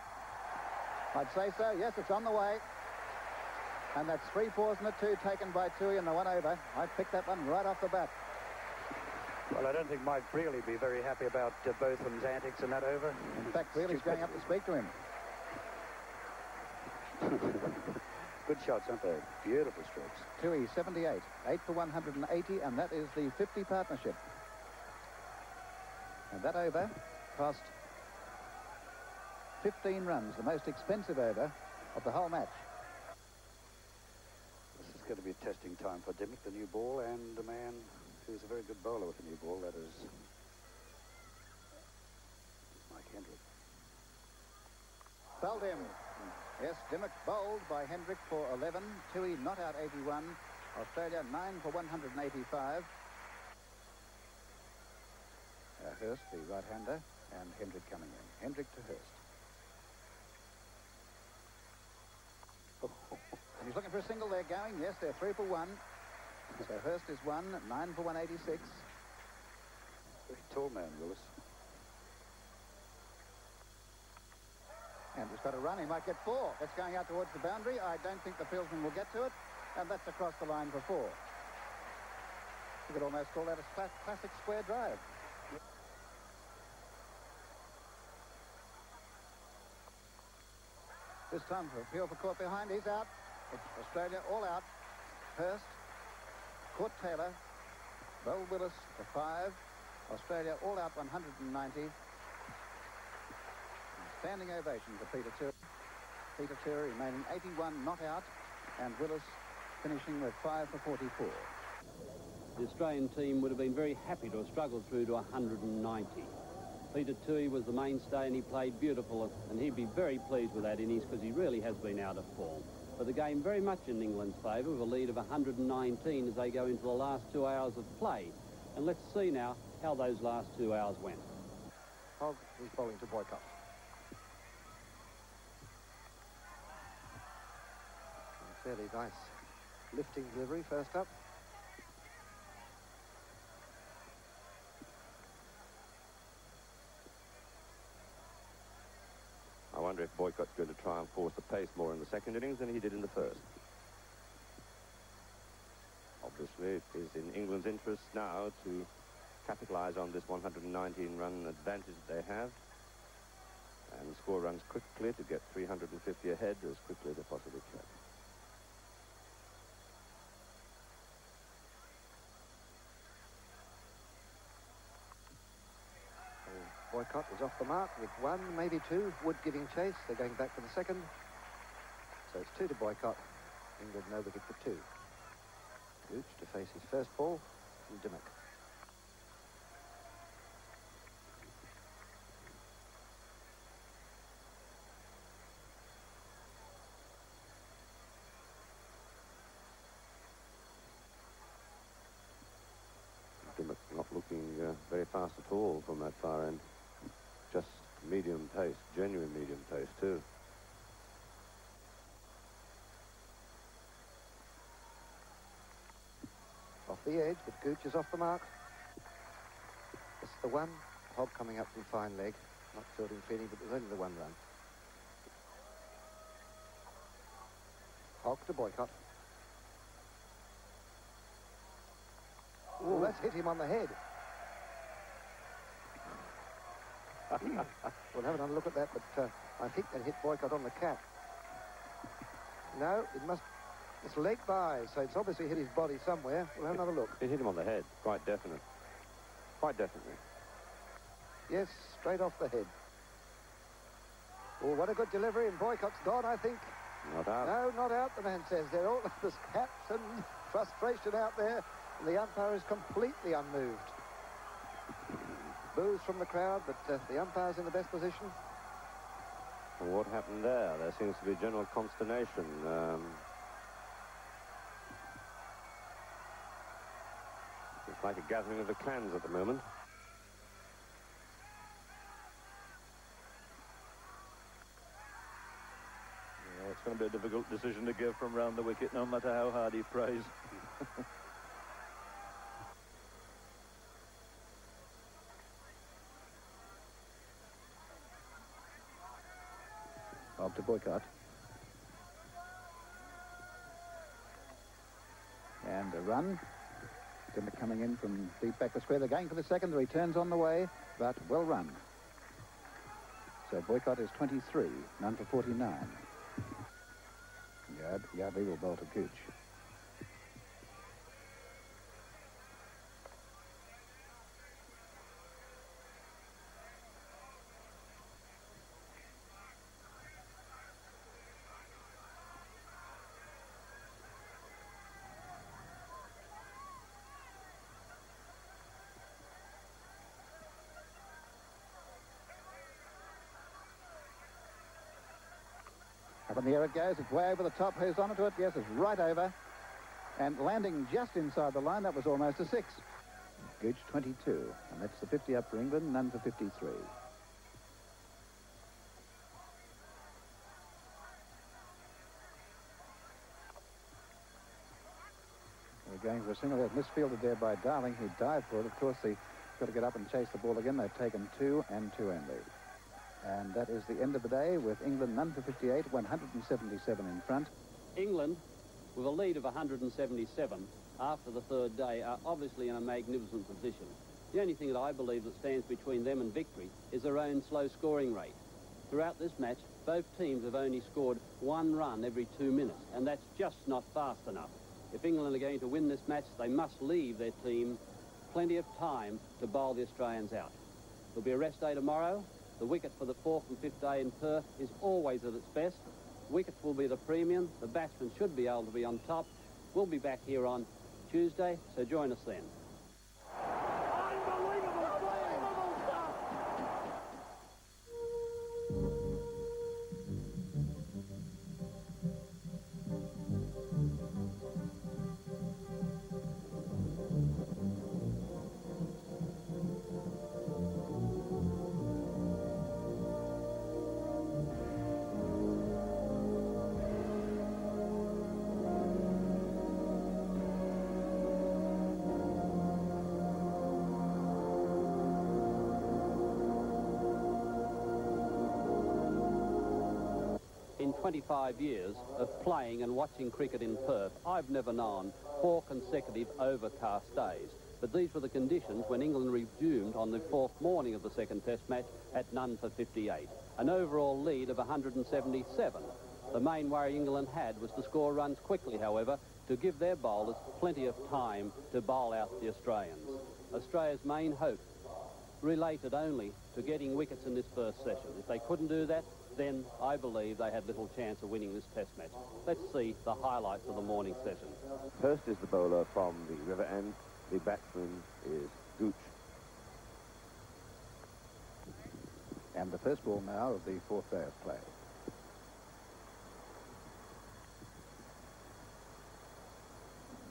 I'd say so. Yes, it's on the way. And that's 3 fours and a 2 taken by Tui and the 1 over. I picked that one right off the bat. Well, I don't think Mike Brealey be very happy about both of them's antics in that over. In fact, Brealey's going up to speak to him. Good shots, aren't they? Beautiful strokes. Tui 78, 8 for 180, and that is the 50 partnership. And that over cost 15 runs, the most expensive over of the whole match. This is going to be a testing time for Dimmock, the new ball, and a man who's a very good bowler with the new ball, that is Mike Hendrick. Bowled him. Yes, Dimmock bowled by Hendrick for 11. Tui not out 81. Australia 9 for 185. Hurst, the right-hander, and Hendrick coming in. Hendrick to Hurst. And he's looking for a single there going. Yes, they're 3 for 1. So Hurst is 1, 9 for 186. Very tall man, Willis. And he's got a run. He might get 4. That's going out towards the boundary. I don't think the fieldsman will get to it. And that's across the line for 4. You could almost call that a classic square drive. This time for appeal for caught behind. He's out. It's Australia all out. Hurst, caught Taylor, bowled Willis for 5. Australia all out 190. Standing ovation for Peter Turi. Peter Turi remaining 81 not out, and Willis finishing with 5 for 44. The Australian team would have been very happy to have struggled through to 190. Peter Tui was the mainstay and he played beautiful, and he'd be very pleased with that innings because he really has been out of form. But the game very much in England's favour with a lead of 119 as they go into the last 2 hours of play. And let's see now how those last 2 hours went. Hogg is bowling to Boycott. Fairly nice lifting delivery first up. I wonder if Boycott's going to try and force the pace more in the second innings than he did in the first. Obviously, it is in England's interest now to capitalise on this 119-run advantage that they have and score runs quickly to get 350 ahead as quickly as they possibly can. Boycott is off the mark with 1, maybe 2. Wood giving chase. They're going back for the second. So it's 2 to Boycott. England no wicket for 2. Gooch to face his first ball from Dimmock. very fast at all from that far end. Just medium pace, genuine medium pace too. Off the edge, but Gooch is off the mark. It's the one. Hogg coming up from fine leg. Not tilting feeling, but there's only the one run. Hogg to Boycott. Oh, that's hit him on the head. We'll have another look at that, but I think that hit Boycott on the cap. No, it must... It's leg by, so it's obviously hit his body somewhere. We'll have another look. It hit him on the head, quite definite. Quite definitely. Yes, straight off the head. Oh, what a good delivery, and Boycott's gone, I think. Not out. No, not out, the man says. There's caps and frustration out there, and the umpire is completely unmoved. Boos from the crowd, but the umpire's in the best position. And what happened there? There seems to be general consternation. It's like a gathering of the clans at the moment. Yeah, it's going to be a difficult decision to give from round the wicket, no matter how hard he prays. Off to Boycott. And a run. Timber coming in from deep back the square. They're going for the second. The return's on the way, but well run. So Boycott is 23, none for 49. Yardley will bowl to Gooch. Up in the air it goes. It's way over the top. Who's onto it? Yes, it's right over. And landing just inside the line. That was almost a 6. Gooch 22. And that's the 50 up for England, none for 53. They're going for a single. They've misfielded there by Darling, who dived for it. Of course, they've got to get up and chase the ball again. They've taken 2 and 2 only. And that is the end of the day with England none for 58, 177 in front. England, with a lead of 177 after the third day, are obviously in a magnificent position. The only thing that I believe that stands between them and victory is their own slow scoring rate. Throughout this match, both teams have only scored 1 run every 2 minutes, and that's just not fast enough. If England are going to win this match, they must leave their team plenty of time to bowl the Australians out. There'll be a rest day tomorrow. The wicket for the 4th and 5th day in Perth is always at its best. Wickets will be the premium. The batsmen should be able to be on top. We'll be back here on Tuesday, so join us then. In 25 years of playing and watching cricket in Perth, I've never known 4 consecutive overcast days. But these were the conditions when England resumed on the 4th morning of the second Test match at none for 58. An overall lead of 177. The main worry England had was to score runs quickly, however, to give their bowlers plenty of time to bowl out the Australians. Australia's main hope related only to getting wickets in this first session. If they couldn't do that, then I believe they had little chance of winning this Test match. Let's see the highlights of the morning session. Hurst is the bowler from the river end. The batsman is Gooch. And the first ball now of the 4th day of play.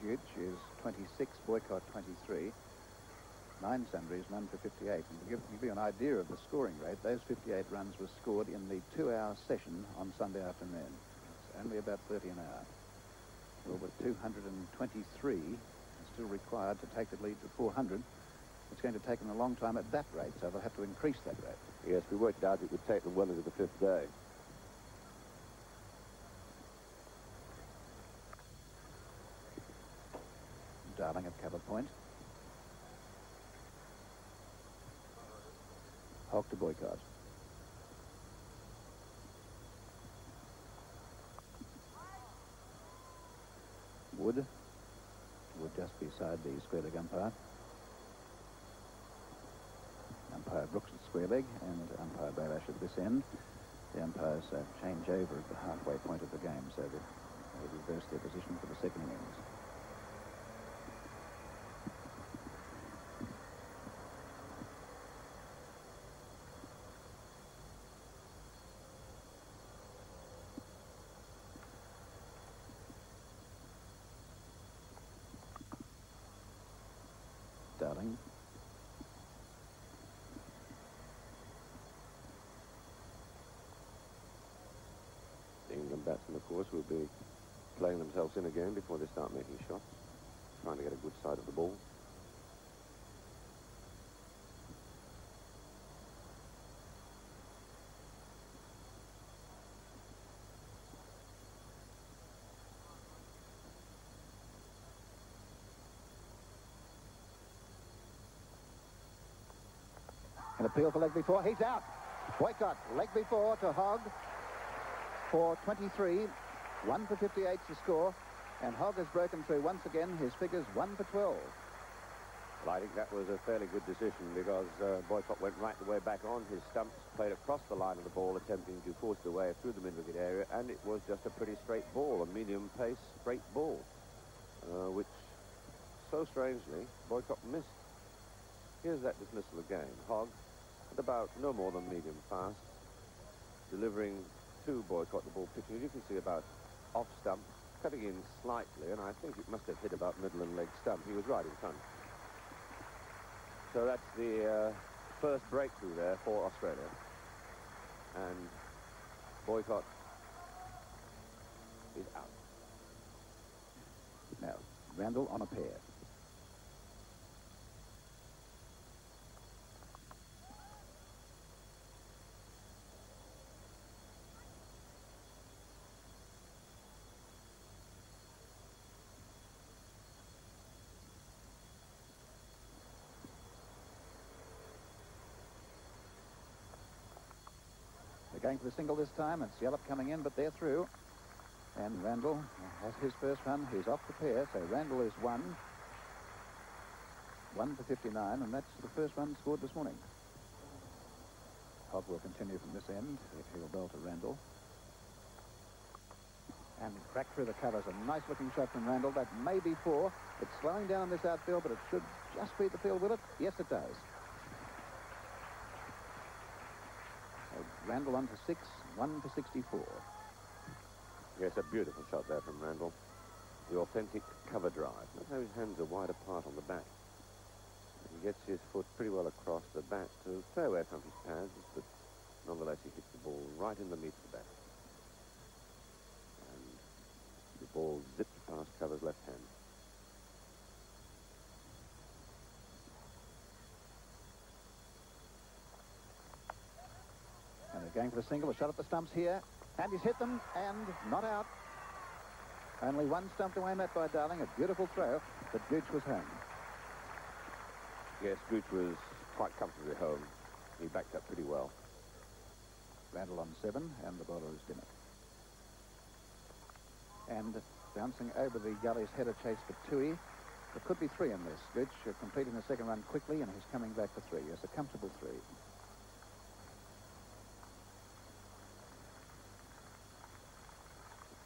Gooch is 26, Boycott 23. 9 sundries, none for 58. And to give you an idea of the scoring rate, those 58 runs were scored in the 2-hour session on Sunday afternoon. It's only about 30 an hour. Well, with 223 still required to take the lead to 400, it's going to take them a long time at that rate, so they'll have to increase that rate. Yes, we worked out it would take them well into the 5th day. Darling at cover point. Hogg to Boycott. Wood just beside the square leg umpire. Umpire Brooks at square leg and umpire Baylash at this end. The umpires change over at the halfway point of the game, so they reverse their position for the second innings. Darling. The England batsmen, of course, will be playing themselves in again before they start making shots, trying to get a good side of the ball. An appeal for leg before. He's out. Boycott. Leg before to Hogg for 23. 1 for 58 to score. And Hogg has broken through once again. His figures 1 for 12. Well, I think that was a fairly good decision because Boycott went right the way back on. His stumps played across the line of the ball, attempting to force their way through the mid-wicket area, and it was just a pretty straight ball, a medium-pace, straight ball, which, so strangely, Boycott missed. Here's that dismissal again. Hogg, at about no more than medium fast, delivering to Boycott the ball pitching, you can see about off stump, cutting in slightly, and I think it must have hit about middle and leg stump. He was right in front. So that's the first breakthrough there for Australia. And Boycott is out. Now, Randall on a pair. Going for the single this time. It's Yallop coming in, but they're through. And Randall has his first run. He's off the pair, so Randall is 1. 1 for 59, and that's the first run scored this morning. Hogg will continue from this end if he'll bowl to Randall. And crack through the covers. A nice-looking shot from Randall. That may be 4. It's slowing down this outfield, but it should just feed the field, will it? Yes, it does. Randall on for 6, 1 for 64. Yes, a beautiful shot there from Randall. The authentic cover drive. Notice how his hands are wide apart on the bat. He gets his foot pretty well across the bat to stay away from his pads, but nonetheless he hits the ball right in the meat of the bat. And the ball zips past Cover's left hand. Going for the single, a shot at the stumps here, and he's hit them, and not out. Only one stumped away, met by Darling, a beautiful throw, but Gooch was home. Yes, Gooch was quite comfortably home. He backed up pretty well. Randall on 7, and the bowler is Dimmock. And bouncing over the gully's header chase for Tui. There could be 3 in this. Gooch completing the second run quickly, and he's coming back for 3. Yes, a comfortable 3.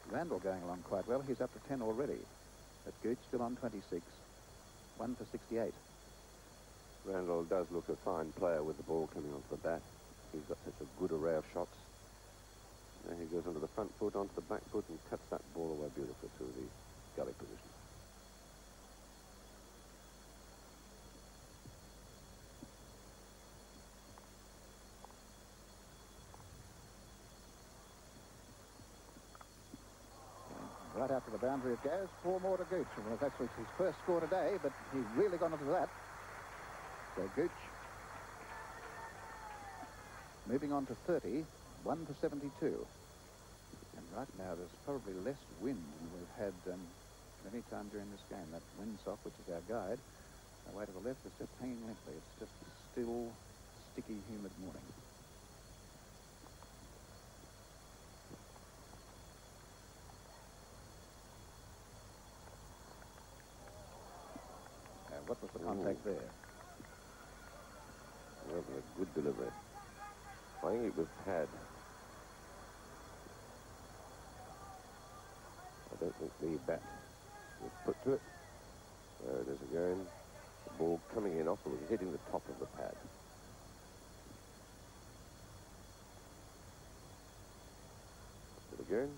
Randall going along quite well. He's up to 10 already. But Gooch still on 26. 1 for 68. Randall does look a fine player with the ball coming onto the bat. He's got such a good array of shots. There he goes onto the front foot, onto the back foot, and cuts that ball away beautifully to the gully position. right out to the boundary it goes. 4 more to Gooch. Well, that's his first score today, but he's really gone into that. So Gooch moving on to 30, 1 for 72. And right now there's probably less wind than we've had any time during this game. That windsock, which is our guide, away to the left, is just hanging limply. It's just a still, sticky, humid morning. What was the contact there? That was a good delivery. I think it was pad. I don't think the bat was put to it. There it is again. The ball coming in off, it was hitting the top of the pad. But again,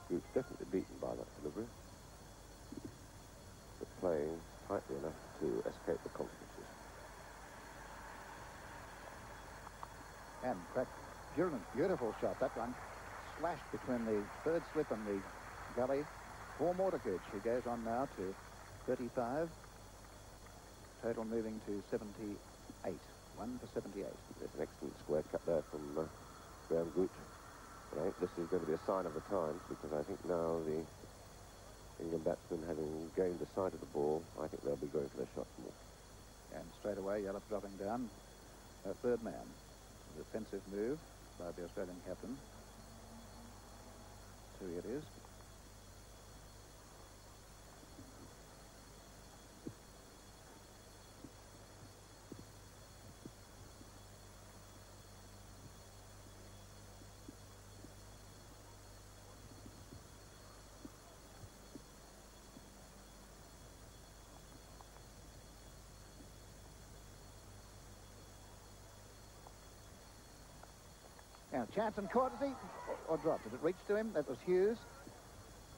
Gooch definitely beaten by that delivery. But playing tightly enough to escape the consequences. And beautiful shot, that one. Slashed between the third slip and the gully. 4 more to Gooch. He goes on now to 35. Total moving to 78. 1 for 78. There's an excellent square cut there from Graham Gooch. But I think this is going to be a sign of the times, because I think now the England batsmen, having gained the sight of the ball, I think they'll be going for their shots more. And straight away, Yallop dropping down. A third man. A defensive move by the Australian captain. 2 it is. Now, chance and caught, is he? Or dropped? Did it reach to him? That was Hughes.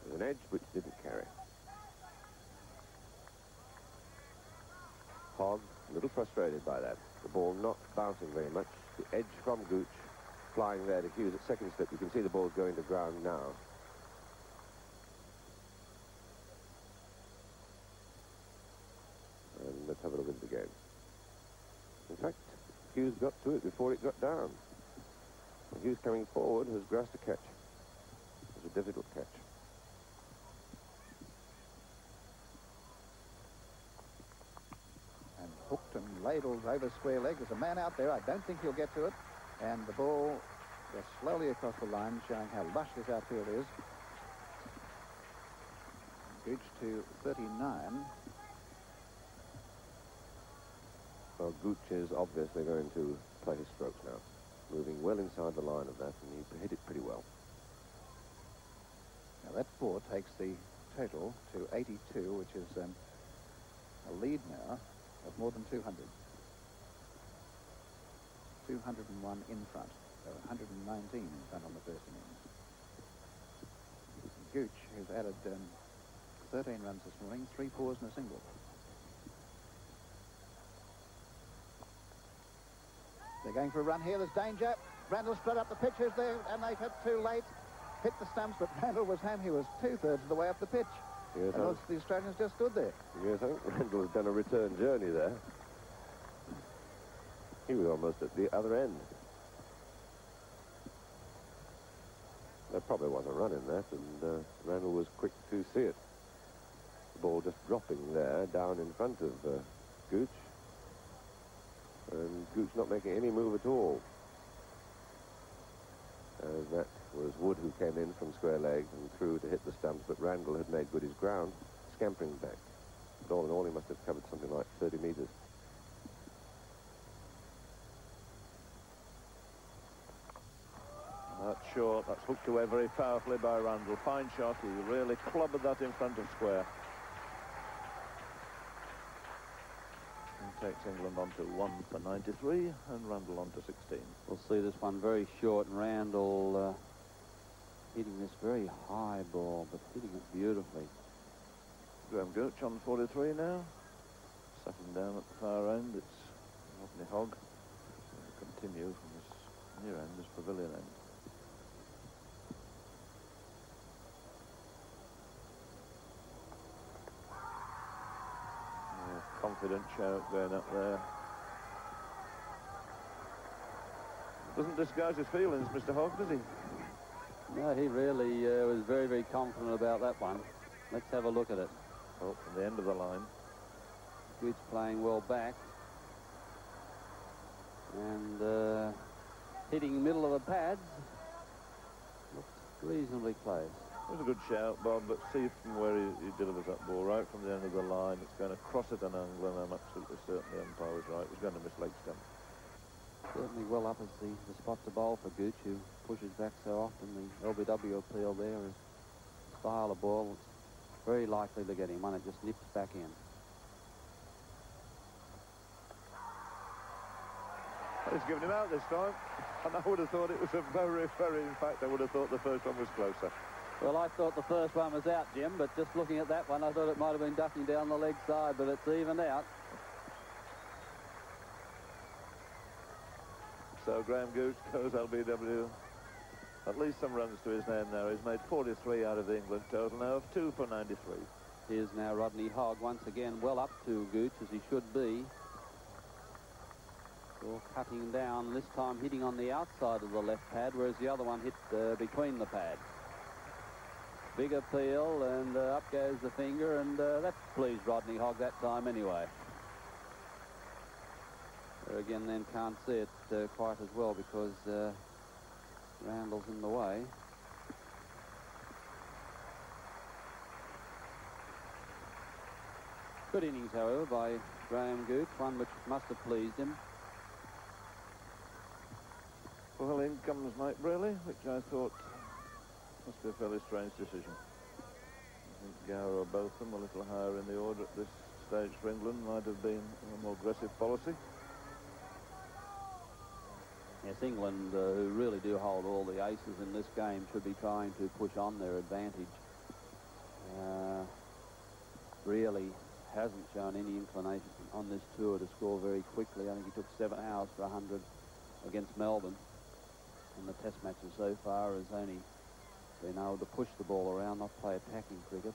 There's an edge which didn't carry. Hogg, a little frustrated by that. The ball not bouncing very much. The edge from Gooch flying there to Hughes at second slip. You can see the ball's going to ground now. And let's have a look at it again. In fact, Hughes got to it before it got down. And Hughes coming forward has grasped a catch. It was a difficult catch. And hooked and ladled over square leg. There's a man out there. I don't think he'll get to it. And the ball goes slowly across the line, showing how lush this outfield is. Gooch to 39. Well, Gooch is obviously going to play his strokes now. Moving well inside the line of that, and he hit it pretty well. Now that 4 takes the total to 82, which is a lead now of more than 200. 201 in front, so 119 in front on the first innings. Gooch, who's added 13 runs this morning, 3 fours and a single. They're going for a run here. There's danger. Randall spread up the pitch. Who's there? And they've hit too late. Hit the stumps, but Randall was home. He was 2/3 of the way up the pitch. Yes, and the Australians just stood there. Yes, I think Randall has done a return journey there. He was almost at the other end. There probably was a run in that, and Randall was quick to see it. The ball just dropping there, down in front of Gooch. And Gooch not making any move at all. That was Wood who came in from square leg and threw to hit the stumps, but Randall had made good his ground, scampering back. But all in all, he must have covered something like 30 metres. That's short. That's hooked away very powerfully by Randall. Fine shot. He really clobbered that in front of square. Takes England on to 1 for 93 and Randall on to 16. We'll see this one very short, and Randall hitting this very high ball, but hitting it beautifully. Graham Gooch on 43 now. Settling down at the far end, it's Rodney Hogg. Continue from this near end, this pavilion end. confident shout going up there. Doesn't disguise his feelings, Mr. Hogg, does he? No, he really was very, very confident about that one. Let's have a look at it. Oh, from the end of the line. Gooch playing well back. And hitting middle of the pads. Looks reasonably close. It was a good shout, Bob, but see from where he delivers that ball, right from the end of the line. It's going across at an angle, and I'm absolutely certain the umpire was right. It was going to miss leg stump. Certainly well up as the spot to bowl for Gooch, who pushes back so often. The LBW appeal there is style of ball. It's very likely to get him when it just nips back in. He's given him out this time, and I would have thought it was a very, in fact, I would have thought the first one was closer. Well, I thought the first one was out, Jim, but just looking at that one, I thought it might have been ducking down the leg side, but it's evened out. So Graham Gooch goes LBW. At least some runs to his name now. He's made 43 out of the England total now of 2 for 93. Here's now Rodney Hogg once again well up to Gooch, as he should be. Or cutting down, this time hitting on the outside of the left pad, whereas the other one hit between the pads. Big appeal, and up goes the finger, and that pleased Rodney Hogg that time anyway. There again then can't see it quite as well because Randall's in the way. Good innings, however, by Graham Gooch, one which must have pleased him. Well, in comes Mike Brearley, which I thought must be a fairly strange decision. I think Gower or Botham a little higher in the order at this stage for England might have been a more aggressive policy. Yes, England, who really do hold all the aces in this game, should be trying to push on their advantage. Really hasn't shown any inclination on this tour to score very quickly. I think he took 7 hours for 100 against Melbourne. And the test matches so far has only been able to push the ball around, not play attacking cricket.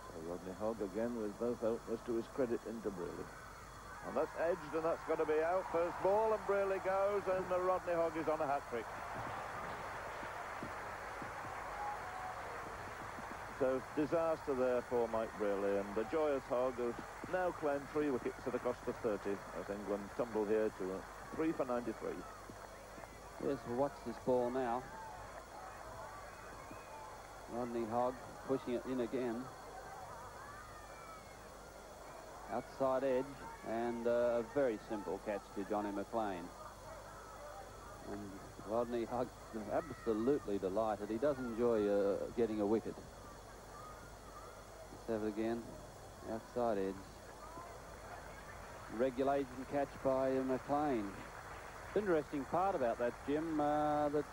So Rodney Hogg again with both openers to his credit into Brearley. And that's edged, and that's got to be out. First ball, and Brearley goes, and the Rodney Hogg is on a hat-trick. So disaster there for Mike Brearley, and the joyous Hogg has now claimed 3 wickets at a cost of 30 as England tumble here to 3 for 93. Yes, we'll watch this ball now. Rodney Hogg pushing it in again. Outside edge, and a very simple catch to Johnny McLean. And Rodney Hogg absolutely delighted. He does enjoy getting a wicket. Let's have it again. Outside edge. Regulation catch by McLean. Interesting part about that, Jim, that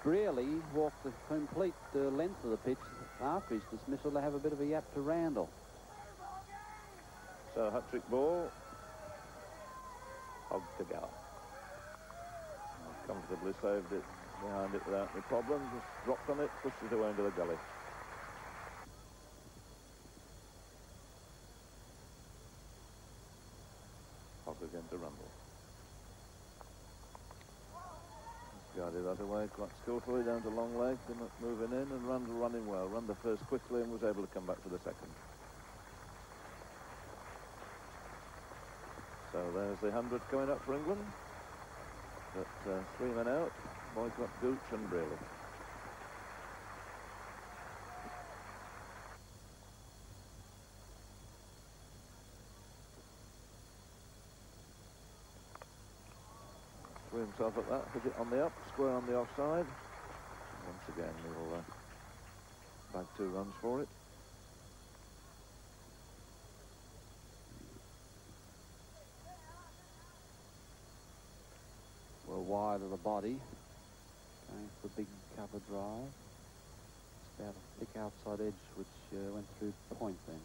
Brearley walked the complete length of the pitch after his dismissal to have a bit of a yap to Randall. So hat-trick ball. Hogg to Gower. Comfortably saved it behind it without any problem. Just dropped on it, pushed it away into the gully. Hogg again to Rundle. Guided that away quite skillfully down to long leg, moving in, and Rundle running well. Run the first quickly and was able to come back for the second. So there's the 100 coming up for England. But 3 men out, Boycott, Gooch and Brearley. Threw himself at that, hit it on the up, square on the offside. Once again, he'll bag 2 runs for it. Well, wide of the body, going for a big cover drive. Just about a thick outside edge, which went through point then.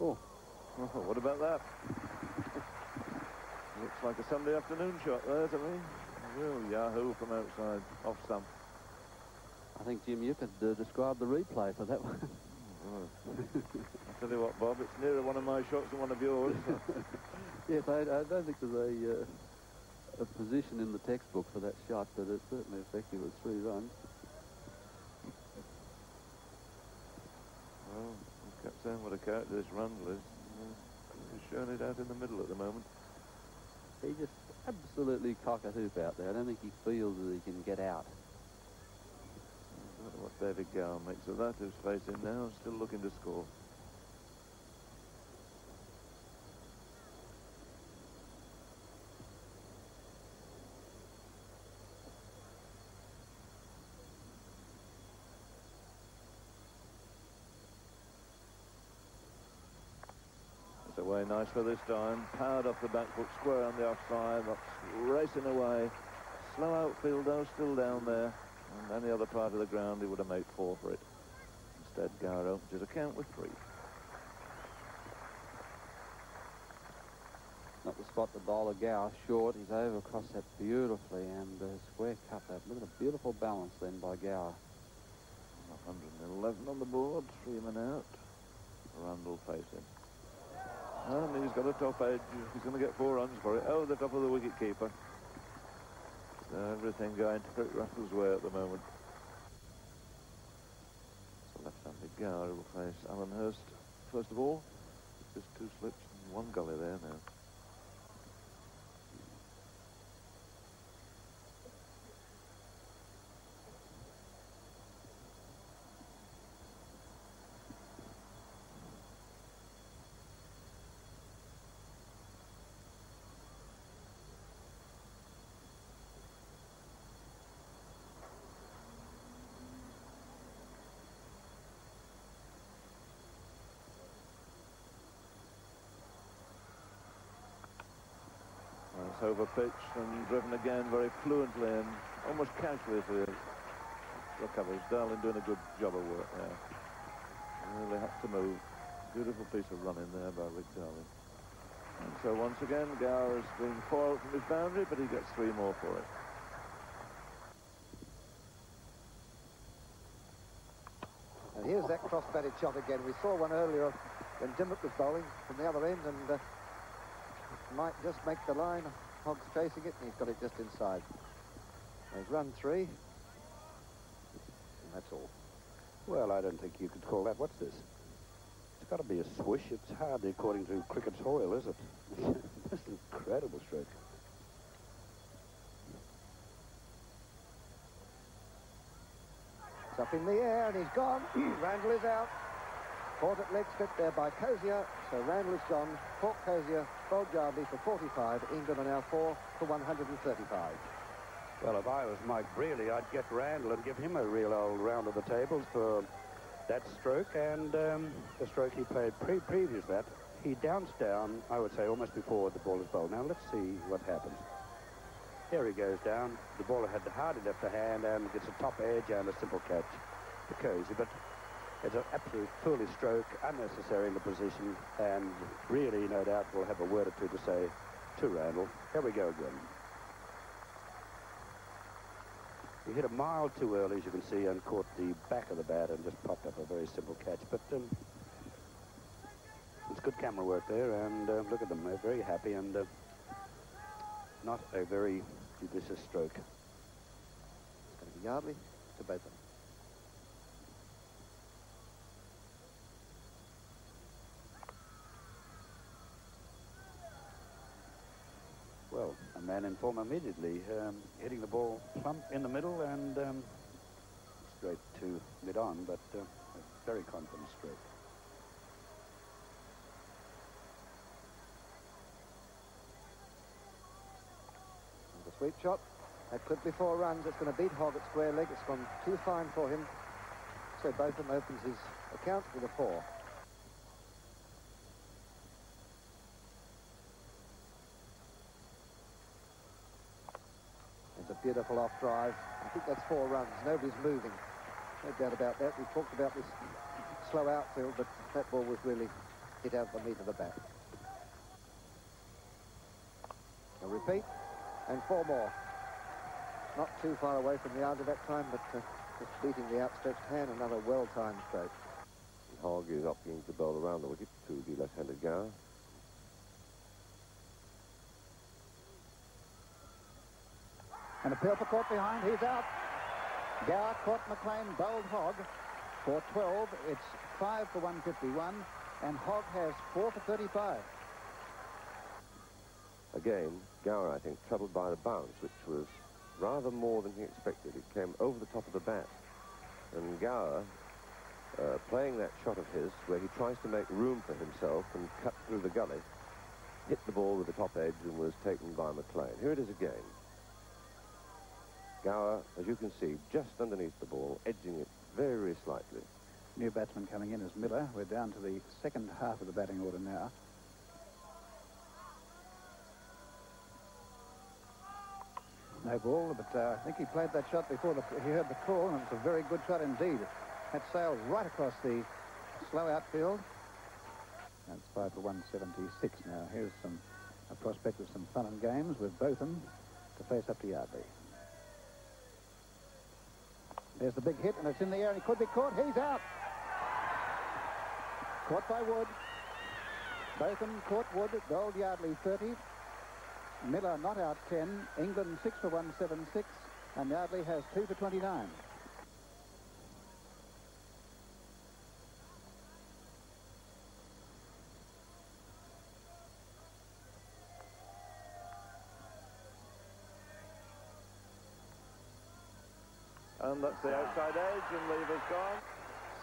Oh. Oh, what about that? Looks like a Sunday afternoon shot there to me. A real yahoo from outside, off stump. I think, Jim, you could describe the replay for that one. Oh, I'll tell you what, Bob, it's nearer one of my shots than one of yours. Yes, I don't think there's a position in the textbook for that shot, but it's certainly effective with 3 runs. Well, I kept saying what a character this Rundle is. He's showing it out in the middle at the moment. He just absolutely cock a hoop out there. I don't think he feels that he can get out. I don't know what David Gower makes of that, who's facing now, still looking to score. It's away nice for this time. Powered off the back foot, square on the offside. That's racing away. Slow outfield though, still down there. And any other part of the ground, he would have made 4 for it. Instead, Gower opens his account with 3. Not the spot the bowler Gower short. He's over across that beautifully and square cut that. Look at a beautiful balance then by Gower. 111 on the board, 3 men out. Rundle facing. And he's got a top edge. He's going to get 4 runs for it. Oh, the top of the wicket keeper. So everything going to Crick Russell's way at the moment. So left-handed Gower will face Alan Hurst first of all. Just 2 slips and 1 gully there now. It's over pitched and driven again very fluently and almost casually to recover. Darling doing a good job of work there. Really had to move. Beautiful piece of running there by Rick Darling. And so once again, Gower has been foiled from his boundary, but he gets 3 more for it. And here's that cross-batted shot again. We saw one earlier when Dimmock was bowling from the other end, and might just make the line. Hogg's chasing it, and he's got it just inside. They've run 3. And that's all. Well, I don't think you could call that. What's this? It's got to be a swish. It's hardly according to cricket's oil, is it? Just an incredible stroke. It's up in the air, and he's gone. Randall is out. Caught at leg split there by Cozier. So Randall is gone. Port Cozier, bowled Jarby for 45. England are now 4 for 135. Well, if I was Mike Brearley, I'd get Randall and give him a real old round of the tables for that stroke and the stroke he played previous that. He downs down, I would say, almost before the ball is bowled. Now, let's see what happens. Here he goes down. The bowler had hardly left the hand and gets a top edge and a simple catch to Cozy. But it's an absolute foolish stroke, unnecessary in the position, and really, no doubt, we'll have a word or 2 to say to Randall. Here we go again. He hit a mile too early, as you can see, and caught the back of the bat and just popped up a very simple catch. But it's good camera work there, and look at them. They're very happy and not a very judicious stroke. It's going to be Yardley to both of them. Well, a man in form immediately, hitting the ball plump in the middle and straight to mid-on, but a very confident stroke. And the sweep shot. That could be 4 runs. It's going to beat Hogg at square leg. It's gone too fine for him. So Botham opens his account with a 4. It's a beautiful off drive. I think that's 4 runs. Nobody's moving. No doubt about that. We talked about this slow outfield, but that ball was really hit out the meat of the bat. A repeat, and 4 more. Not too far away from the outer that time, but just beating the outstretched hand, another well-timed stroke. Hogg is opting to bowl around the wicket to the left-handed Gower. And a appeal for caught behind. He's out. Gower caught McLean, bowled Hogg for 12. It's 5 for 151, and Hogg has 4 for 35. Again, Gower, I think, troubled by the bounce, which was rather more than he expected. It came over the top of the bat. And Gower, playing that shot of his, where he tries to make room for himself and cut through the gully, hit the ball with the top edge and was taken by McLean. Here it is again. Gower, as you can see, just underneath the ball, edging it very slightly. New batsman coming in is Miller. We're down to the second half of the batting order now. No ball, but I think he played that shot before he heard the call, and it's a very good shot indeed. That sails right across the slow outfield. That's 5 for 176 now. Here's a prospect of some fun and games with Botham to face up to Yardley. There's the big hit, and it's in the air, and he could be caught. He's out. Caught by Wood. Botham caught Wood, bowled Yardley 30. Miller not out 10. England 6 for 176, and Yardley has 2 for 29. And that's the outside edge, and Lever's gone.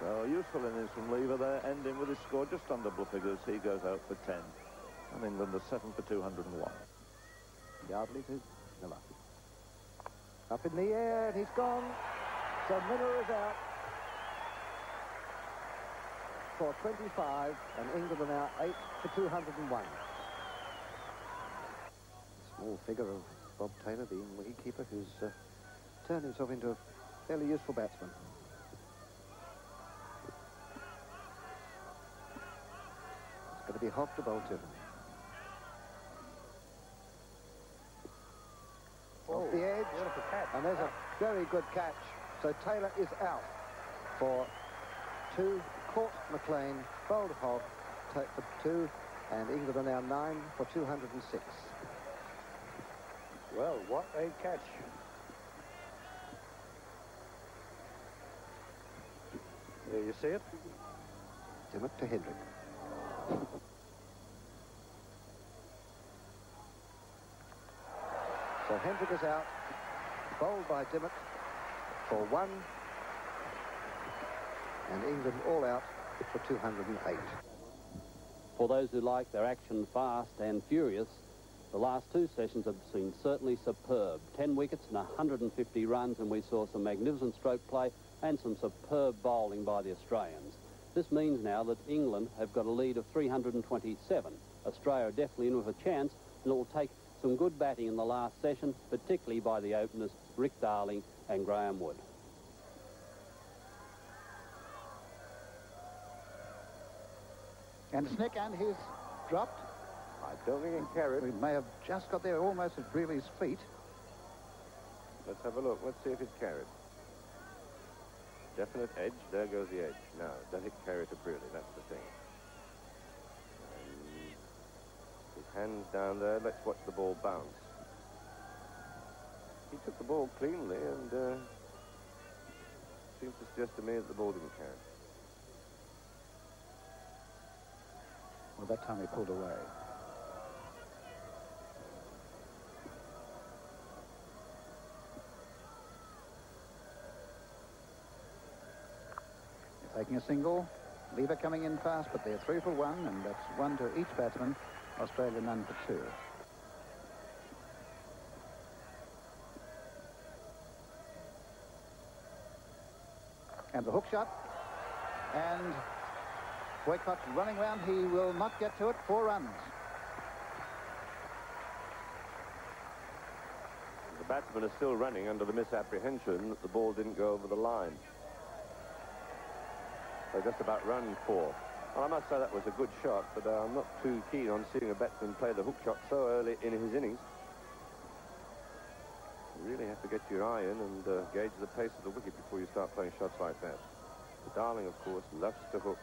So useful innings from Lever there, ending with his score just on double figures. He goes out for 10. And England are 7 for 201. Yardley to Miller. Up in the air, and he's gone. So Miller is out for 25, and England are now 8 for 201. Small figure of Bob Taylor, the wicketkeeper, who's turned himself into a fairly useful batsman. It's going to be Hogg to bowl to. Off the edge, and there's a very good catch. So Taylor is out for 2, caught McLean, bowled Hogg, for 2, and England are now 9 for 206. Well, what a catch. There you see it. Dimmock to Hendrick. So Hendrick is out, bowled by Dimmock for 1, and England all out for 208. For those who like their action fast and furious, the last 2 sessions have been certainly superb. 10 wickets and 150 runs, and we saw some magnificent stroke play and some superb bowling by the Australians. This means now that England have got a lead of 327. Australia are definitely in with a chance, and it will take some good batting in the last session, particularly by the openers Rick Darling and Graham Wood. And Snick, and he's dropped. I don't think he carried. We may have just got there almost at Brealey's feet. Let's have a look. Let's see if it's carried. Definite edge. There goes the edge. Now, does it carry to Brealey? That's the thing. And his hands down there. Let's watch the ball bounce. He took the ball cleanly, and seems to suggest to me that the ball didn't carry. Well, that time he pulled away. Taking a single. Lever coming in fast, but they're 3 for 1, and that's 1 to each batsman. Australia none for 2. And the hook shot. And Boycott running round. He will not get to it. 4 runs. The batsmen are still running under the misapprehension that the ball didn't go over the line. They just about run 4 Well, I must say that was a good shot, but I'm not too keen on seeing a batsman play the hook shot so early in his innings. You really have to get your eye in and gauge the pace of the wicket before you start playing shots like that. Darling, of course, loves to hook.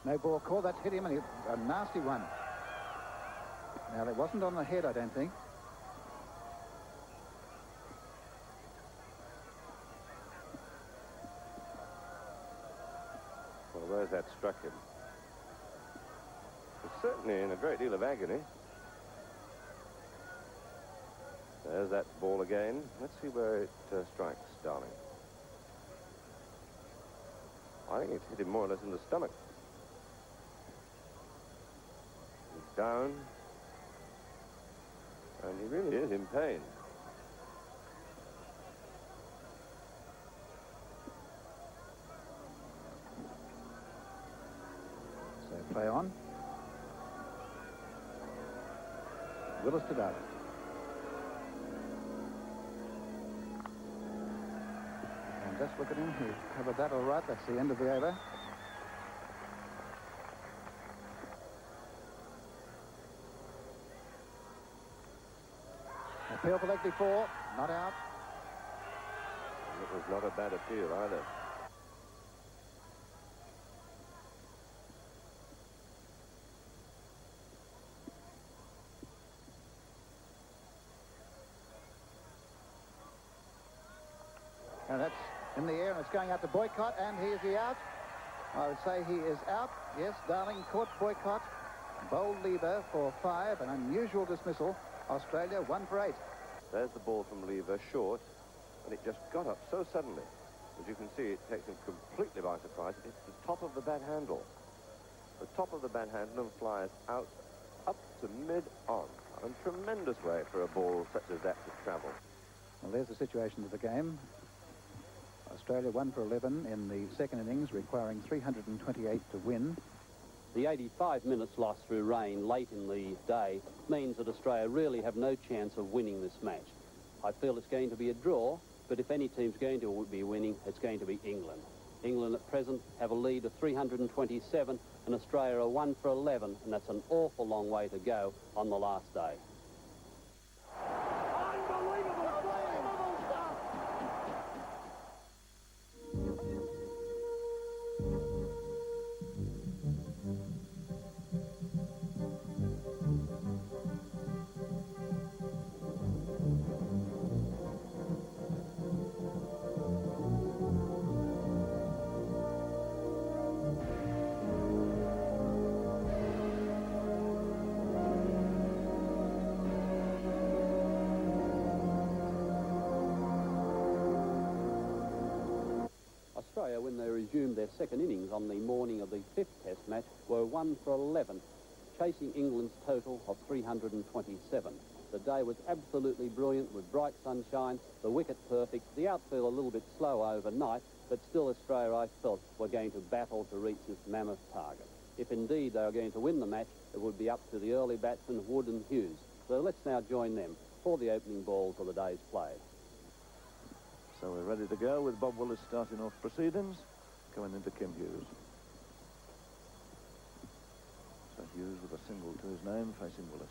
No ball call. That's hit him, and a nasty one. Now, that wasn't on the head, I don't think. Well, where's that struck him? He's certainly in a great deal of agony. There's that ball again. Let's see where it strikes Darling. I think it's hit him more or less in the stomach. He's down. And he really is in pain. So play on. Willis to Darling. And just look at him. He covered that all right. That's the end of the over. Appeal for leg before, not out. It was not a bad appeal either. And that's in the air, and it's going out to Boycott, and is he out? I would say he is out. Yes, Darling caught Boycott. Bowled Lever for 5, an unusual dismissal. Australia 1 for 8. There's the ball from Lever, short, and it just got up so suddenly. As you can see, it takes him completely by surprise. It hits the top of the bat handle. The top of the bat handle and flies out, up to mid-on. A tremendous way for a ball such as that to travel. Well, there's the situation of the game. Australia 1 for 11 in the second innings, requiring 328 to win. The 85 minutes lost through rain late in the day means that Australia really have no chance of winning this match. I feel it's going to be a draw, but if any team's going to be winning, it's going to be England. England at present have a lead of 327 and Australia are 1 for 11, and that's an awful long way to go on the last day. Australia, when they resumed their second innings on the morning of the 5th Test match, were 1 for 11, chasing England's total of 327. The day was absolutely brilliant with bright sunshine, the wicket perfect, the outfield a little bit slow overnight, but still Australia, I felt, were going to battle to reach this mammoth target. If indeed they were going to win the match, it would be up to the early batsmen Wood and Hughes. So let's now join them for the opening balls of the day's play. So we're ready to go with Bob Willis starting off proceedings, coming into Kim Hughes. So Hughes with a single to his name, facing Willis.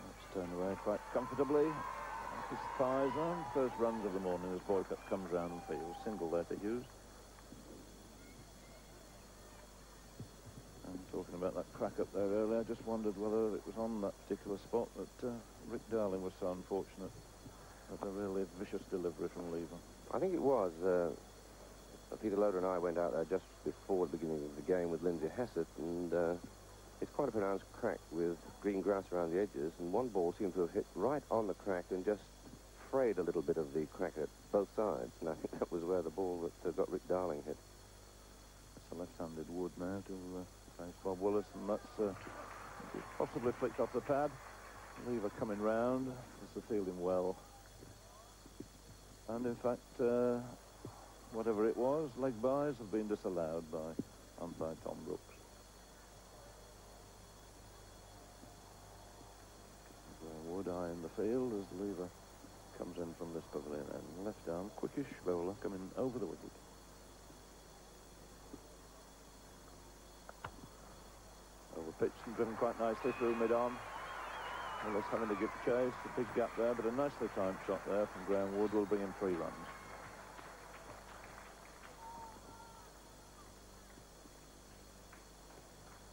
That's turned away quite comfortably. His thighs on. First runs of the morning as Boycott comes round and fields. Single there to Hughes. And talking about that crack up there earlier, I just wondered whether it was on that particular spot that Rick Darling was so unfortunate. That's a really vicious delivery from Lever. I think it was. Peter Loader and I went out there just before the beginning of the game with Lindsay Hassett, and it's quite a pronounced crack with green grass around the edges, and one ball seemed to have hit right on the crack and just frayed a little bit of the crack at both sides, and I think that was where the ball that got Rick Darling hit. It's a left-handed Wood now to face Bob Willis, and that's possibly flicked off the pad. Lever coming round, just to field him well. And in fact, whatever it was, leg byes have been disallowed by umpire Tom Brooks. Wood eye in the field as the lever comes in from this pavilion end. Left arm, quickish bowler coming over the wicket. Over pitch and driven quite nicely through mid-on. Willis having to give chase, a big gap there, but a nicely timed shot there from Graham Wood will bring in 3 runs.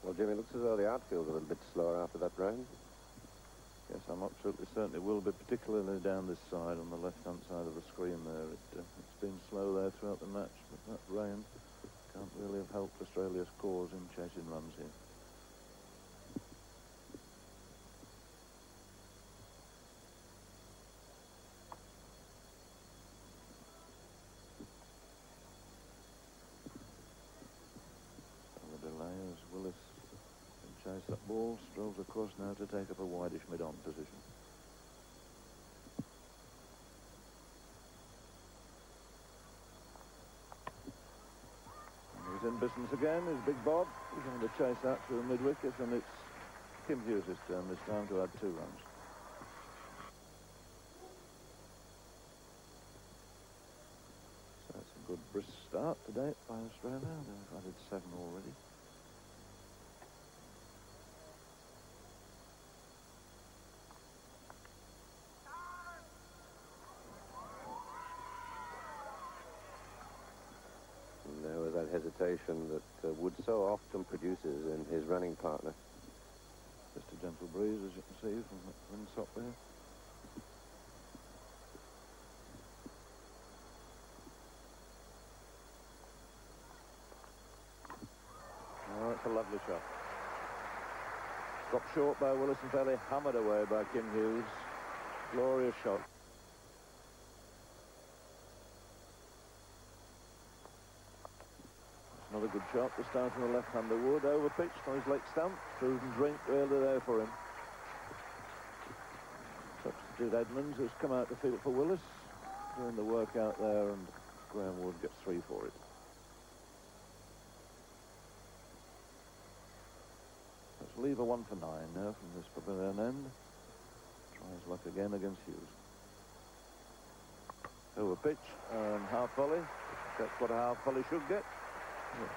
Well, Jimmy, looks as though the outfield's a little bit slower after that rain. Yes, I'm absolutely certain it will be, particularly down this side, on the left-hand side of the screen there. It's been slow there throughout the match, but that rain can't really have helped Australia's cause in chasing runs here. Willis can chase that ball, strolls across now to take up a wideish mid-on position. And he's in business again, is Big Bob. He's going to chase that through mid-wicket, and it's Kim Hughes' turn this time to add 2 runs. So that's a good brisk start to date by Australia. They've added 7 already. Hesitation that Wood so often produces in his running partner. Just a gentle breeze, as you can see, from the windsock there. Oh, it's a lovely shot. Dropped short by Willis and fairly hammered away by Kim Hughes. Glorious shot. Another good shot, this time from the left-hander Wood, over pitched on his leg stump. Food and drink really there for him. Substitute Edmonds, who's come out to field for Willis, doing the work out there, and Graham Wood gets 3 for it. Let's leave a 1 for 9 now from this pavilion end. Tries luck again against Hughes. Over pitch and half volley. That's what a half volley should get.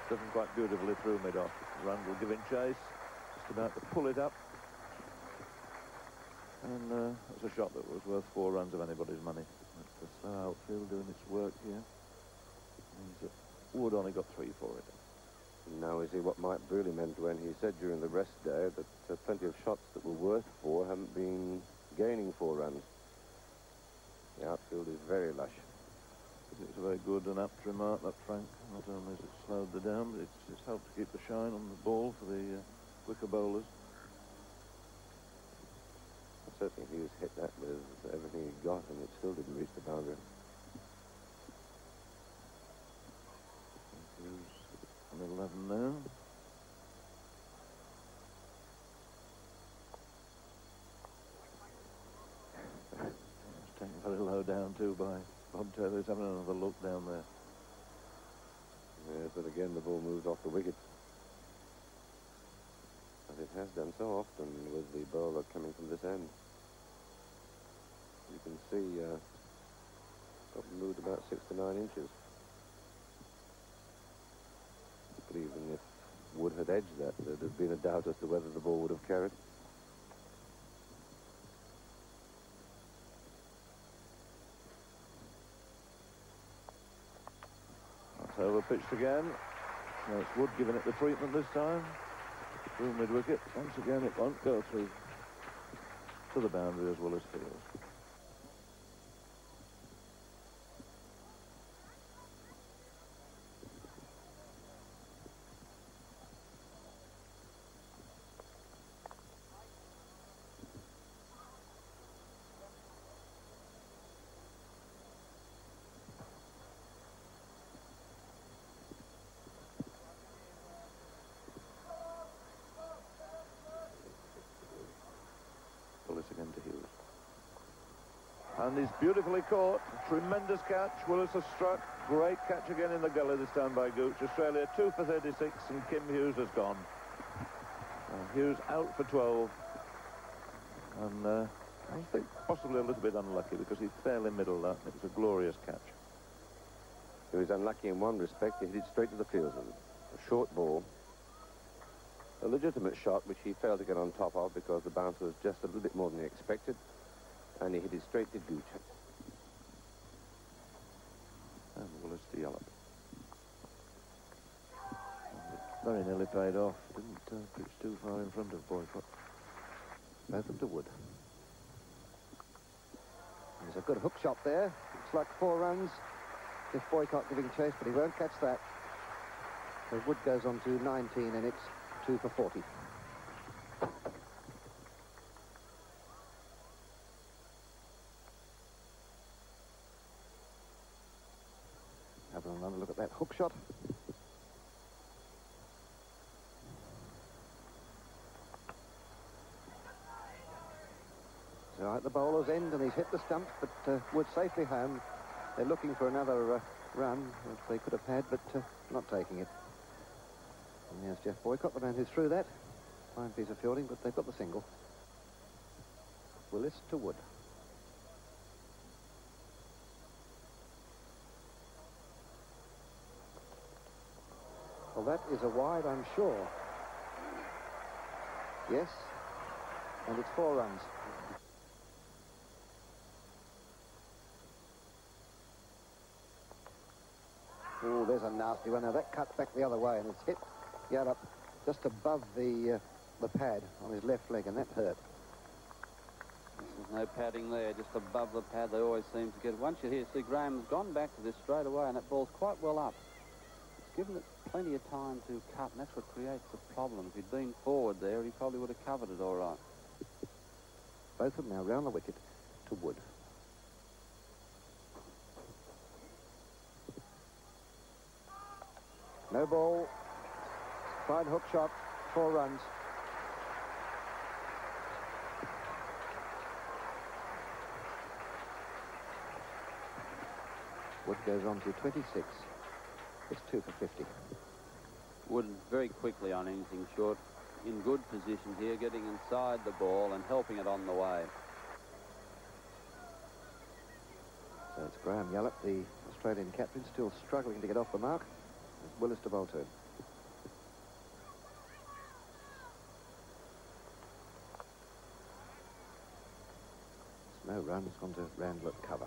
Doesn't quite beautifully through mid-off. Rundle giving chase, just about to pull it up. And that's a shot that was worth 4 runs of anybody's money. But the slow outfield doing its work here means that Wood only got 3 for it. Now we see what Mike Brearley meant when he said during the rest day that plenty of shots that were worth 4 haven't been gaining 4 runs. The outfield is very lush. It's a very good and apt remark, that, Frank. Not only has it slowed the down, but it's helped to keep the shine on the ball for the quicker bowlers. Certainly Hughes hit that with everything he got, and it still didn't reach the boundary. Hughes on 11 now. It's taken very low down too by Bob Taylor's having another look down there. Yes, but again the ball moves off the wicket. As it has done so often with the bowler coming from this end. You can see probably moved about 6 to 9 inches. But even if Wood had edged that, there'd have been a doubt as to whether the ball would have carried. Over pitched again. Now it's Wood giving it the treatment this time. Through mid-wicket. Once again it won't go through to the boundary as well as field. Again to Hughes. And he's beautifully caught. Tremendous catch. Willis has struck. Great catch again in the gully this time by Gooch. Australia 2 for 36 and Kim Hughes has gone. Hughes out for 12. And I think possibly a little bit unlucky because he fairly middled that. It was a glorious catch. He was unlucky in one respect. He hit it straight to the fieldsman. A short ball. A legitimate shot which he failed to get on top of because the bounce was just a little bit more than he expected. And he hit it straight to Gooch. And Willis to Yallop. Very nearly paid off. Didn't pitch too far in front of Boycott. Both of them to Wood. There's a good hook shot there. Looks like 4 runs. If Boycott giving chase, but he won't catch that. So Wood goes on to 19 and it's 2 for 40. Have another look at that hook shot. So at the bowler's end, and he's hit the stump, but Wood safely home. They're looking for another run, which they could have had, but not taking it. And there's Jeff Boycott, the man who threw that. Fine piece of fielding, but they've got the single. Willis to Wood. Well, that is a wide, I'm sure. Yes, and it's 4 runs. Oh, there's a nasty one. Now that cuts back the other way, and it's hit Yallop just above the pad on his left leg, and that hurt. There's no padding there, just above the pad. They always seem to get. Once you hear, see, Graham's gone back to this straight away, and that ball's quite well up. It's given it plenty of time to cut, and that's what creates the problem. If he'd been forward there, he probably would have covered it all right. Both of them now round the wicket to Wood. No ball. Fine hook shot. 4 runs. Wood goes on to 26. It's 2 for 50. Wood very quickly on anything short. In good position here, getting inside the ball and helping it on the way. So it's Graham Yallop, the Australian captain, still struggling to get off the mark. It's Willis to bowl to. No run, it's gone to Randall at cover.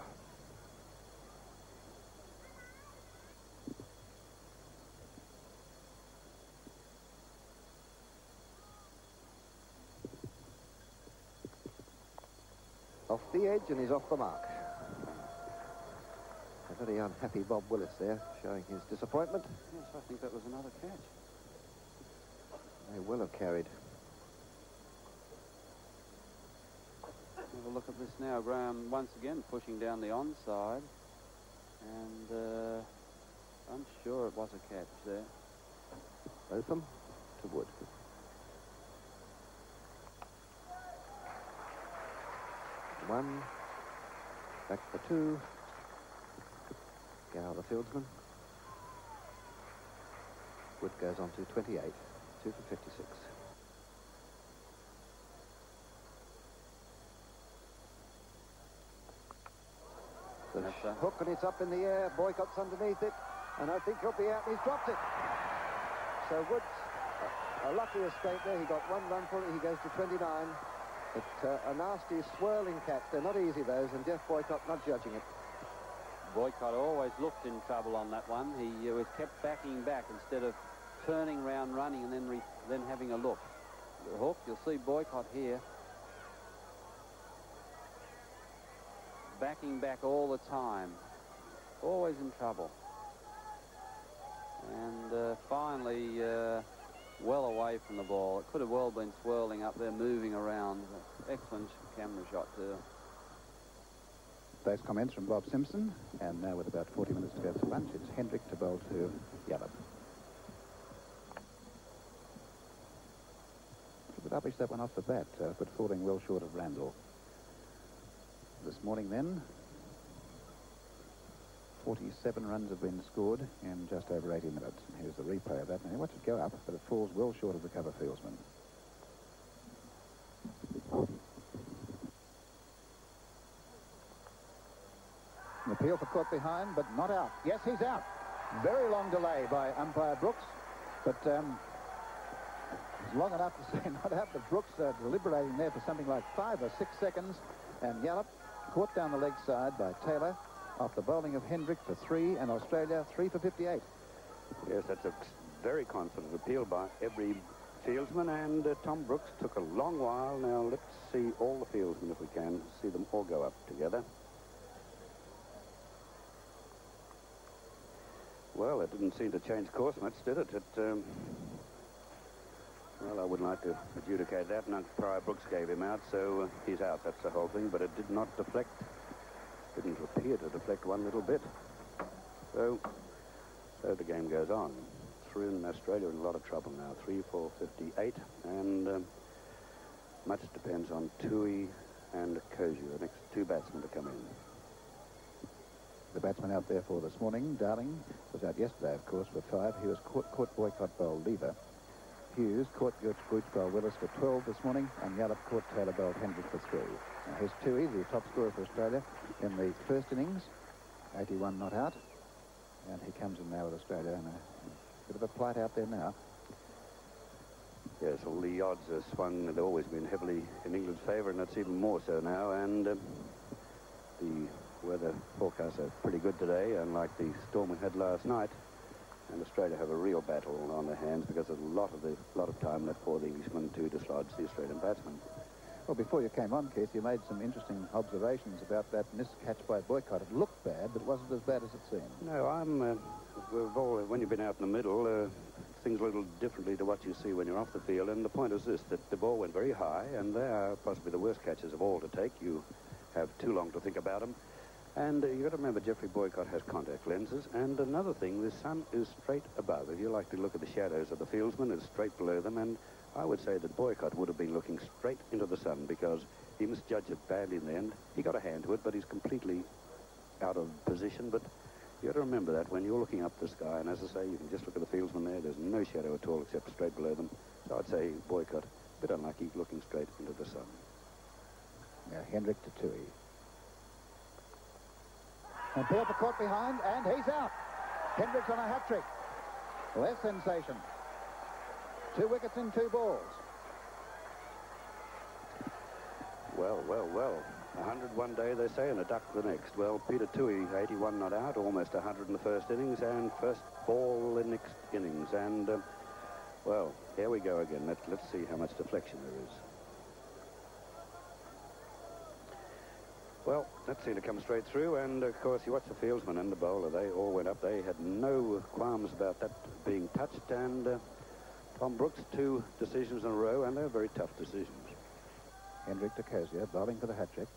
Off the edge, and he's off the mark. A very unhappy Bob Willis there, showing his disappointment. Yes, I think that was another catch. They will have carried. Have a look at this now. Graham once again pushing down the onside. And I'm sure it was a catch there. Both of them to Wood. One. Back for 2. Gow, the fieldsman. Wood goes on to 28. 2 for 56. The hook, and it's up in the air. Boycott's underneath it, and I think he'll be out, and he's dropped it. So Wood's a lucky escape there. He got 1 run for it. He goes to 29. It's a nasty swirling catch. They're not easy, those, and Jeff Boycott not judging it. Boycott always looked in trouble on that one. He was kept backing back instead of turning round, running, and then having a look. The hook, you'll see Boycott here. Backing back all the time. Always in trouble. And finally, well away from the ball. It could have well been swirling up there, moving around. Excellent camera shot, too. Those comments from Bob Simpson, and now with about 40 minutes to go for lunch, it's Hendrick to bowl to Yallop. A bit uppish that one off the bat, but falling well short of Randall. this morning then. 47 runs have been scored in just over 80 minutes. And here's the replay of that. Now, watch it go up, but it falls well short of the cover fieldsman. An appeal for caught behind, but not out. Yes, he's out. Very long delay by umpire Brooks, but it's long enough to say not out, but Brooks deliberating there for something like 5 or 6 seconds, and Yallop caught down the leg side by Taylor off the bowling of Hendrick for 3, and Australia 3 for 58. Yes, that's a very confident appeal by every fieldsman, and Tom Brooks took a long while. Now let's see all the fieldsmen, if we can, see them all go up together. Well, it didn't seem to change course much, did it? Well, I wouldn't like to adjudicate that. And umpire Brooks gave him out, so he's out. That's the whole thing. But it did not deflect. Didn't appear to deflect one little bit. So the game goes on. Through in Australia in a lot of trouble now. 3 for 58, and much depends on Tui and Kozu, the next 2 batsmen to come in. The batsman out there for this morning, Darling, was out yesterday, of course, for 5. He was caught Boycott bowled Lever. Hughes caught Gooch bowled Willis for 12 this morning, and Yallop caught Taylor bowled Hendrick for 3. Now here's Tui, the top scorer for Australia in the first innings, 81 not out, and he comes in now with Australia in a bit of a plight out there now. Yes, all the odds are swung. They've always been heavily in England's favour, and that's even more so now. And the weather forecasts are pretty good today, unlike the storm we had last night. And Australia have a real battle on their hands because there's a lot of time left for the Englishmen to dislodge the Australian batsmen. Well, before you came on, Keith, you made some interesting observations about that missed catch by Boycott. It looked bad, but it wasn't as bad as it seemed. No, when you've been out in the middle, things a little differently to what you see when you're off the field. And the point is this, that the ball went very high, and they are possibly the worst catches of all to take. You have too long to think about them. And you've got to remember, Geoffrey Boycott has contact lenses. And another thing, the sun is straight above. If you like to look at the shadows of the fieldsmen, it's straight below them. And I would say that Boycott would have been looking straight into the sun because he misjudged it badly in the end. He got a hand to it, but he's completely out of position. But you got to remember that when you're looking up the sky, and as I say, you can just look at the fieldsmen there. There's no shadow at all except straight below them. So I'd say Boycott, a bit unlucky, looking straight into the sun. Now Hendrick to Tui. And Peelper caught behind, and he's out. Hendrick's on a hat-trick. Less sensation. 2 wickets in 2 balls. Well. 100 one day, they say, and a duck the next. Well, Peter Tui, 81 not out, almost 100 in the first innings, and first ball in next innings. And, well, here we go again. Let's see how much deflection there is. Well, that seemed to come straight through, and of course you watch the fieldsman and the bowler, they all went up. They had no qualms about that being touched, and Tom Brooks, 2 decisions in a row, and they're very tough decisions. Hendrick to Kozia, bowling for the hat-trick.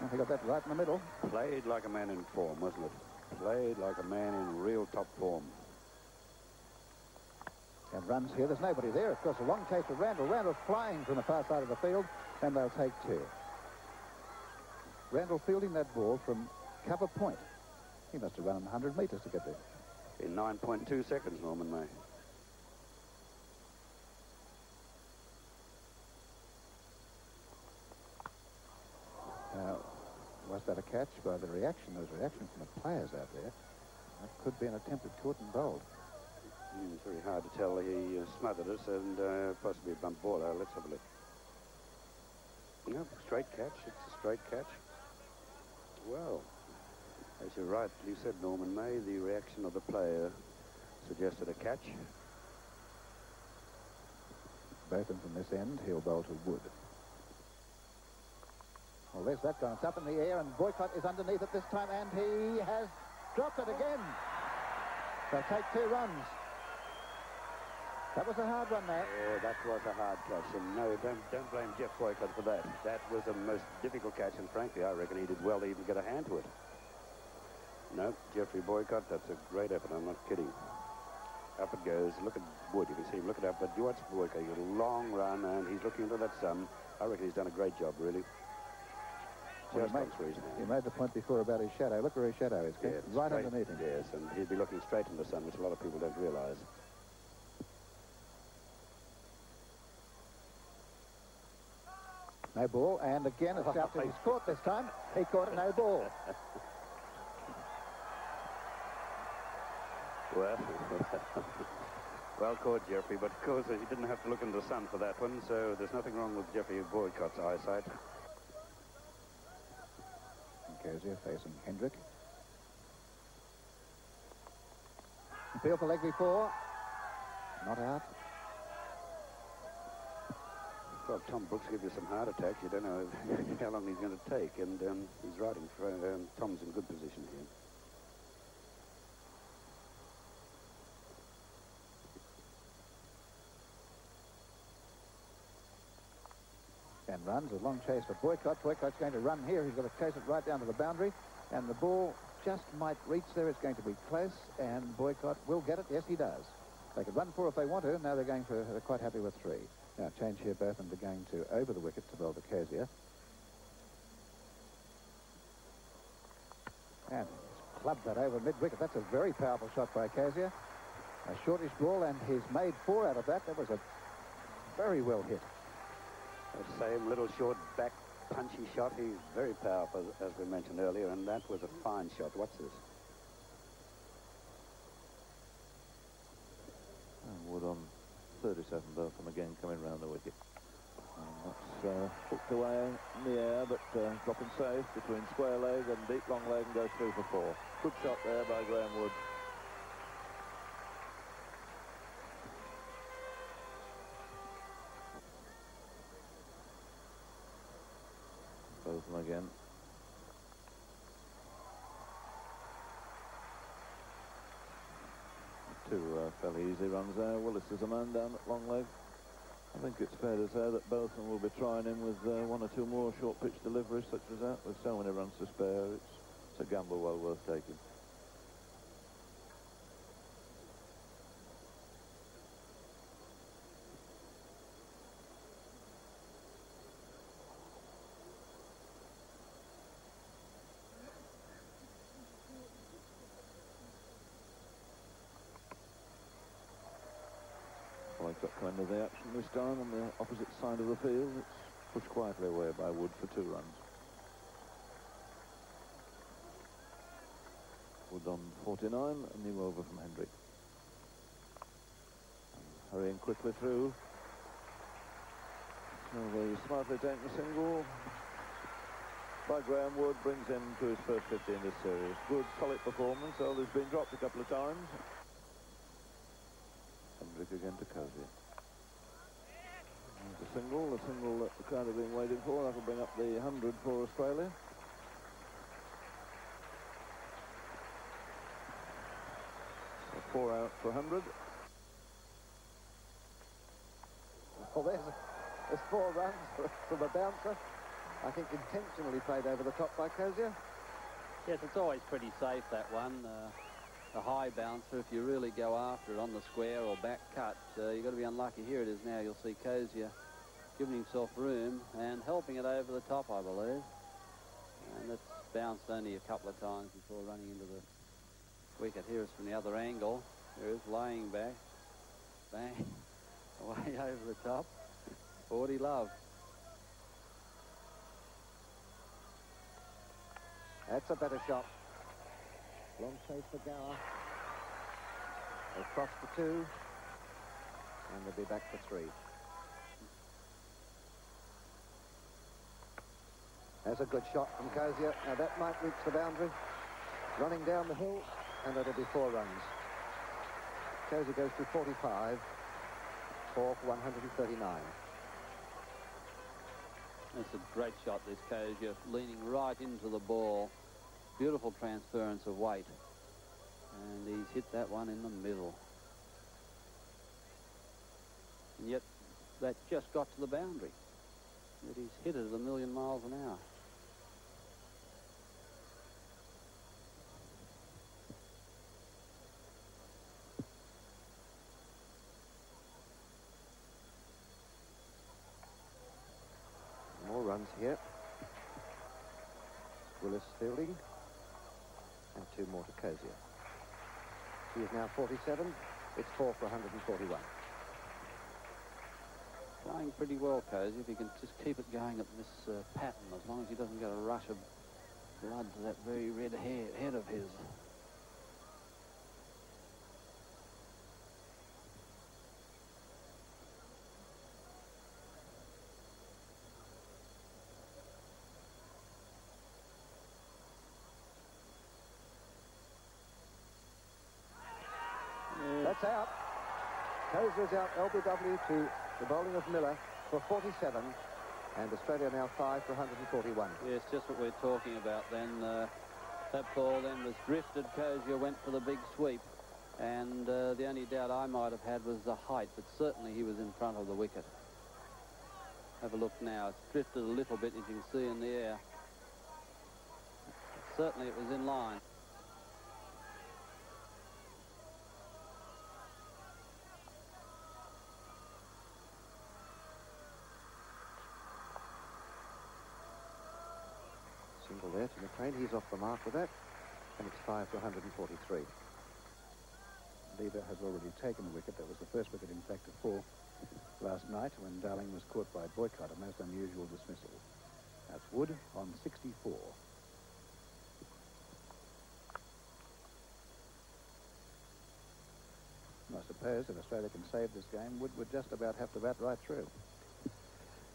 Well, he got that right in the middle. Played like a man in form, wasn't it? Played like a man in real top form. And runs here. There's nobody there. Of course, a long chase of Randall. Randall's flying from the far side of the field, and they'll take 2. Randall fielding that ball from cover point. He must have run 100 metres to get there. In 9.2 seconds, Norman May. Now, was that a catch by the reaction? There was a reaction from the players out there. That could be an attempted caught and bowled. It's very hard to tell. He smothered us and possibly a bump ball. Let's have a look. No, straight catch. It's a straight catch. Well, as you rightly said, Norman May, the reaction of the player suggested a catch. Botham from this end, he'll bowl to Wood. Well, there's that gone. It's up in the air, and Boycott is underneath it this time, and he has dropped it again. They'll take 2 runs. That was a hard one there. Oh, that was a hard catch, and no, don't blame Jeff Boycott for that. That was the most difficult catch, and frankly, I reckon he did well to even get a hand to it. No, Geoffrey Boycott, that's a great effort, I'm not kidding. Up it goes. Look at Wood. You can see him looking up. But watch Boycott. He's got a long run, and he's looking into that sun. I reckon he's done a great job, really. Well, Just on threes now. he made the point before about his shadow. Look where his shadow is. Yeah, right straight, underneath him. Yes, and he'd be looking straight in the sun, which a lot of people don't realise. No ball, and again it's out to his court this time. He caught a no ball. Well, well caught, Jeffrey, but of course he didn't have to look in the sun for that one, so there's nothing wrong with Jeffrey Boycott's eyesight. Kozia facing Hendrick. Appeal for leg before. Not out. Well, Tom Brooks give you some heart attacks. You don't know how long he's going to take, and he's riding for Tom's in good position here. And runs a long chase for Boycott. Boycott's going to run here. He's got to chase it right down to the boundary, and the ball just might reach there. It's going to be close, and Boycott will get it. Yes, he does. They could run 4 if they want to. Now they're quite happy with 3. Now change here both, and they're going to over the wicket to bowl the Kozia. And he's clubbed that over mid-wicket. That's a very powerful shot by Kozia. A shortish ball, and he's made 4 out of that. That was a very well hit. That same little short back punchy shot. He's very powerful, as we mentioned earlier, and that was a fine shot. What's this? And Wood on 37, Bertham again coming round the wicket. And that's hooked away in the air, but dropping safe between square leg and deep long leg and goes through for 4. Good shot there by Graham Wood. Bertham again. Two fairly easy runs there. Willis is a man down at long leg. I think it's fair to say that Bertham will be trying him with 1 or 2 more short pitch deliveries such as that. With so many runs to spare, it's a gamble well worth taking. Got come into the action this time on the opposite side of the field. It's pushed quietly away by Wood for 2 runs. Wood on 49, a new over from Hendrick. And hurrying quickly through. So they smartly take the single by Graham Wood, brings him to his first 50 in this series. Good, solid performance, although he's been dropped a couple of times. Hendrick again to Kozia. There's a single that the crowd have been waiting for. That'll bring up the 100 for Australia. So 4 out for 100. Well, there's 4 runs from a bouncer. I think intentionally played over the top by Kozia. Yes, it's always pretty safe, that one. A high bouncer, if you really go after it on the square or back cut, you've got to be unlucky. Here it is now. You'll see Kozia giving himself room and helping it over the top, I believe. And it's bounced only a couple of times before running into the wicket. Here it's from the other angle. There it is, laying back. Bang. Away over the top. 40 love. That's a better shot. Long chase for Gower. They'll cross for 2. And they'll be back for 3. That's a good shot from Kozia. Now that might reach the boundary. Running down the hill, and it'll be 4 runs. Kozia goes to 45 for 139. That's a great shot, this Kozia, leaning right into the ball. Beautiful transference of weight. And he's hit that one in the middle. And yet, that just got to the boundary. Yet he's hit it at 1,000,000 miles an hour. runs here. Willis fielding. And 2 more to Cozier. He is now 47. It's 4 for 141. Playing pretty well, Cozy, if he can just keep it going at this pattern, as long as he doesn't get a rush of blood to that very red head of his. That's out. Cozier's out LBW to the bowling of Miller for 47. And Australia now 5 for 141. Yes, just what we're talking about then. That ball then was drifted. Cozier went for the big sweep. And the only doubt I might have had was the height, but certainly he was in front of the wicket. Have a look now. It's drifted a little bit, as you can see in the air. Certainly it was in line. Single there to McLean. He's off the mark with that. And it's 5 for 143. Lever has already taken a wicket. That was the first wicket, in fact, of 4 last night when Darling was caught by Boycott, a most unusual dismissal. That's Wood on 64. I suppose if Australia can save this game, Wood would just about have to bat right through.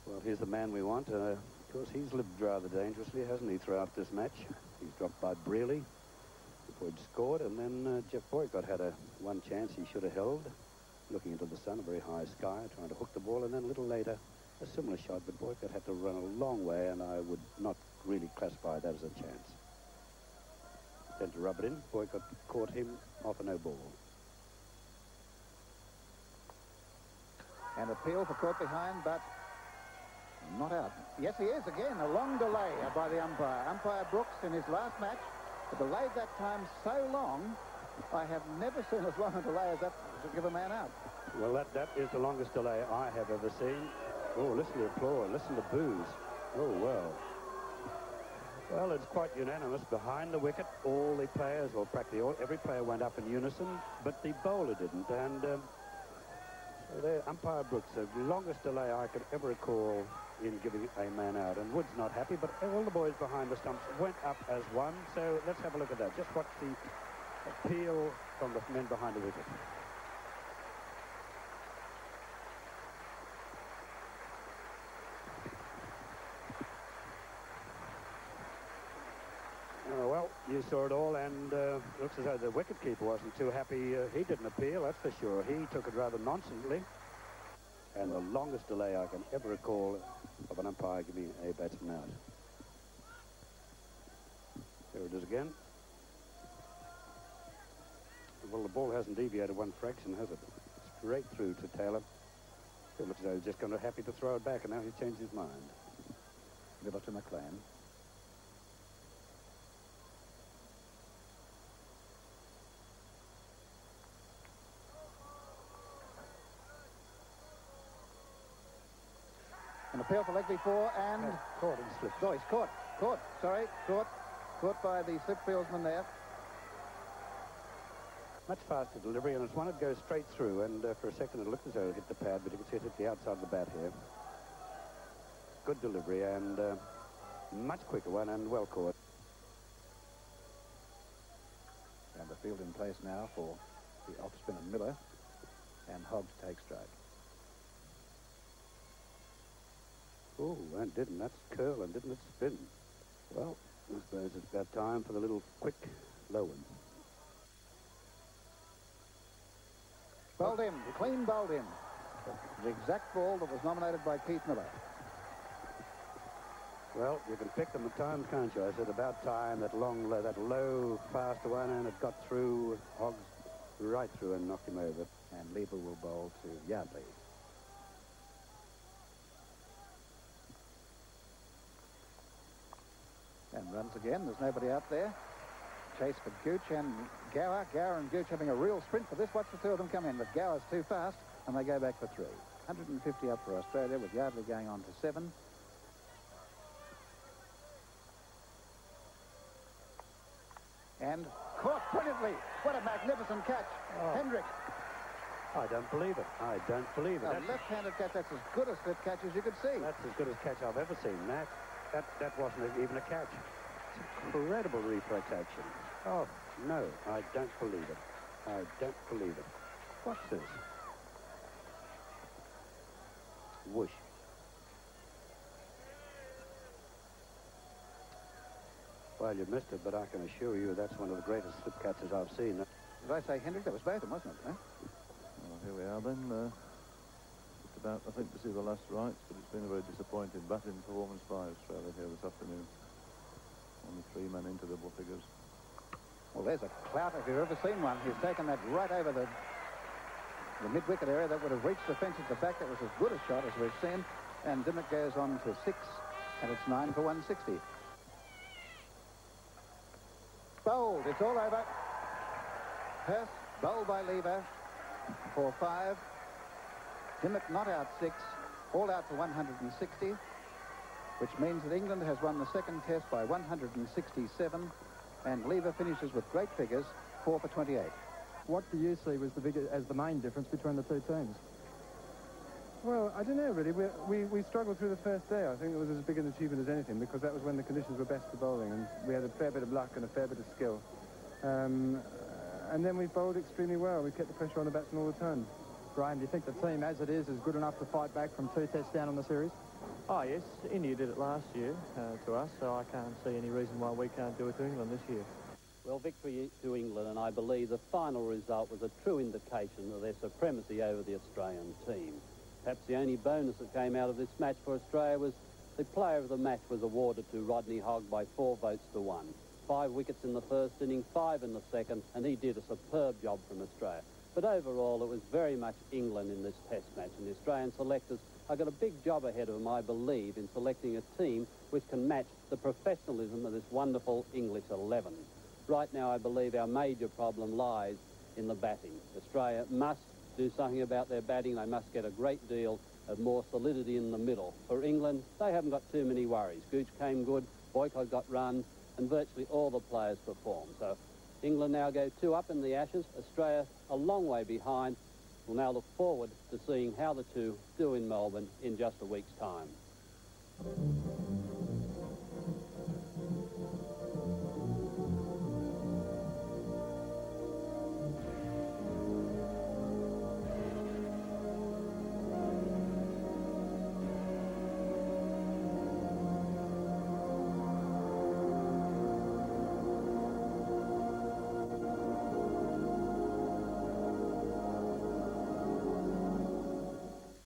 Well, here's the man we want. Of course, he's lived rather dangerously, hasn't he, throughout this match? He's dropped by Brearley before he'd scored, and then Jeff Boycott had one chance he should have held, looking into the sun, a very high sky, trying to hook the ball, and then a little later, a similar shot, but Boycott had to run a long way, and I would not really classify that as a chance. Then to rub it in, Boycott caught him off a no ball. And appeal for caught behind, but not out. Yes, he is again. A long delay by the umpire. Umpire Brooks, in his last match, delayed that time so long, I have never seen as long a delay as that to give a man out. Well, that is the longest delay I have ever seen. Oh, listen to applause, listen to boos. Oh, well. Well, it's quite unanimous. Behind the wicket, all the players, or practically every player went up in unison, but the bowler didn't. And so there, Umpire Brooks, the longest delay I could ever recall in giving a man out. And Wood's not happy, but all the boys behind the stumps went up as one. So let's have a look at that. Just watch the appeal from the men behind the wicket. Oh, well, you saw it all, and looks as though the wicketkeeper wasn't too happy. He didn't appeal, that's for sure. He took it rather nonchalantly. And the longest delay I can ever recall of an umpire giving a batsman out. There it is again. Well, the ball hasn't deviated one fraction, has it? Straight through to Taylor. It looks as though he's just kind of happy to throw it back, and now he's changed his mind. Miller to McLean. An appeal for leg before, and caught and slipped. Oh, he's caught by the slip fieldsman there. Much faster delivery, and it's one that goes straight through, and for a second it looked as though it hit the pad, but you can see it hit the outside of the bat here. Good delivery, and much quicker one, and well caught. And the field in place now for the off-spinner Miller, and Hogg to take strike. Oh, and didn't that curl and didn't it spin? Well, I suppose it's about time for the little quick low one. Bowled in, clean bowled in. The exact ball that was nominated by Keith Miller. Well, you can pick them at times, can't you? I said about time, that low, fast one, and it got through, Hoggs right through and knocked him over. And Lever will bowl to Yardley. And runs again. There's nobody out there. Chase for Gooch and Gower. Gower and Gooch having a real sprint for this. Watch the two of them come in, but Gower's too fast, and they go back for 3. 150 up for Australia, with Yardley going on to 7. And caught brilliantly. What a magnificent catch. Hendrick. I don't believe it. I don't believe it. A left-handed catch. That's as good a slip catch as you could see. That's as good a catch I've ever seen, Nat. That wasn't even a catch. It's incredible reflex action. Oh, no, I don't believe it. I don't believe it. What's this? Whoosh. Well, you missed it, but I can assure you that's one of the greatest slip catches I've seen. Did I say Hendrick? That was both of them, wasn't it? No? Well, here we are then. Just about, I think, to see the last rights, but it's been a very disappointing batting performance by Australia here this afternoon. Only 3 men into double figures. Well, there's a clout if you've ever seen one. He's taken that right over the mid-wicket area. That would have reached the fence at the back. That was as good a shot as we've seen. And Dimmock goes on to 6, and it's 9 for 160. Bowled. It's all over. Hurst bowled by Lever for 5. Dimmock not out 6. All out for 160, which means that England has won the second test by 167, and Lever finishes with great figures, 4 for 28. What do you see was as the main difference between the two teams? Well, I don't know, really. We struggled through the first day. I think it was as big an achievement as anything, because that was when the conditions were best for bowling, and we had a fair bit of luck and a fair bit of skill. And then we bowled extremely well. We kept the pressure on the batsman all the time. Graham, do you think the team, as it is good enough to fight back from 2 tests down on the series? Oh, yes. India did it last year to us, so I can't see any reason why we can't do it to England this year. Well, victory to England, and I believe the final result was a true indication of their supremacy over the Australian team. Perhaps the only bonus that came out of this match for Australia was the player of the match was awarded to Rodney Hogg by 4 votes to 1. 5 wickets in the first inning, 5 in the second, and he did a superb job from Australia. But overall, it was very much England in this test match, and the Australian selectors have got a big job ahead of them, I believe, in selecting a team which can match the professionalism of this wonderful English 11. Right now, I believe our major problem lies in the batting. Australia must do something about their batting. They must get a great deal of more solidity in the middle. For England, they haven't got too many worries. Gooch came good, Boycott got runs, and virtually all the players performed. So England now go 2 up in the Ashes. Australia a long way behind. We'll now look forward to seeing how the two do in Melbourne in just a week's time.